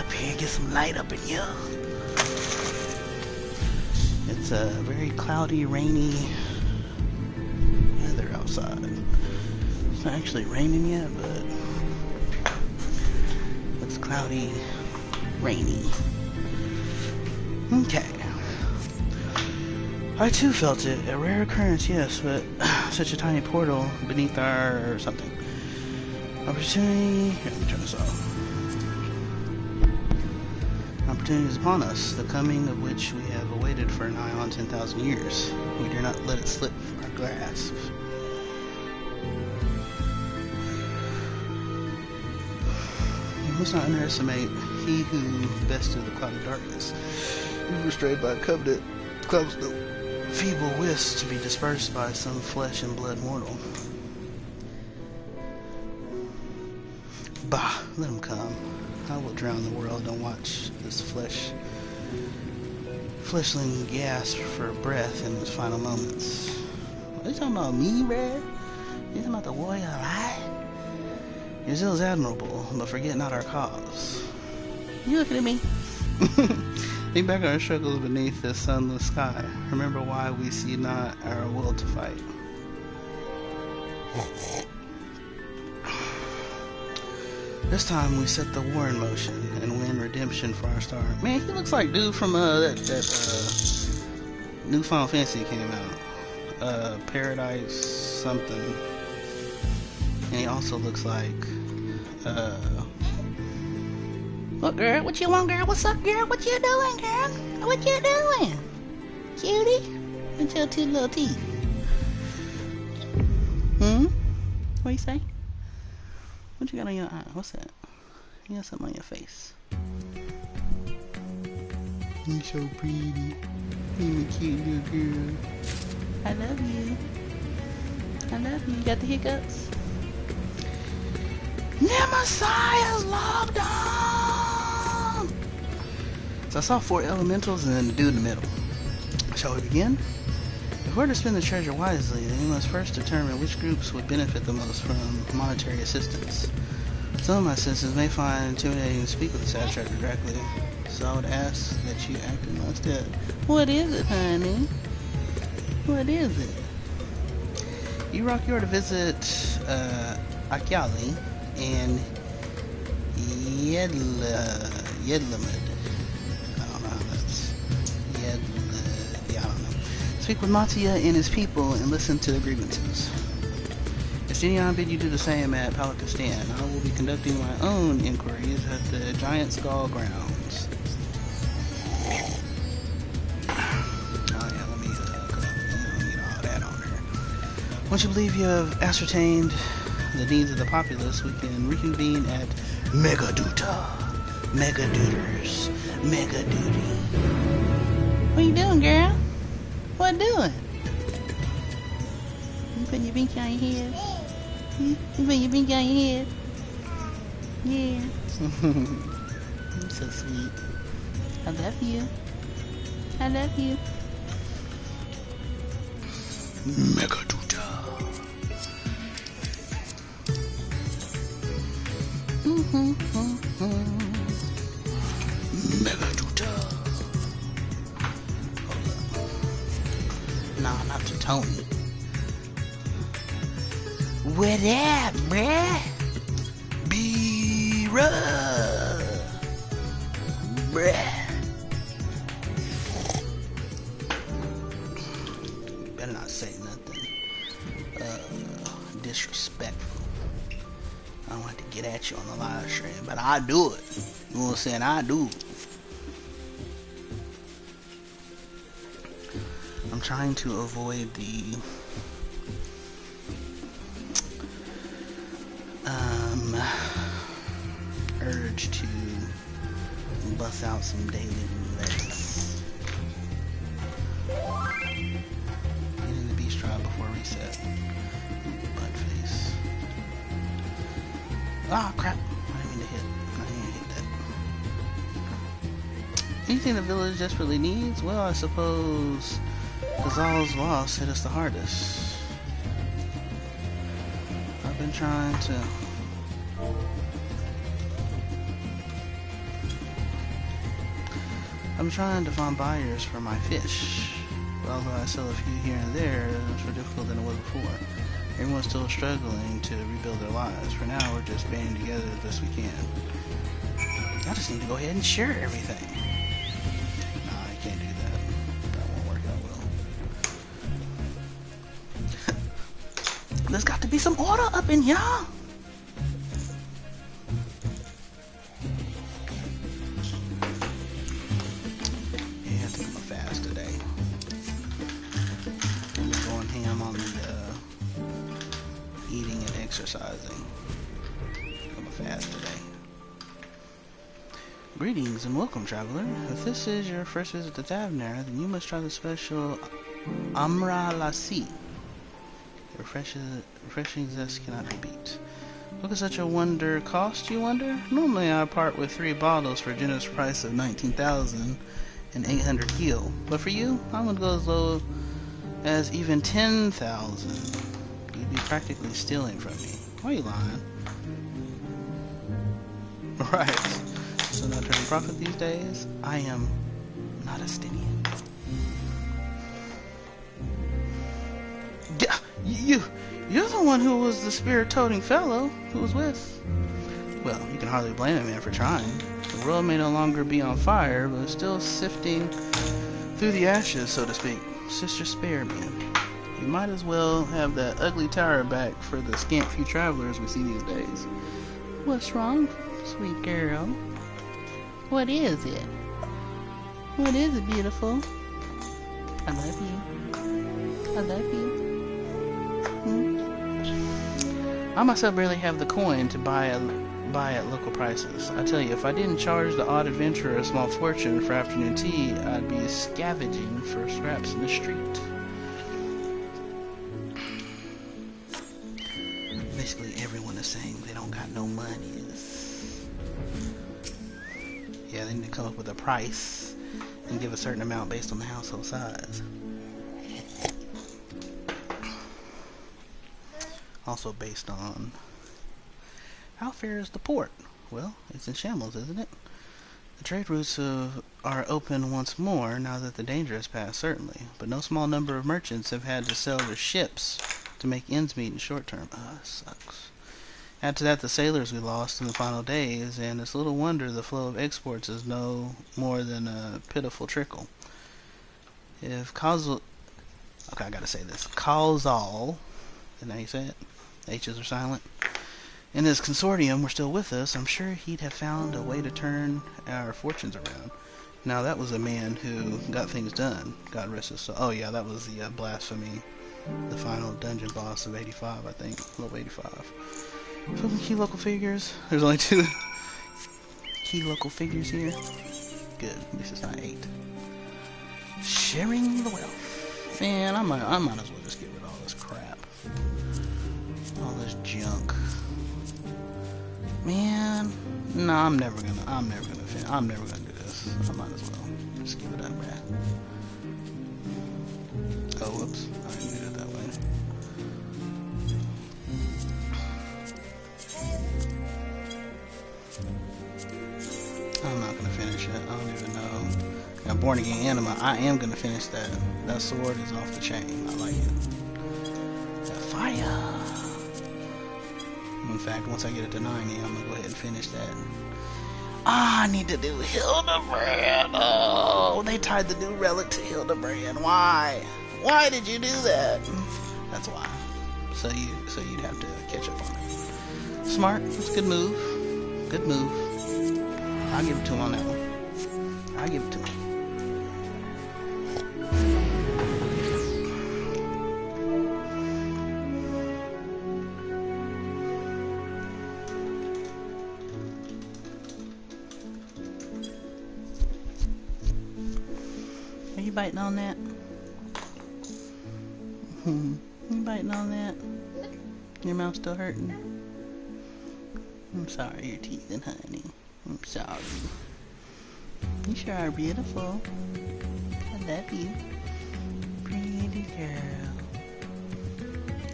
up here and get some light up in here. It's a very cloudy, rainy weather outside. It's not actually raining yet, but it's cloudy, rainy. Okay. I too felt it. A rare occurrence, yes, but such a tiny portal beneath our something. Opportunity. Here, let me turn this off. Opportunity is upon us, the coming of which we have awaited for nigh on 10,000 years. We dare not let it slip from our grasp. You must not underestimate he who bested the cloud of darkness. You were restrained by a covenant. Clouds no feeble wisp to be dispersed by some flesh and blood mortal. Bah, let him come. I will drown the world and watch this fleshling gasp for breath in his final moments. Are you talking about me, bruh? You talking about the warrior alive? Your zeal is admirable, but forget not our cause. You looking at me? Think back on our struggles beneath the sunless sky. Remember why we see not our will to fight. This time we set the war in motion and win redemption for our star. Man, he looks like dude from that new Final Fantasy came out. Paradise something. And he also looks like what, girl? What you want, girl? What's up, girl? What you doing, girl? What you doing? Cutie? What's your two little teeth? What you say? What you got on your eye? What's that? You got something on your face. You're so pretty. You're a cute little girl. I love you. I love you. You got the hiccups? Nemesiah's logged on! So I saw 4 elementals and then the dude in the middle. Shall we begin? If we're to spend the treasure wisely, then we must first determine which groups would benefit the most from monetary assistance. Some of my citizens may find intimidating to speak with the sad trader directly, so I would ask that you act in my stead. What is it, honey? What is it? You rock, you are to visit Akyali and Yedlamid. I don't know how that's I don't know. Speak with Matia and his people and listen to their grievances. Estinian bid you do the same at Palakistan. I will be conducting my own inquiries at the Giant Skull grounds. Once you believe you have ascertained the needs of the populace, we can reconvene at Megaduta. Megadooters. Megaduty. What you doing, girl? What doing? You putting your pinky on your head? You putting your pinky on your head? Yeah. You're so sweet. I love you. I love you. Megaduta. Megaduta. Hold up. Nah, not to Tony. What up, bruh? Be-ra. Bruh. Better not say nothing disrespectful. I don't have to get at you on the live stream, but I do it. You know what I'm saying? I do. I'm trying to avoid the urge to bust out some daily roulettes. Getting the beast trial before reset. Butt face. Ah, crap. I didn't mean to hit. I didn't hit that. Anything the village desperately needs? Well, I suppose Gazal's loss hit us the hardest. I've been trying to I'm trying to find buyers for my fish. But although I sell a few here and there, it's more difficult than it was before. Everyone's still struggling to rebuild their lives. For now, we're just banding together as best we can. I just need to go ahead and share everything. Nah, I can't do that. That won't work out well. There's got to be some order up in here. Yeah, I think I'm gonna fast today. I'm going ham on the eating and exercising. I'm gonna fast today. Greetings and welcome, traveler. If this is your first visit to Tavner, then you must try the special Amra Lassi. Refreshing zest cannot be beat. What could such a wonder cost, you wonder? Normally I part with 3 bottles for a generous price of 19,800 gil. But for you, I'm going to go as low as even 10,000. You'd be practically stealing from me. Why are you lying? Right. So not turning profit these days? I am not a Stinian. Yeah, you're the one who was the spirit-toting fellow who was with. Well, you can hardly blame a man for trying. The world may no longer be on fire, but it's still sifting through the ashes, so to speak. Sister, spare me. You might as well have that ugly tower back for the scant few travelers we see these days. What's wrong, sweet girl? What is it? What is it, beautiful? I love you. I love you. I myself barely have the coin to buy at local prices. I tell you, if I didn't charge the odd adventurer a small fortune for afternoon tea, I'd be scavenging for scraps in the street. Basically, everyone is saying they don't got no money. Yeah, they need to come up with a price and give a certain amount based on the household size. Also based on how fair is the port? Well, it's in shambles, isn't it? The trade routes are open once more now that the danger has passed, certainly, but no small number of merchants have had to sell their ships to make ends meet in short term. Sucks. Add to that the sailors we lost in the final days, and it's little wonder the flow of exports is no more than a pitiful trickle. If causal... Okay, I gotta say this. Causal... Isn't that how you say it? H's are silent. And his consortium were still with us, I'm sure he'd have found a way to turn our fortunes around. Now, that was a man who got things done. God rest his soul. Oh, yeah, that was the blasphemy. The final dungeon boss of 85, I think. Level 85. Some key local figures. There's only 2 key local figures here. Good. This is not 8. Sharing the wealth. Man, I might as well just get rid of all this crap. All this junk. Man, no, I'm never gonna do this. I might as well just give it up, bruh. Oh, whoops, I didn't do it that way. I'm not gonna finish it. I don't even know. Now, Born Again Anima, I am gonna finish that. That sword is off the chain. I like it. The fire. In fact, once I get it to 90, I'm gonna go ahead and finish that. I need to do Hildebrand. Oh, they tied the new relic to Hildebrand. Why? Why did you do that? That's why. So you'd have to catch up on it. Smart. That's a good move. Good move. I'll give it to him on that one. I'll give it to him. Are you biting on that? You biting on that? Your mouth still hurting? I'm sorry, you're teething, honey. I'm sorry. You sure are beautiful. I love you. Pretty girl.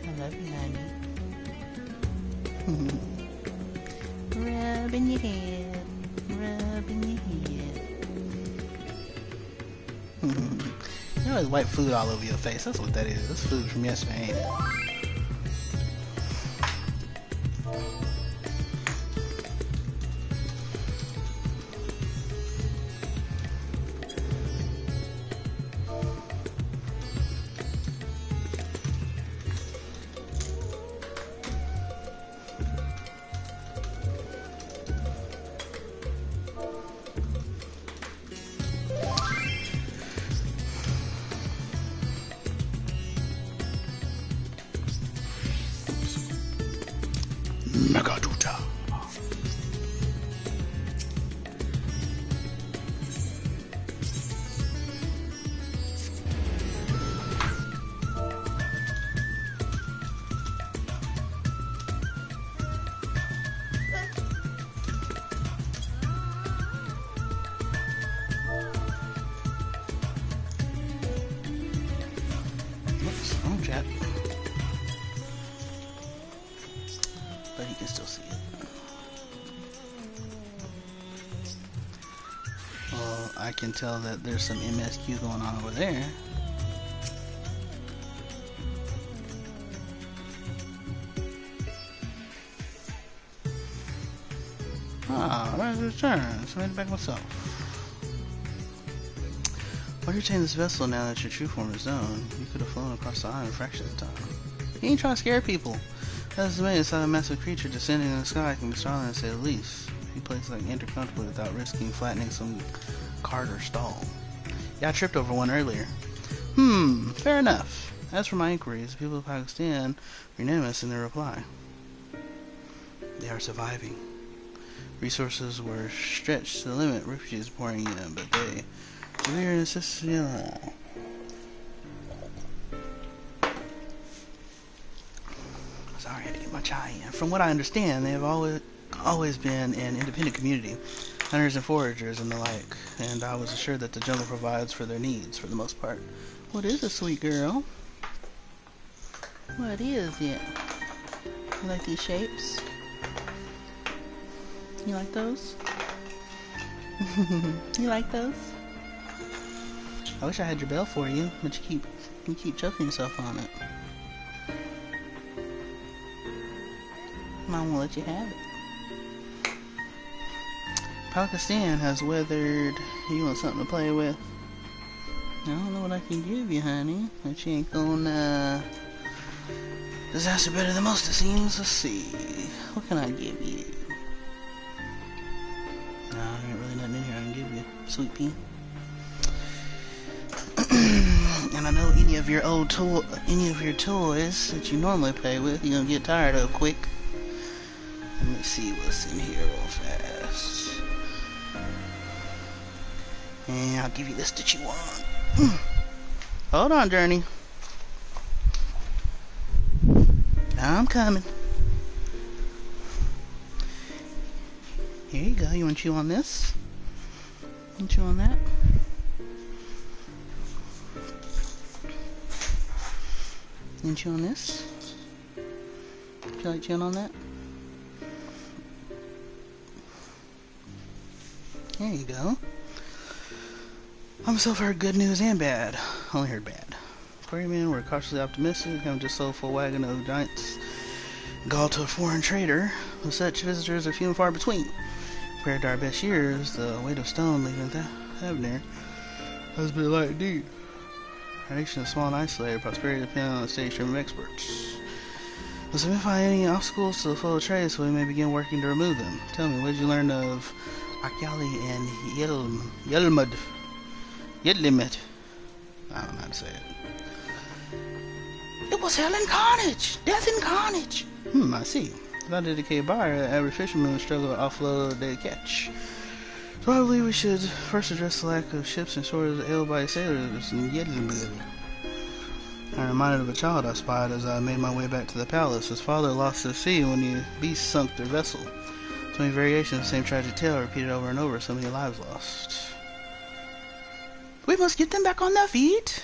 I love you, honey. Rubbing your head. Rubbing your head. You always wipe food all over your face. That's what that is. That's food from yesterday, ain't it? Megaduta. Whoops, wrong chat. But you can still see it. Well, I can tell that there's some MSQ going on over there. Ah, right, return. So I made it back myself. Why do you change this vessel now that your true form is known? You could have flown across the island a fraction of the time. You ain't trying to scare people. That's the way inside a massive creature descending in the sky can be startling to say the least. He plays like enter comfortably without risking flattening some cart or stall. Yeah, I tripped over one earlier. Fair enough. As for my inquiries, the people of Pakistan are unanimous in their reply. They are surviving. Resources were stretched to the limit, refugees pouring in, but they revere and insist. Sorry, I had to get my chai in. From what I understand, they have always been an independent community, hunters and foragers and the like, and I was assured that the jungle provides for their needs for the most part. What is it, sweet girl? What is it? You like these shapes? You like those? You like those? I wish I had your bell for you, but you keep choking yourself on it. I won't let you have it. Pakistan has weathered. You want something to play with? I don't know what I can give you, honey. But you ain't gonna disaster better than most, it seems. Let's see. What can I give you? No, there ain't really nothing in here I can give you. Sweet pea. And I know any of your toys that you normally play with, you're gonna get tired of quick. Let me see what's in here real fast. And I'll give you this that you want. Hold on, Journey. I'm coming. Here you go. You want to chew on this? You want to chew on that? You want to chew on this? Would you like chewing on that? There you go. I myself heard good news and bad. Only heard bad. Quarrymen were cautiously optimistic, having just sold full wagon of giants gall to a foreign trader. With such visitors are few and far between. Compared to our best years, the weight of stone leaving Thavnir has been light indeed. Our nation is small and isolated. Prosperity depends on the steady stream of experts. Does we find any obstacles to the flow of trade so we may begin working to remove them? Tell me, what did you learn of Akyali and Yelmud? I don't know how to say it. It was hell and carnage! Death and carnage! I see. Without a dedicated buyer, the average fisherman would struggle to offload their catch. So I believe we should first address the lack of ships and stores held by sailors in Yedlinburg. I'm reminded of a child I spied as I made my way back to the palace. His father lost at sea when the beast sunk their vessel. So many variations of the same tragic tale repeated over and over, so many lives lost. We must get them back on their feet.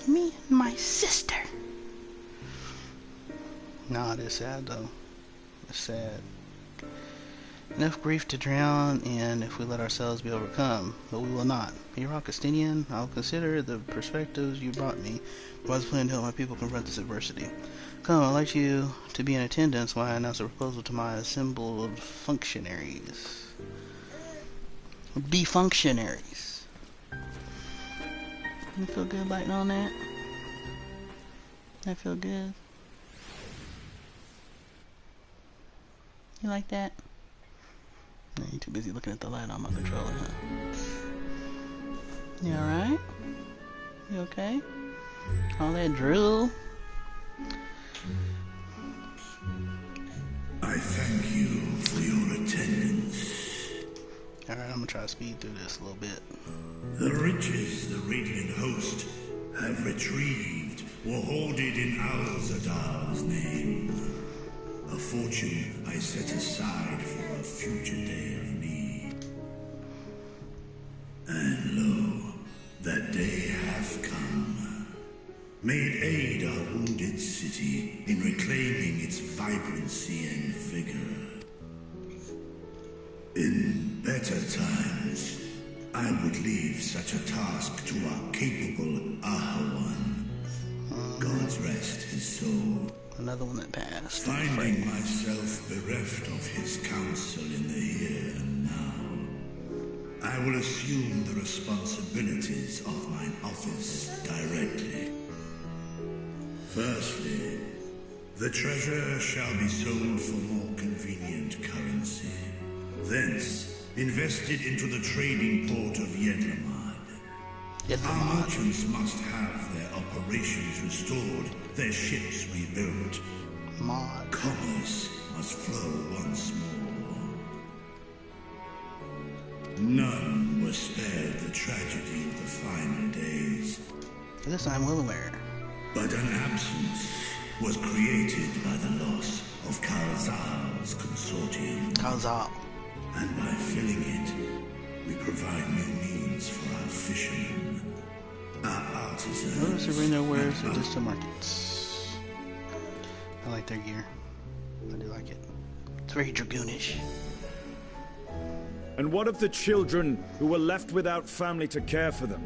Me and my sister. Nah, it's sad though. It's sad. Enough grief to drown in if we let ourselves be overcome, but we will not. Hero Castinian, I'll consider the perspectives you brought me, but I was planning to help my people confront this adversity. Come, I'd like you to be in attendance while I announce a proposal to my assembled functionaries. Be functionaries. You feel good biting on that? That feel good? You like that? No, you're too busy looking at the light on my controller, huh? You alright? You okay? All that drill? I thank you for your attendance. Alright, I'm gonna try to speed through this a little bit. The riches the Radiant Host have retrieved were hoarded in Al-Zadal's name. A fortune I set aside for a future day of need. And lo, that day hath come. May it aid our wounded city in reclaiming its vibrancy and vigor. In better times, I would leave such a task to our capable Ahawan. God's rest his soul. Another one that passed. Finding myself bereft of his counsel in the here and now, I will assume the responsibilities of mine office directly. Firstly, the treasure shall be sold for more convenient currency. Thence, invested into the trading port of Yedlamad. Our merchants must have their operations restored, their ships rebuilt. Commerce must flow once more. None were spared the tragedy of the final days. This I'm well aware. But an absence was created by the loss of Kalzal's consortium. Kalzal. And by filling it, we provide new means for our fishermen, our artisans. Those who bring their wares to distant markets. I like their gear. I do like it. It's very dragoonish. And what of the children who were left without family to care for them?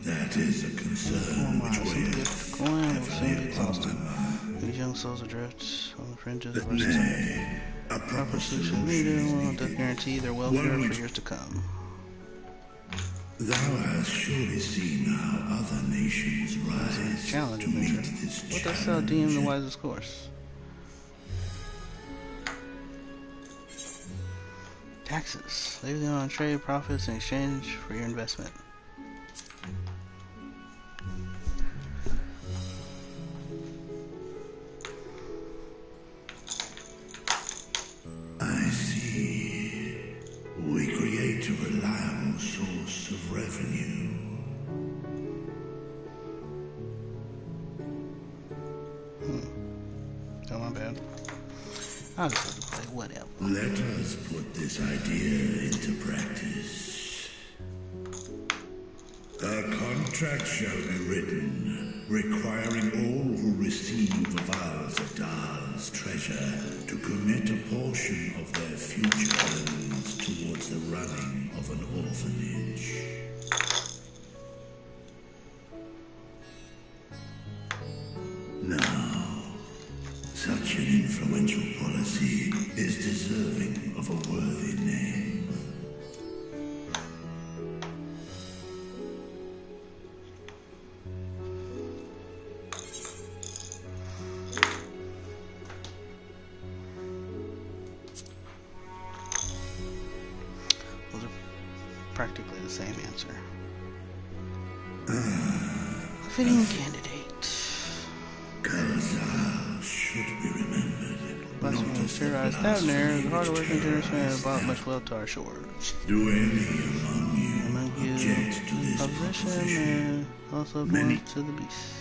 That is a concern which weigheth heavily upon my mind. These young souls adrift on the fringes of our society. A proper solution needed will guarantee their welfare for years to come. Thou hast surely seen how other nations rise to meet this challenge. What does thou deem the wisest course? Taxes. Leave them on trade profits in exchange for your investment. I see. We create a reliable source of revenue. Oh, my bad. I'll just have to play whatever. Let us put this idea into practice. A contract shall be written, requiring all who receive of Al-Zadal's treasure to commit a portion of their future earnings towards the running of an orphanage. Now, such an influential policy is deserving of a worthy name. Those are practically the same answer. Fitting candidate. Kalzal should be remembered. Blessed with a serious Tavner, the hard-working generous man who brought much wealth to our shores. Do any among you object to this opposition and also belong to the beast.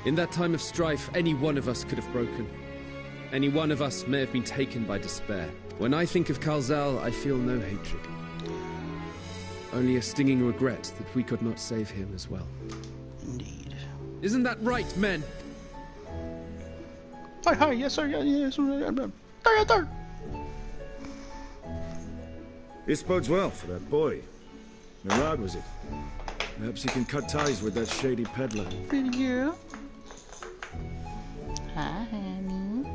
In that time of strife, any one of us could have broken. Any one of us may have been taken by despair. When I think of Kalzal, I feel no hatred. Only a stinging regret that we could not save him as well. Indeed. Isn't that right, men? Hi, yes sir, yes sir. Third. This bodes well for that boy. Mirad, was it? Perhaps he can cut ties with that shady peddler. Pretty girl. Hi, honey.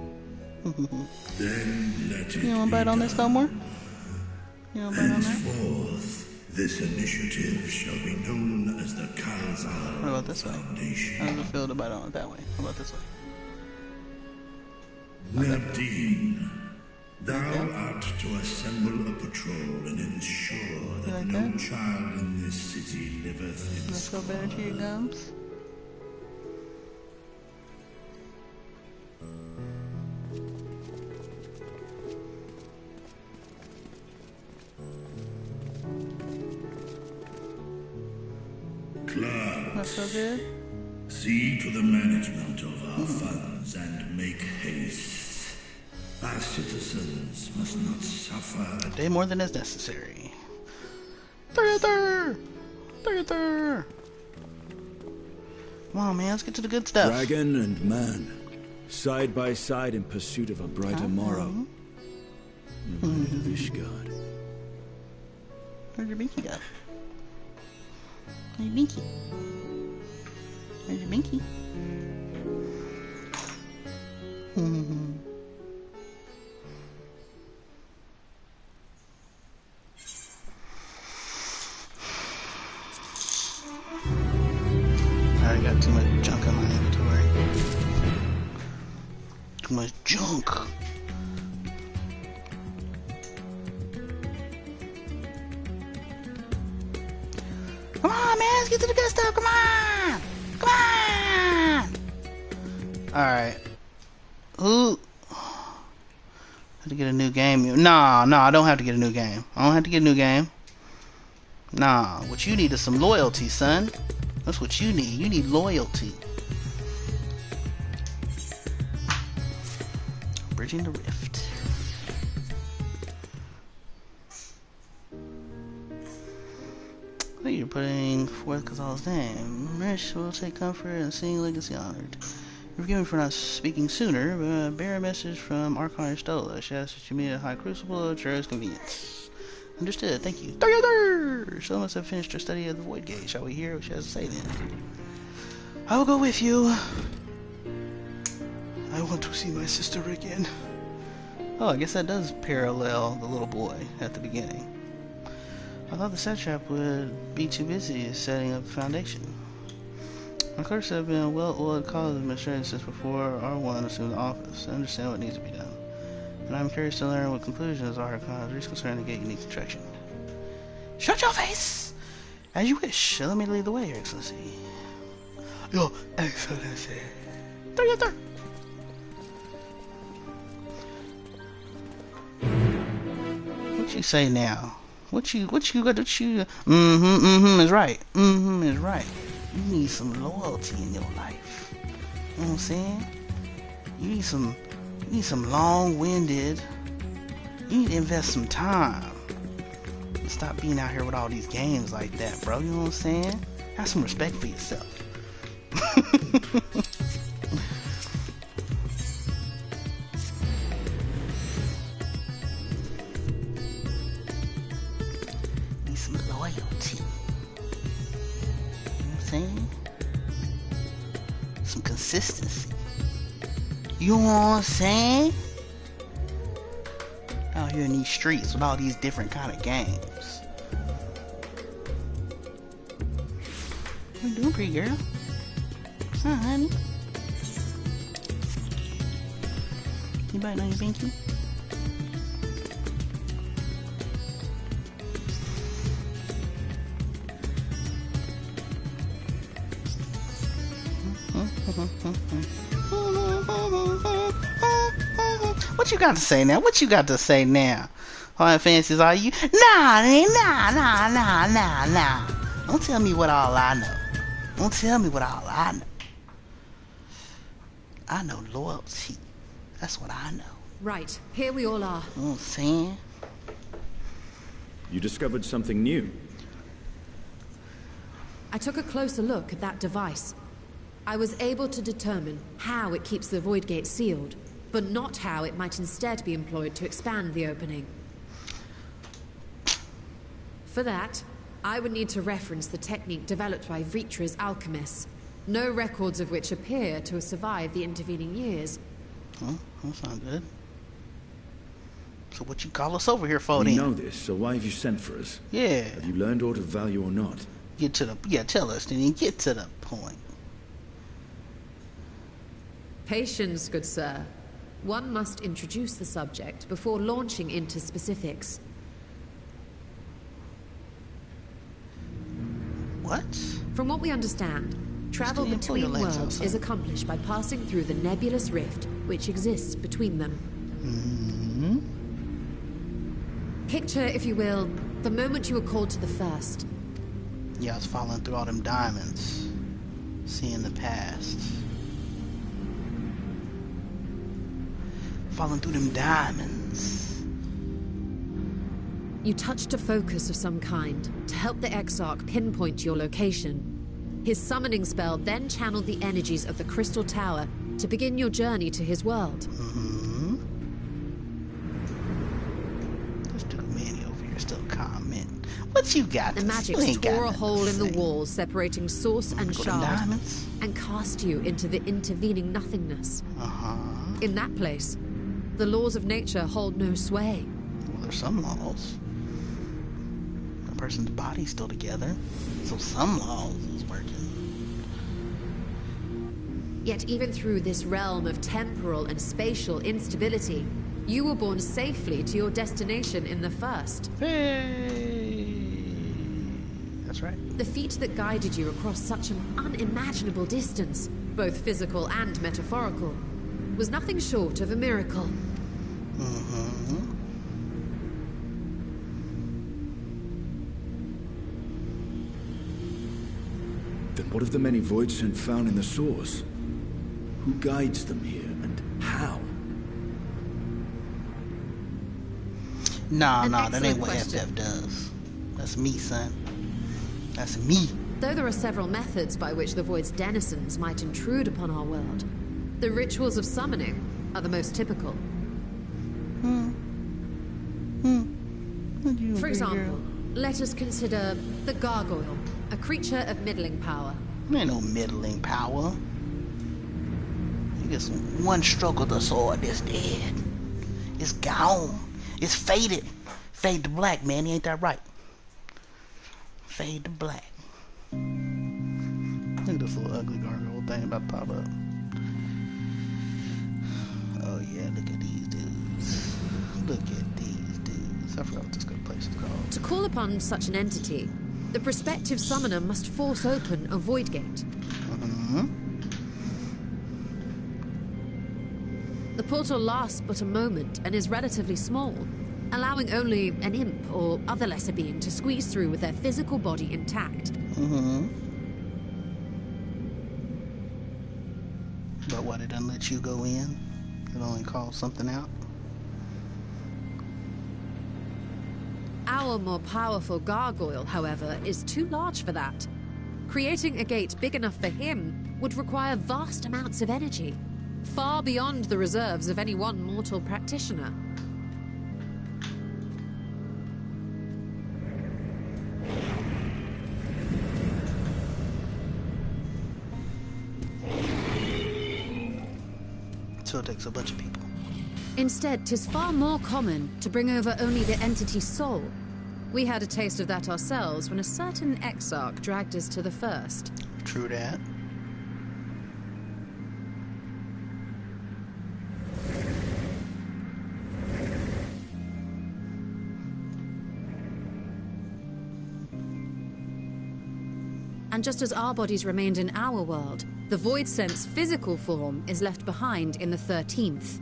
Then let it You wanna bite on this no more? You wanna bite on that? Henceforth, this initiative shall be known as the Kalzar What about this Foundation. way? How does it feel to bite on it that way? How about this way? Nadine, thou art to assemble a patrol and ensure that no child in this city liveth in Let's go better to your gums. Clerks, That's so good. see to the management of our funds and make haste. Our citizens must not suffer. A day more than is necessary. Third. Come on, man, let's get to the good stuff. Dragon and man, side by side in pursuit of a brighter morrow. Reminded of Ishgard. Where'd your binky go? Where's your binky? Where's your binky? I already got too much junk in my inventory. Too much junk. Come on, man, let's get to the good stuff. Come on! Come on! Alright. Ooh. I have to get a new game. Nah, I don't have to get a new game. I don't have to get a new game. Nah, what you need is some loyalty, son. That's what you need. You need loyalty. Bridging the rift. What are you putting forth Kazal's name? Rish will take comfort in seeing legacy honored. Forgive me for not speaking sooner, but bear a message from Archon Stola. She asks that you meet at High Crucible at your convenience. Understood, thank you. She must have finished her study of the Void Gate. Shall we hear what she has to say then? I will go with you. I want to see my sister again. Oh, I guess that does parallel the little boy at the beginning. I thought the satrap would be too busy setting up the foundation. My clerks have been a well-oiled college administrator since before R1 assumed the office. I understand what needs to be done. And I'm curious to learn what conclusions Archon reached concerning the gate needs attraction. Shut your face! As you wish. Let me lead the way, Your Excellency. Your Excellency. What you say now? What you is right. Is right. You need some loyalty in your life. You know what I'm saying? You need some long-winded. You need to invest some time. And stop being out here with all these games like that, bro. You know what I'm saying? Have some respect for yourself. Need some loyalty. You know what I'm saying? Some consistency. You know what I'm saying? Out here in these streets with all these different kind of games. You're doing pretty, girl. Huh, honey? You biting on your binky? What you got to say now? What you got to say now? How fancies are you? Nah. Don't tell me what all I know. Don't tell me what all I know. I know loyalty. That's what I know. Right, here we all are. You know what I'm saying? You discovered something new. I took a closer look at that device. I was able to determine how it keeps the Void Gate sealed, but not how it might instead be employed to expand the opening. For that, I would need to reference the technique developed by Vritra's alchemists, no records of which appear to have survived the intervening years. Huh? That's not good. So what you call us over here for, We then? know this, so why have you sent for us? Yeah. Have you learned aught of value or not? Tell us, then you get to the point. Patience, good sir. One must introduce the subject before launching into specifics. What? From what we understand, travel between worlds is accomplished by passing through the nebulous rift which exists between them. Picture, if you will, the moment you were called to the first. Yeah, I was falling through all them diamonds, seeing the past. Falling through them diamonds. You touched a focus of some kind to help the Exarch pinpoint your location. His summoning spell then channeled the energies of the Crystal Tower to begin your journey to his world. This dude Manny over here still commenting. What you got? The magic tore a hole in the wall separating source and shard and cast you into the intervening nothingness. In that place, the laws of nature hold no sway. Well, there's some laws. A person's body's still together, so some laws is working. Yet even through this realm of temporal and spatial instability, you were borne safely to your destination in the first. Hey! That's right. The feat that guided you across such an unimaginable distance, both physical and metaphorical, was nothing short of a miracle. Then what of the many voidsent found in the source? Who guides them here, and how? Nah, that ain't what FF does. That's me, son. That's me. Though there are several methods by which the Void's denizens might intrude upon our world, the rituals of summoning are the most typical. For example, let us consider the Gargoyle, a creature of middling power. Ain't no middling power. You get one stroke of the sword, it's dead. It's gone. It's faded. Fade to black, man. Ain't that right? Fade to black. Look at this little ugly gargoyle thing about to pop up. Oh yeah, look at these dudes. Look at these dudes. I forgot what this good place is called. To call upon such an entity, the prospective summoner must force open a void gate. The portal lasts but a moment and is relatively small, allowing only an imp or other lesser being to squeeze through with their physical body intact. But what, it doesn't let you go in? It only calls something out? Our more powerful gargoyle, however, is too large for that. Creating a gate big enough for him would require vast amounts of energy, far beyond the reserves of any one mortal practitioner. So it takes a bunch of people. Instead, 'tis far more common to bring over only the entity's soul. We had a taste of that ourselves when a certain exarch dragged us to the first. True that. And just as our bodies remained in our world, the Voidsent's physical form is left behind in the 13th.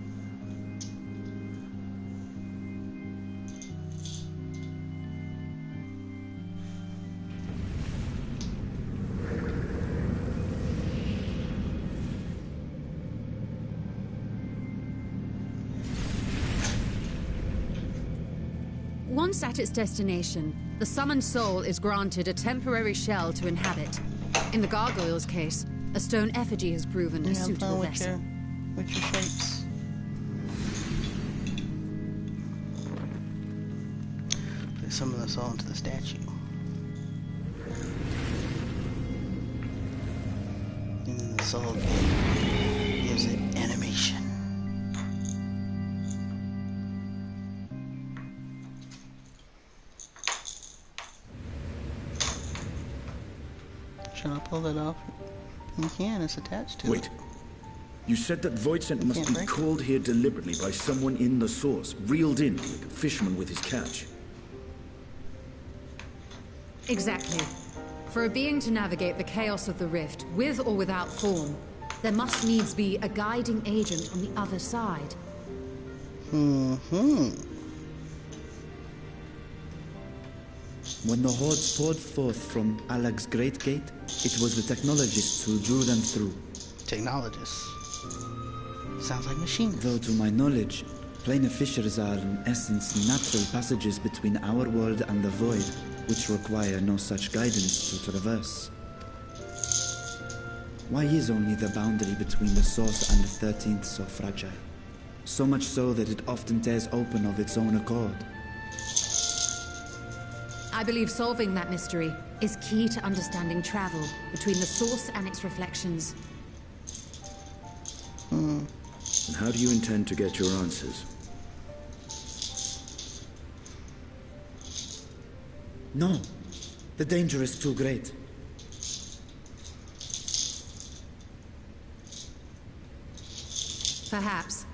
Once at its destination, the summoned soul is granted a temporary shell to inhabit. In the gargoyle's case, A stone effigy has proven a suitable vessel. With your shapes. Put some of the soul into the statue. And then the soul gives it animation. Should I pull that off? You can, it's attached to it. Wait. You said that Voidsent must be called here deliberately by someone in the source, reeled in like a fisherman with his catch. Exactly. For a being to navigate the chaos of the rift, with or without form, there must needs be a guiding agent on the other side. When the hordes poured forth from Alag's Great Gate, it was the technologists who drew them through. Technologists? Sounds like machines. Though to my knowledge, planar fissures are in essence natural passages between our world and the void, which require no such guidance to traverse. Why is only the boundary between the source and the 13th so fragile? So much so that it often tears open of its own accord. I believe solving that mystery is key to understanding travel between the source and its reflections. And how do you intend to get your answers? No. The danger is too great. Perhaps.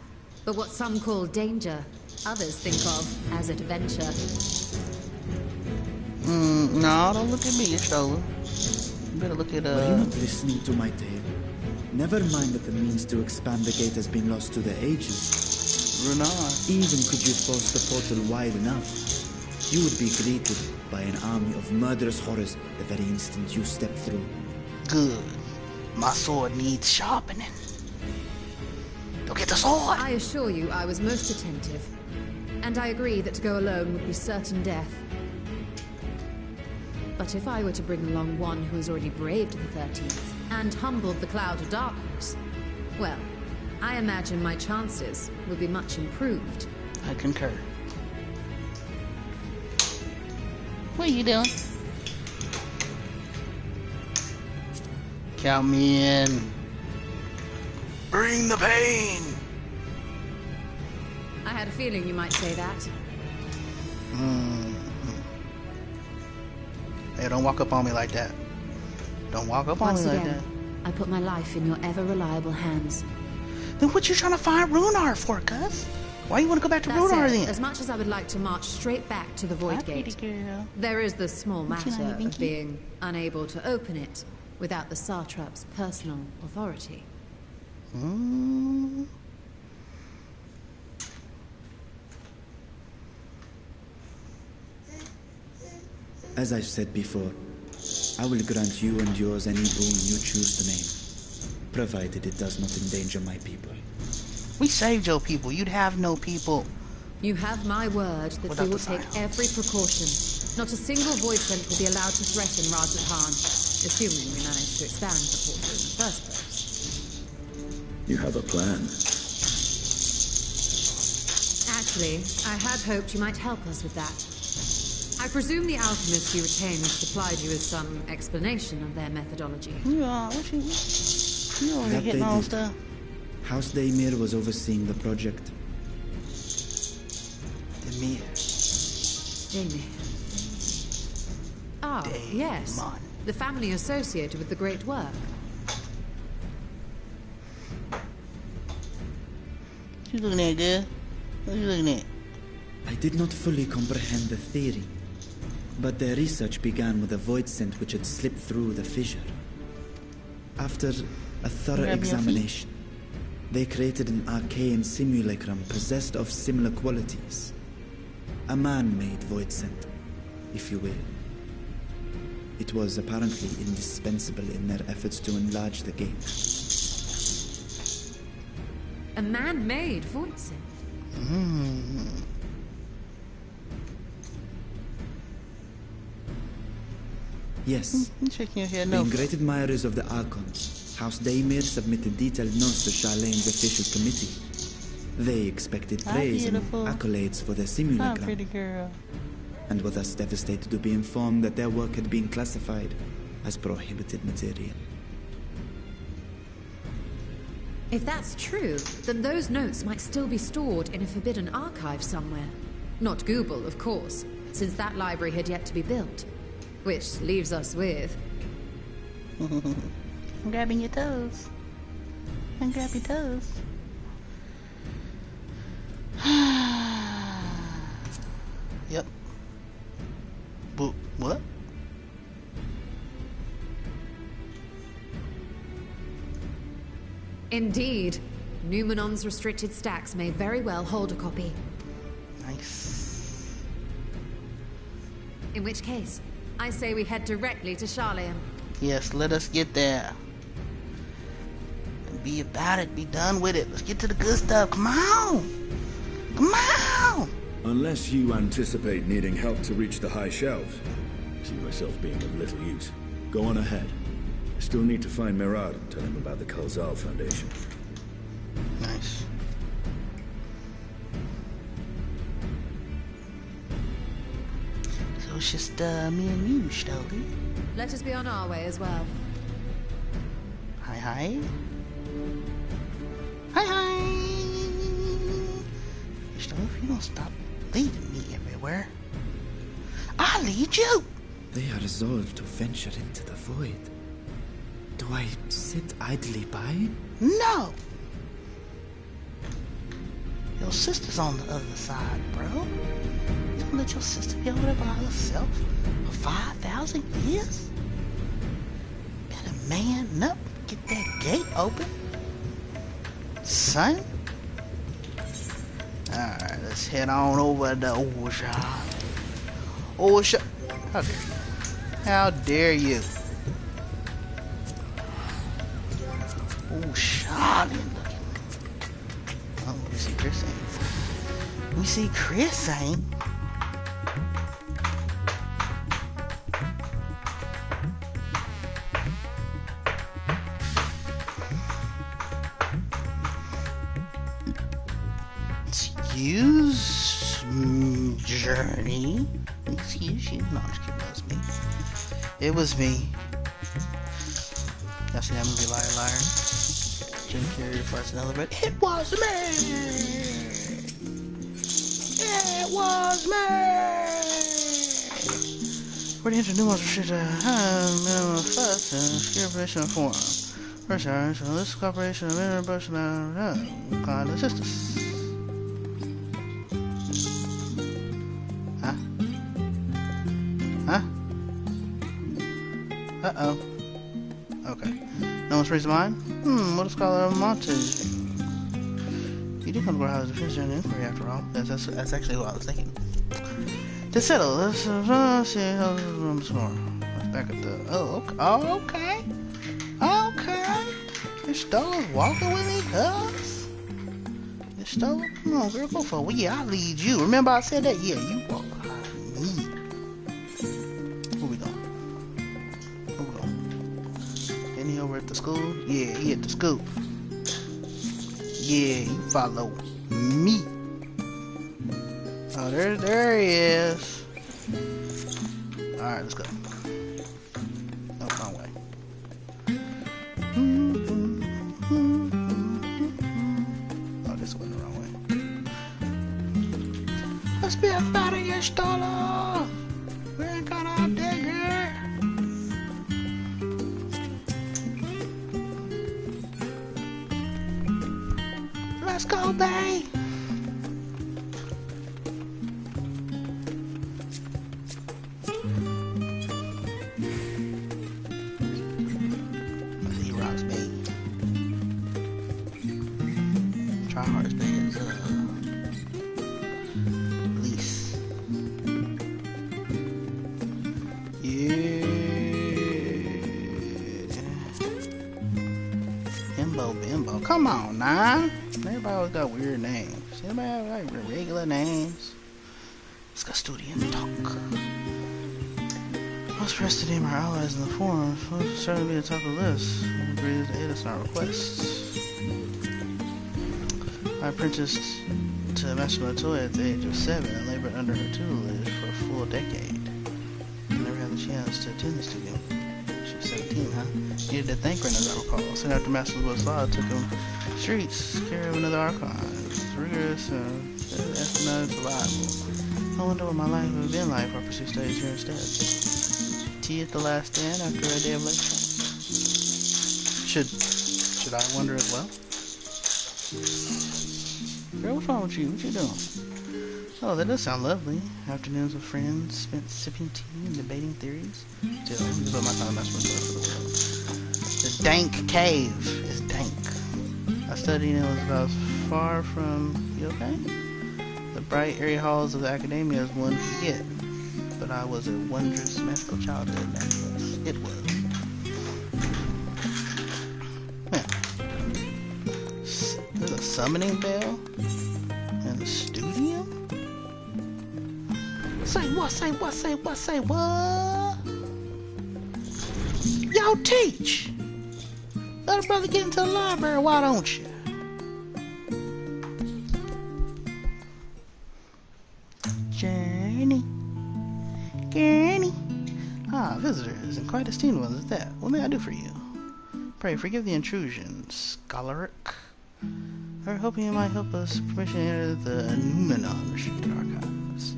But what some call danger, others think of as adventure. No, don't look at me, Shola. You better look at, Were you not listening to my tale? Never mind that the means to expand the gate has been lost to the ages. Runar. Even could you force the portal wide enough, you would be greeted by an army of murderous horrors the very instant you step through. Good. My sword needs sharpening. Go get the sword! I assure you I was most attentive. And I agree that to go alone would be certain death. But if I were to bring along one who has already braved the 13th and humbled the cloud of darkness, well, I imagine my chances would be much improved. I concur. What are you doing? Count me in. Bring the pain! I had a feeling you might say that. Hey, don't walk up on me like that. Don't walk up on me like that. I put my life in your ever-reliable hands. Then what you trying to find Runar for, cuz? Why you want to go back to Runar then? As much as I would like to march straight back to the Void Gate, there is the small matter of being unable to open it without the Satrap's personal authority. As I've said before, I will grant you and yours any boon you choose to name, provided it does not endanger my people. We saved your people. You'd have no people. You have my word that we will take every precaution. Not a single Voidsent will be allowed to threaten Razat Khan, assuming we manage to expand the portal in the first place. You have a plan. Actually, I had hoped you might help us with that. I presume the alchemists you retained supplied you with some explanation of their methodology. Yeah, you already hitting on stuff. House Daimir was overseeing the project. Daimir. Ah, yes. The family associated with the great work. What you looking at, girl? What you looking at? I did not fully comprehend the theory, but their research began with a Voidsent which had slipped through the fissure. After a thorough examination, they created an arcane simulacrum possessed of similar qualities. A man-made Voidsent, if you will. It was apparently indispensable in their efforts to enlarge the gate. A man-made Voidsent? Yes. Shaking your head, Being no. great admirers of the Archons, House Daemir submitted detailed notes to Charlene's official committee. They expected praise and accolades for their simulacrum. Pretty girl. And were thus devastated to be informed that their work had been classified as prohibited material. If that's true, then those notes might still be stored in a forbidden archive somewhere. Not Google, of course, since that library had yet to be built. Which leaves us with... I'm grabbing your toes. And grab your toes. Yep. But what? Indeed. Numenon's restricted stacks may very well hold a copy. Nice. In which case, I say we head directly to Charlene. Yes, let us get there. And be about it, be done with it. Let's get to the good stuff. Come on! Come on! Unless you anticipate needing help to reach the high shelves, I see myself being of little use. Go on ahead. I still need to find Mirad and tell him about the Kalzal Foundation. Nice. So it's just me and you, Stoli. Let us be on our way as well. Hi, hi. Hi, hi. Stoli, if you don't stop leading me everywhere, I'll lead you. They are resolved to venture into the void. Do I sit idly by? No! Your sister's on the other side, bro. You gonna let your sister be over there by herself for 5,000 years? Better man up, get that gate open. Son? Alright, let's head on over to Orsha. Orsha. How dare you? How dare you? Oh, Charlie looking. Oh, we see Chris ain't. We see Chris ain't. Excuse Journey. Excuse you. No, I'm just kidding. That was me. It was me. Y'all see that movie, Liar Liar? Jim Carrey farts in the elevator. It was me! It was me! For the internet restricted first and secure form. First time, so this corporation of interpersonal kind of sisters. Huh? Huh? Uh-oh. Okay. No one's raised mine? What a scholar of Montage. You did come to our house to finish an inquiry after all. That's actually what I was thinking. To settle, let's see how this room's more. Let's back at the... Oh, okay. Okay. Your Stola's walking with me, cuz? Your Stola? Come on, girl, go for it. Well, yeah, I'll lead you. Remember I said that? Yeah, you walk behind me. Where we going? Isn't he over at the school? Yeah, he at the school. Yeah, you follow me. Oh, there he is. Alright, let's go. No, wrong way. Oh, this went the wrong way. Let's be about it, you Stola. We ain't got out there, girl. Let's go, babe. E-Rock's babe. Try hardest babe is Elise. Yeah. Bimbo. Come on, now. Everybody always got weird names. Anybody have like regular names? Let's go studio and talk. Most pressed to name our allies in the forum will certainly be the top of the list. We'll agree to aid us in our requests. I apprenticed to Master Matoya at the age of 7 and labored under her tutelage for a full decade. I never had the chance to attend the studio. She was 17, huh? Needed to thank her, as I recall. Soon after Master Luboslaw took him streets, care of another Archon. It was rigorous and espionage reliable. I wonder what my life would have been like if I pursued studies here instead. Tea at the last stand after a day of lecture. Should I wonder as well? Girl, what's wrong with you? What you doing? Oh, that does sound lovely. Afternoons with friends, spent sipping tea and debating theories. Still, I'm just put my time that's what's for the world. The dank cave is dank. I studied and it was about as far from... You okay? The bright, airy halls of the academia as one could get. But I was a wondrous, magical childhood, nevertheless. It was. There's a summoning bell in the studio? Say what? Yo, teach! Let a brother get into the library, why don't you? Gurney. Ah, visitors, and quite esteemed ones at that. What may I do for you? Pray, forgive the intrusion, scholaric. We were hoping you might help us permission to enter the Numenon restricted archives.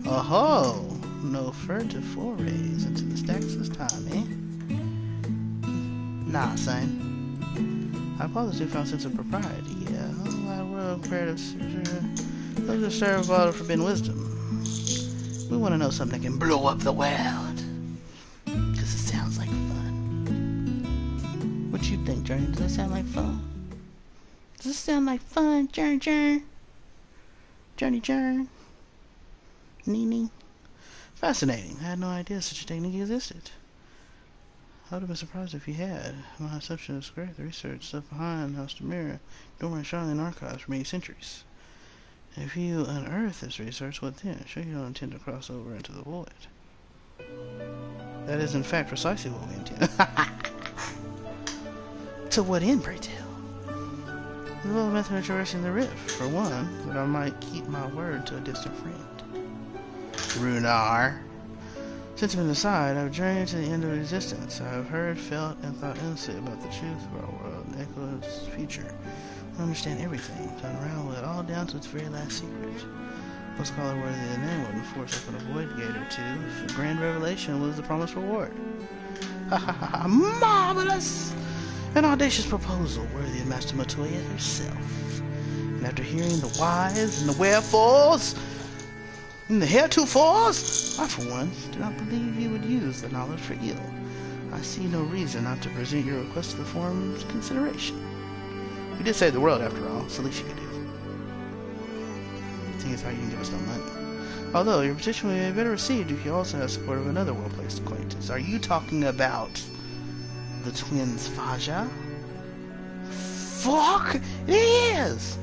Oh-ho! No furtive forays into the stacks this time, eh? Nah, son. I apologize if you found a sense of propriety. Yeah, a world imperative. Those are served all forbidden wisdom. We want to know something that can blow up the world. Because it sounds like fun. What you think, Journey? Does that sound like fun? Does this sound like fun, Journey? Nini? Fascinating. I had no idea such a technique existed. I would have been surprised if you had. My assumption is correct. The research stuff behind House Demira, dormant Charlene archives for many centuries. If you unearth this research, what then? Sure you don't intend to cross over into the void. That is in fact precisely what we intend. To what end, pray tell? The little method of traversing the rift, for one, that I might keep my word to a distant friend. Runar. Sentiment aside, I've journeyed to the end of existence. I have heard, felt, and thought endlessly about the truth of our world and echo its future. I understand everything, to unravel it all down to its very last secret. No scholar worthy of the name wouldn't force open a void gate or two if a grand revelation was the promised reward. Ha ha ha! Marvelous! An audacious proposal worthy of Master Matoya herself. And after hearing the whys and the wherefores and the heretofores, I for one do not believe you would use the knowledge for ill. I see no reason not to present your request to the forum's consideration. We did save the world after all, it's the least you could do. The thing is how you can give us no money. Although your petition would be better received if you also have support of another well-placed acquaintance. Are you talking about the twins Faja? Fuck! It is!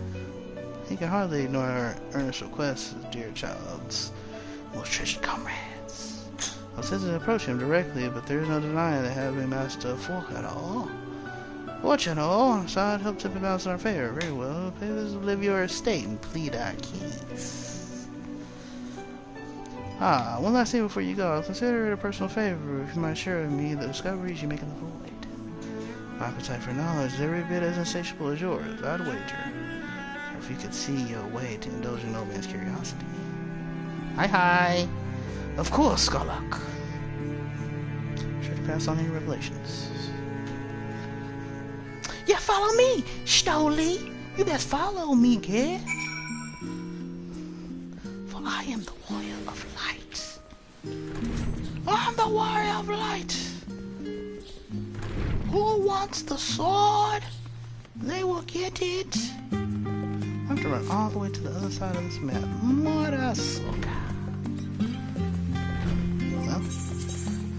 He can hardly ignore our earnest requests as dear child's most treasured comrades. I was hesitant to approach him directly, but there is no denying that having Master Fork at all. Watch it all, so I'd help tip it balance in our favor. Very well, pay us to live your estate and plead our case. Ah, one last thing before you go. I'll consider it a personal favor if you might share with me the discoveries you make in the void. My appetite for knowledge is every bit as insatiable as yours, I'd wager. If you could see your way to indulging no man's curiosity. Hi. Of course, Skarlock. Sure to pass on any revelations. Yeah, follow me, Stoli. You best follow me, kid. For I am the warrior of light. I'm the warrior of light. Who wants the sword? They will get it. I have to run all the way to the other side of this map. Murasoka. Well,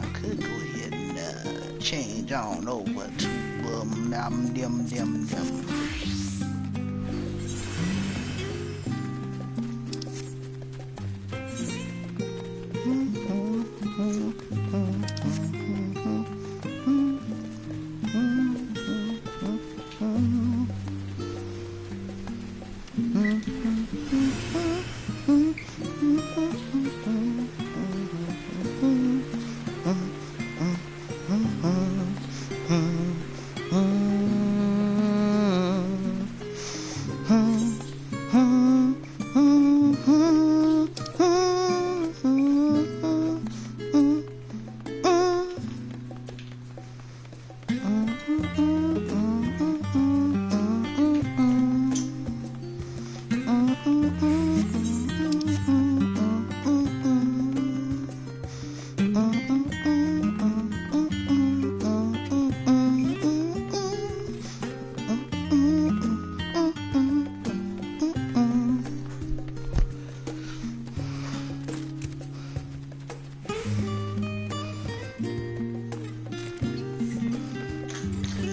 I could go ahead and change on over to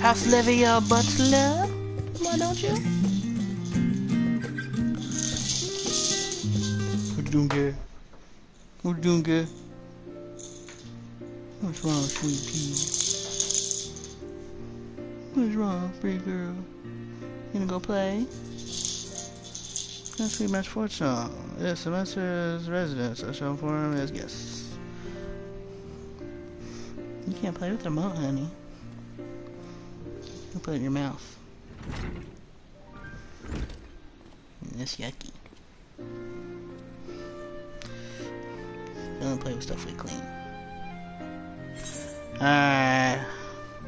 House Livia Butler. Why don't you? What you doing, girl? What you doing, girl? What's wrong, sweet pea? What's wrong, pretty girl? You gonna go play? That's sweet match fortune. This semester's residents are shown for him as guests. You can't play with the remote, honey. You put it in your mouth. That's yucky. Don't play with stuff we clean. Alright.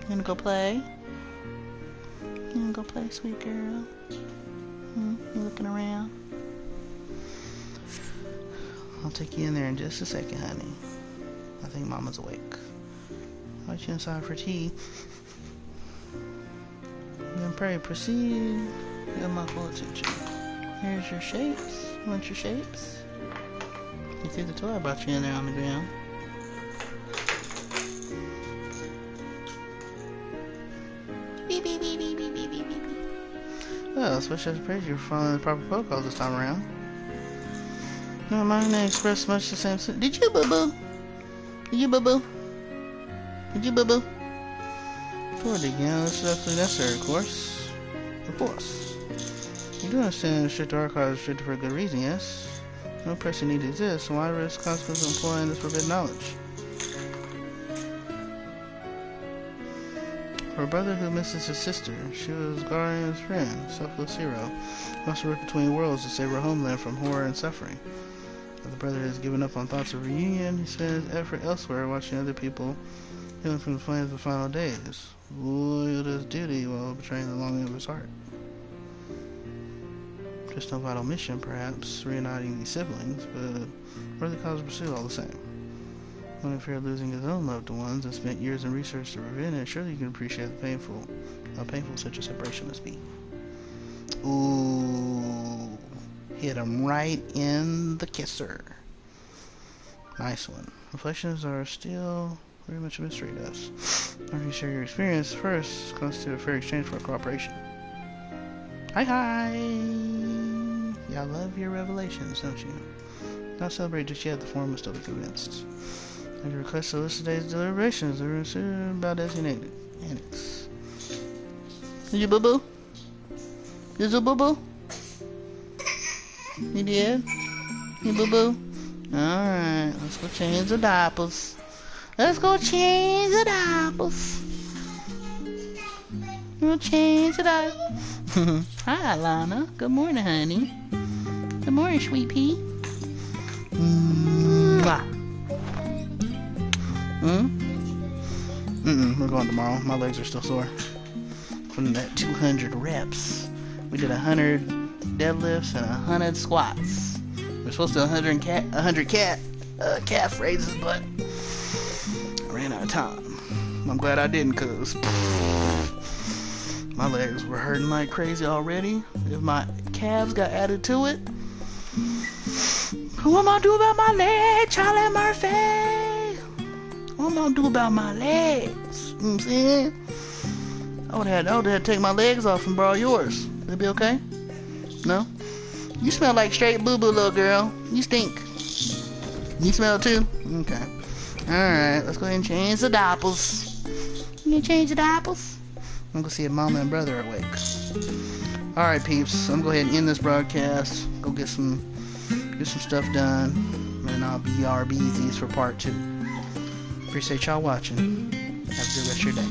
You gonna go play? You gonna go play, sweet girl? You looking around? I'll take you in there in just a second, honey. I think Mama's awake. I'll let you inside for tea. Then pray, proceed. You have my full attention. Here's your shapes. You want your shapes? You see the toy I brought you in there on the ground. Beep, beep, beep, beep, beep, beep, beep, beep. Well, especially as praise you for following the proper protocols this time around. No, I'm not going to express much the same. Did you, boo-boo? Did you, boo-boo? Did you, boo-boo? Forward again, this is absolutely necessary, of course. Of course. You do understand strict archives are restricted for a good reason, yes? No pressing need exists, so why risk consequences of employing this forbidden knowledge? For a brother who misses his sister, she was Guardian's friend, selfless hero, must work between worlds to save her homeland from horror and suffering. If the brother has given up on thoughts of reunion, he spends effort elsewhere watching other people healing from the flames of the final days. Loyal to his duty while betraying the longing of his heart. Just no vital mission, perhaps, reuniting these siblings, but worthy cause of pursuit all the same. When he feared losing his own loved ones and spent years in research to prevent it, surely you can appreciate how painful such a separation must be. Ooh, hit him right in the kisser. Nice one. Reflections are still very much a mystery to us. After you share your experience first, constitute a fair exchange for cooperation. Hi! Y'all love your revelations, don't you? Not celebrate just yet, the form must still be convinced. If you request to list today's deliberations, they are soon about designated. Annex. Did you boo-boo? Did you boo-boo? You did? You boo-boo? Alright, let's go change the diapers. Let's go change the diapers. We'll change the diapers. Hi, Lana. Good morning, honey. Good morning, sweet pea. Mwah. We're going tomorrow. My legs are still sore from that 200 reps. We did 100 deadlifts and 100 squats. We're supposed to do 100 calf raises, but I ran out of time. I'm glad I didn't, cause my legs were hurting like crazy already. If my calves got added to it, what am I gonna do about my legs, Charlie Murphy? What am I gonna do about my legs? You know what I'm saying? I would have to take my legs off and borrow yours. Would it be okay? No? You smell like straight boo-boo, little girl. You stink. You smell too? Okay. Alright, let's go ahead and change the diapers. You gonna change the diapers? I'm gonna see if Mama and Brother are awake. Alright, peeps. I'm gonna go ahead and end this broadcast. Go get some stuff done. And I'll be RBZs for part 2. Appreciate y'all watching. Have a good rest of your day.